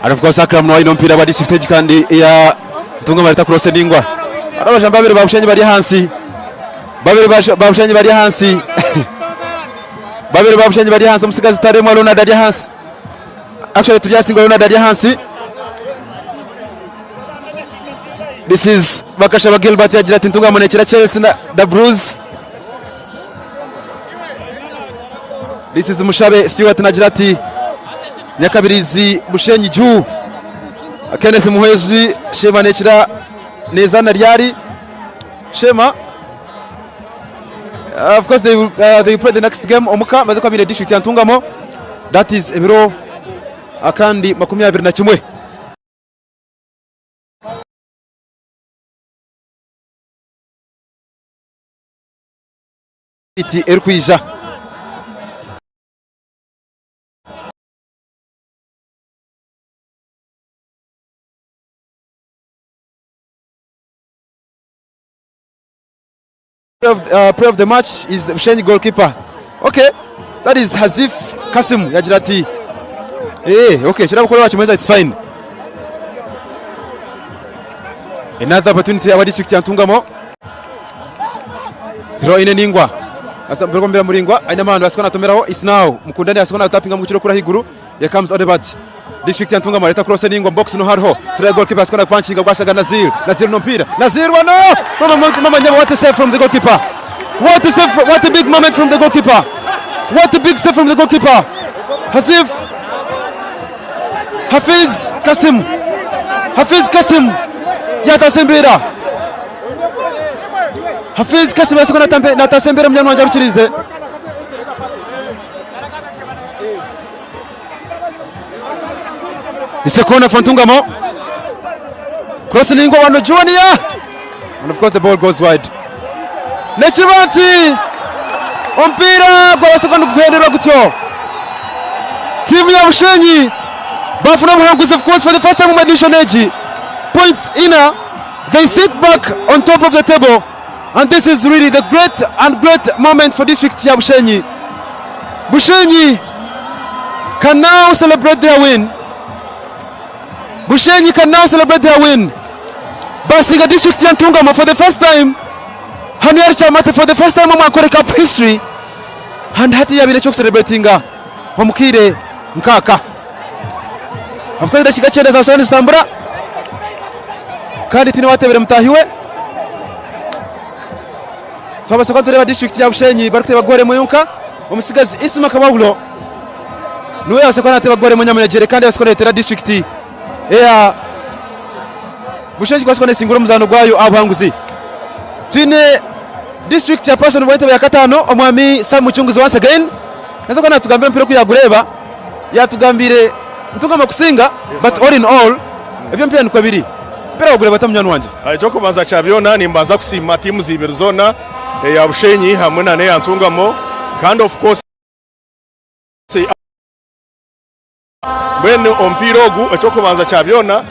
And of course Akram no ino mpira wa district kandi ya Ntungamo leta crossiningwa arabasha babiri babushenyi bari hansi babiri bari hansi musigazi taremo Ronald ari hansi actually tujasinga Ronald ari hansi. This is Bakasha Gilbert yagira ati Ntungamo nekira Chelsea na the Blues. This is Mushabe Stewart nagira ati Nyakabirizi Bushenyi juu Kenneth Muhezi Shema nekira neza na ryari Shema. Of course they will play the next game omuka maze kwa district ya Ntungamo that is ebiro akandi 21 iti erkwija player of the match is Bushenyi goalkeeper. Okay, that is Hazif Kasim yagira ati okay, shira bukore wacu meza, it's fine. Another opportunity ya district ya Ntungamo. Throw in Ningwa. Asa mbere muringwa aina mando asikona tomeraho is now mukundani asikona tapinga mu kiro kura higuru. Here comes Odebat. District ya Ntungamo leta cross Ningwa box no hariho. Try goalkeeper asikona punching gwashaga Nazir no mpira. Nazir wano. Mama Nyama, what a save from the goalkeeper. What a save, what a big moment from the goalkeeper. What a big save from the goalkeeper. Hafiz Kasim yatasembera. Hafiz Kasim asikona natasembera mnyano wanja ruchirize. It's a corner from Ntungamo. Cross Ningwa wano Junior. And of course the ball goes wide. Nechivanti ompira kwa sekondi kuhenderwa gutyo. Timu ya Bushenyi bafuna muhanguzi of course for the first time in addition age. Points inner, they sit back on top of the table, and this is really the great moment for district ya Bushenyi. Bushenyi can now celebrate their win. Bushenyi can now celebrate their win. Basiga district ya Ntungamo for the first time. Haniari Chamate for the first time in Mwakore Cup history. And hati ya bile chok celebratinga Homukire Mkaka. Of course dashika chene za usani stambura. Kandi tini wate vile mtahiwe. Faba sekonde tureba district ya Bushenyi barukte bagore moyonka. Omusigazi Isma Kabawulo. Nuwe asekona te bagore monyamunejere kandi asekona tera district ya Bushenyi kwa sekona singura muzano gwayo abanguzi. Tine district ya person mwete ya katano omwami Sam Muchunguzi once again. Nazo kana tugambira mpira kuyagureba yatugambire Ntungamo kusinga but all in all ebyo mpira ni kwabiri. Mpira wagureba tamnyano wanje. Cyo kubanza cyabyona nimbaza kusima timu zibiri zona ya Bushenyi hamwe na ya Ntungamo kind of course bene ompira ogu cyo kubanza cyabyona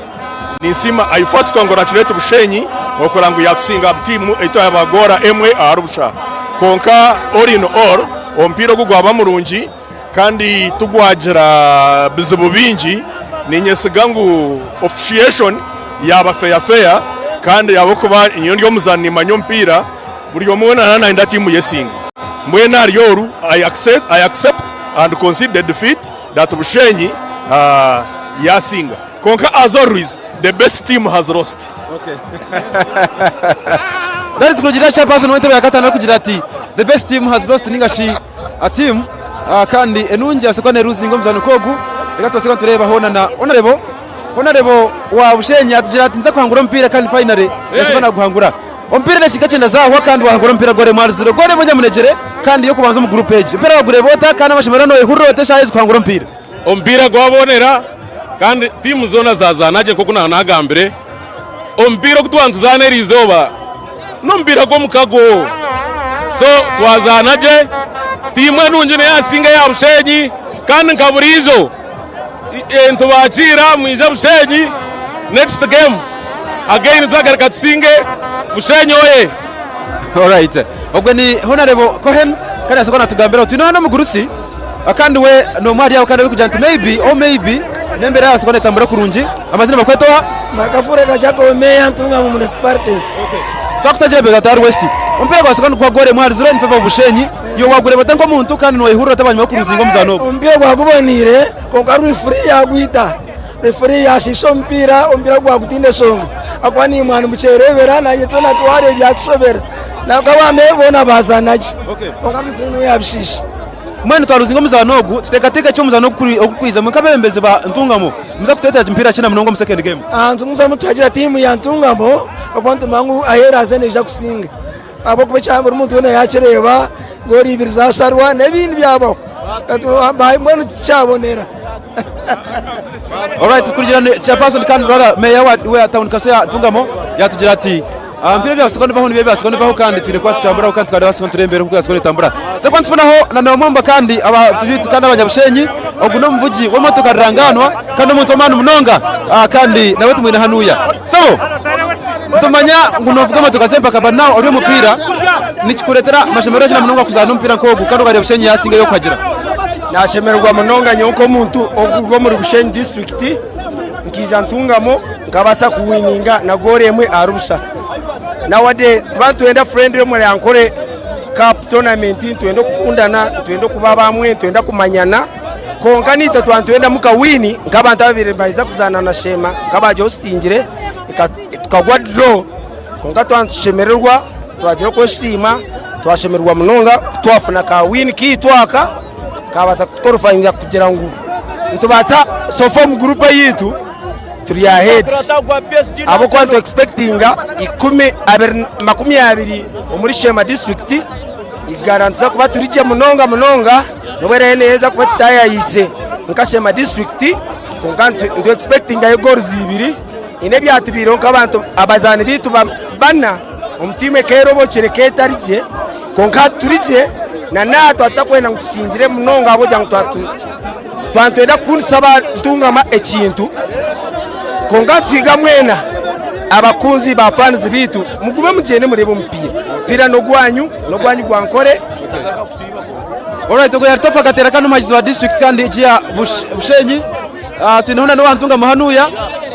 nisima I first congratulate Bushenyi okurangu yatusinga timu eto yabagora emwe arubusha konka all in all ompira ogu gwaba murungi kandi tugwagira bizibu bingi ninyesigangu officiation yaba fair kandi yabo kuba inyo muzani manyo mpira buri omwana na timu yesinga mbwena ryoru I accept and concede the defeat that Bushenyi yasinga konka as always the best team has lost. Okay. That is kugira chairperson wente ya katano kugira ati the best team has lost ningashi a team kandi enunji asekone ruzingo mzano kogu reka twaseka tureba hona na honorable wa Bushenyi atugira ati nza kuhangura mpira kandi finally yasekona guhangura ompira nashika cyenda zaho kandi wahangura mpira gore marziro gore munyamunejere kandi yo kubanza mu group page mpira wagure bota kandi amashimerano yehuriro teshayize kuhangura mpira gwabonera kandi timu zona zazanaje koko nagambire ompira kutwanzuzana rizoba no mpira go mukago so twazanaje timu enunje ne yasinga ya Bushenyi kandi nkaburizo ntubakira mwija Bushenyi next game again twagaruka tusinge Bushenyi oye. All right, ogwe ni honorable Cohen kandi asokona tugambira uti no mugurusi akandi we no mwari yawe kandi kujanta maybe nembere yawe asokona tambura kurunji amazina makwetoa makafure kachako meya Ntungamo municipality. Okay, twakutaje bega tar west ompira kwa asokona kwa gore mwari zero nfeva Bushenyi yo wagure batanko muntu kandi no ihurura tabanywa kuruzingo muzano ompira kwa kubonire ko karu free yagwita referee yashisho mpira ompira kwa kutinde songo akwani mwana mucherebera na yeto na tware byatusobera na kabame bona bazanaje. Okay, ongambi free yabishisha mwene twaruzingo muzanogu tutekateka cyo muzano okukwiza mukabembeze ba Ntungamo muza kuteta mpira china munongo mu second game anzu muza mutagira timu ya Ntungamo abantu mangu ahera azeneja kusinga abo kuba cyangwa umuntu wona yachereba ngori ibiri za sarwa nebindi byabo bayi mbona cyabonera. All right, kurigirana chairperson kandi brother meya wa town kase ya Ntungamo yatugira ati mpira bya sekonde baho nibe bya sekonde baho kandi tire kwa tambura kandi twari basekonde turembere kuko sekonde tambura se kwa tufunaho na nomomba kandi abafiti kandi abanyabushenyi oguno mvugi wo motoka ranganwa kandi umuntu omanu munonga kandi nawe tumwina hanuya sabo tumanya ngunovuga matokasempa kabana uri mupira nikikuretera mashemero cyane munonga kuzana umupira nkogu kandi ugare bushenyi yasinga yo kwagira nashemerwa munonga nyonko muntu ogurwo muri Bushenyi district nkija ntungamo nkabasa kuwininga na goremwe Arusha nawade twatuenda friendly muri ankore cup tournament twende kukundana twende kuba bamwe twende kumanyana konka nito twantwenda mukawini nk'abantu babiri bayiza kuzana na shema kabaje hostingire tukagwa draw konka twanshemererwa twagira ko shima twashemerwa munonga twafuna ka win kitwaka kabaza kukorufanya kugira ngo ntubasa sofom group yitu turi ahead abo kwanto expectinga 10 muri Shema district igarantiza kuba turije munonga nobere neza kuba tayayise nkashema district konkantu ndo expecting ayo goals 2 ine byatubiro nk'abantu abazani bitu bana umtime kero bochere ketarije konka turije na nato atakwenda ngutsingire munonga abo jang twantwenda kunsaba ntungama ekintu konka twiga mwena abakunzi ba fans bitu mugume mugende murebe umupira no gwanyu gwankore. Alright, tuko yartofa katera kanu majizo wa district kandi ikia Bushenyi. Tunahona no wantunga mahanuya.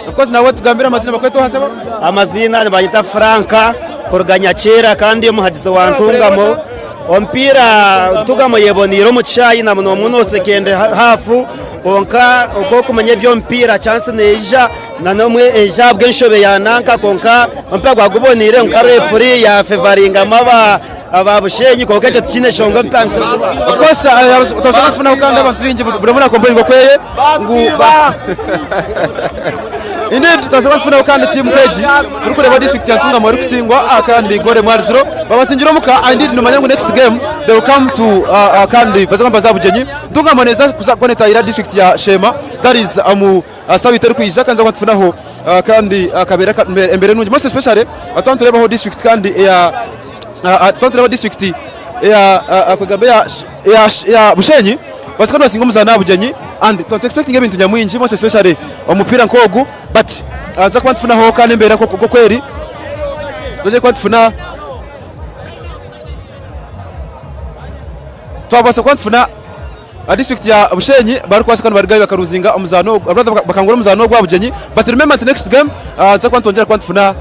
Of course nawe tugambira amazina bakweto hasaba. Amazina banyita Franka Korganya Chera kandi umuhajizo wantungamo. Ompira tugamo yeboniro mu cyayi na muno sekende hafu konka uko kumanye byo mpira chance neja na nomwe eja bwenshobe yananka konka mpya gwagubonire nka referee ya favoringa maba Bushenyi konka cyo tsine shongo mpanka. Of course tosanga tufuna ukanda abantu bingi buri muri akombo ngo kweye nguba ine tosanga tufuna ukanda team keji turi kureba district yantunga muri kusingwa kandi gore mwarziro babasingiro muka I need no manyangu next game they will come to kandi bazanga bazabujenyi tunga moneza kuzakoneta ira district ya Shema that is sabiteri kwiza kanza kwatufunaho kandi akabera embere nungi most especially atantu rebaho district kandi ya Tontreba district ya Kagame ya Bushenyi basikana basingomuza nabujenyi and don't expecting ibintu nyamwinji most especially umupira nkogu but anza kwantufuna ho kandi mbere ko kweri doje kwantufuna twabasa kwantufuna district ya Bushenyi bari kwasikana bari gaye bakaruzinga umuzano bakangura umuzano gwabujenyi but remember the next game anza kwantongera kwantufuna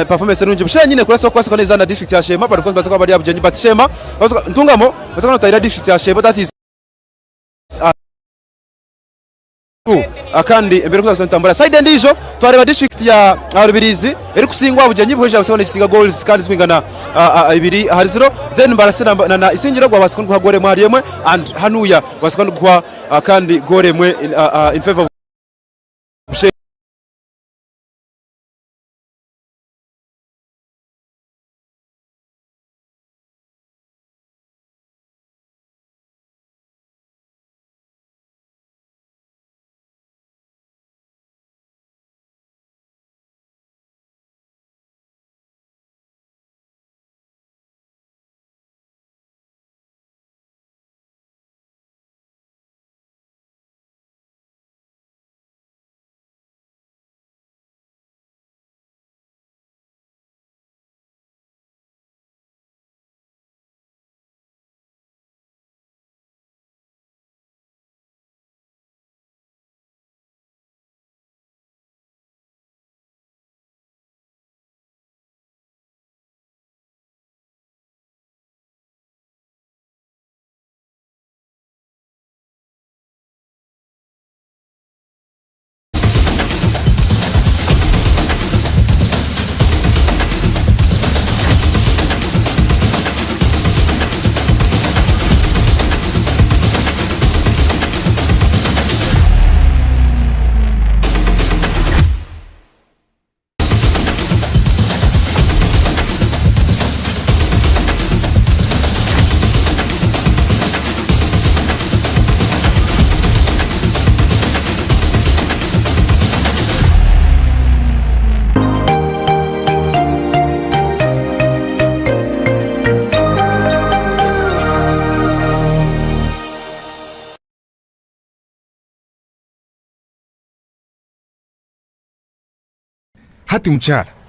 performance nunje Bushenyi ne kurasa kwasikana izana district ya Shema bari kwantbaza kwa bari yabujenyi but Shema ntungamo basakana tayira district ya Shema that is akandi embere kuza ntambara side ndizo twareba district ya Rubirizi eri kusingwa bujenyi bweje abasabone kisiga goals kandi swingana 2 hari 0 then barasina na isingiro gwa basikon kwa gore mwariemwe and hanuya basikon kwa kandi gore mwe in favor of Bushenyi. Hati mchara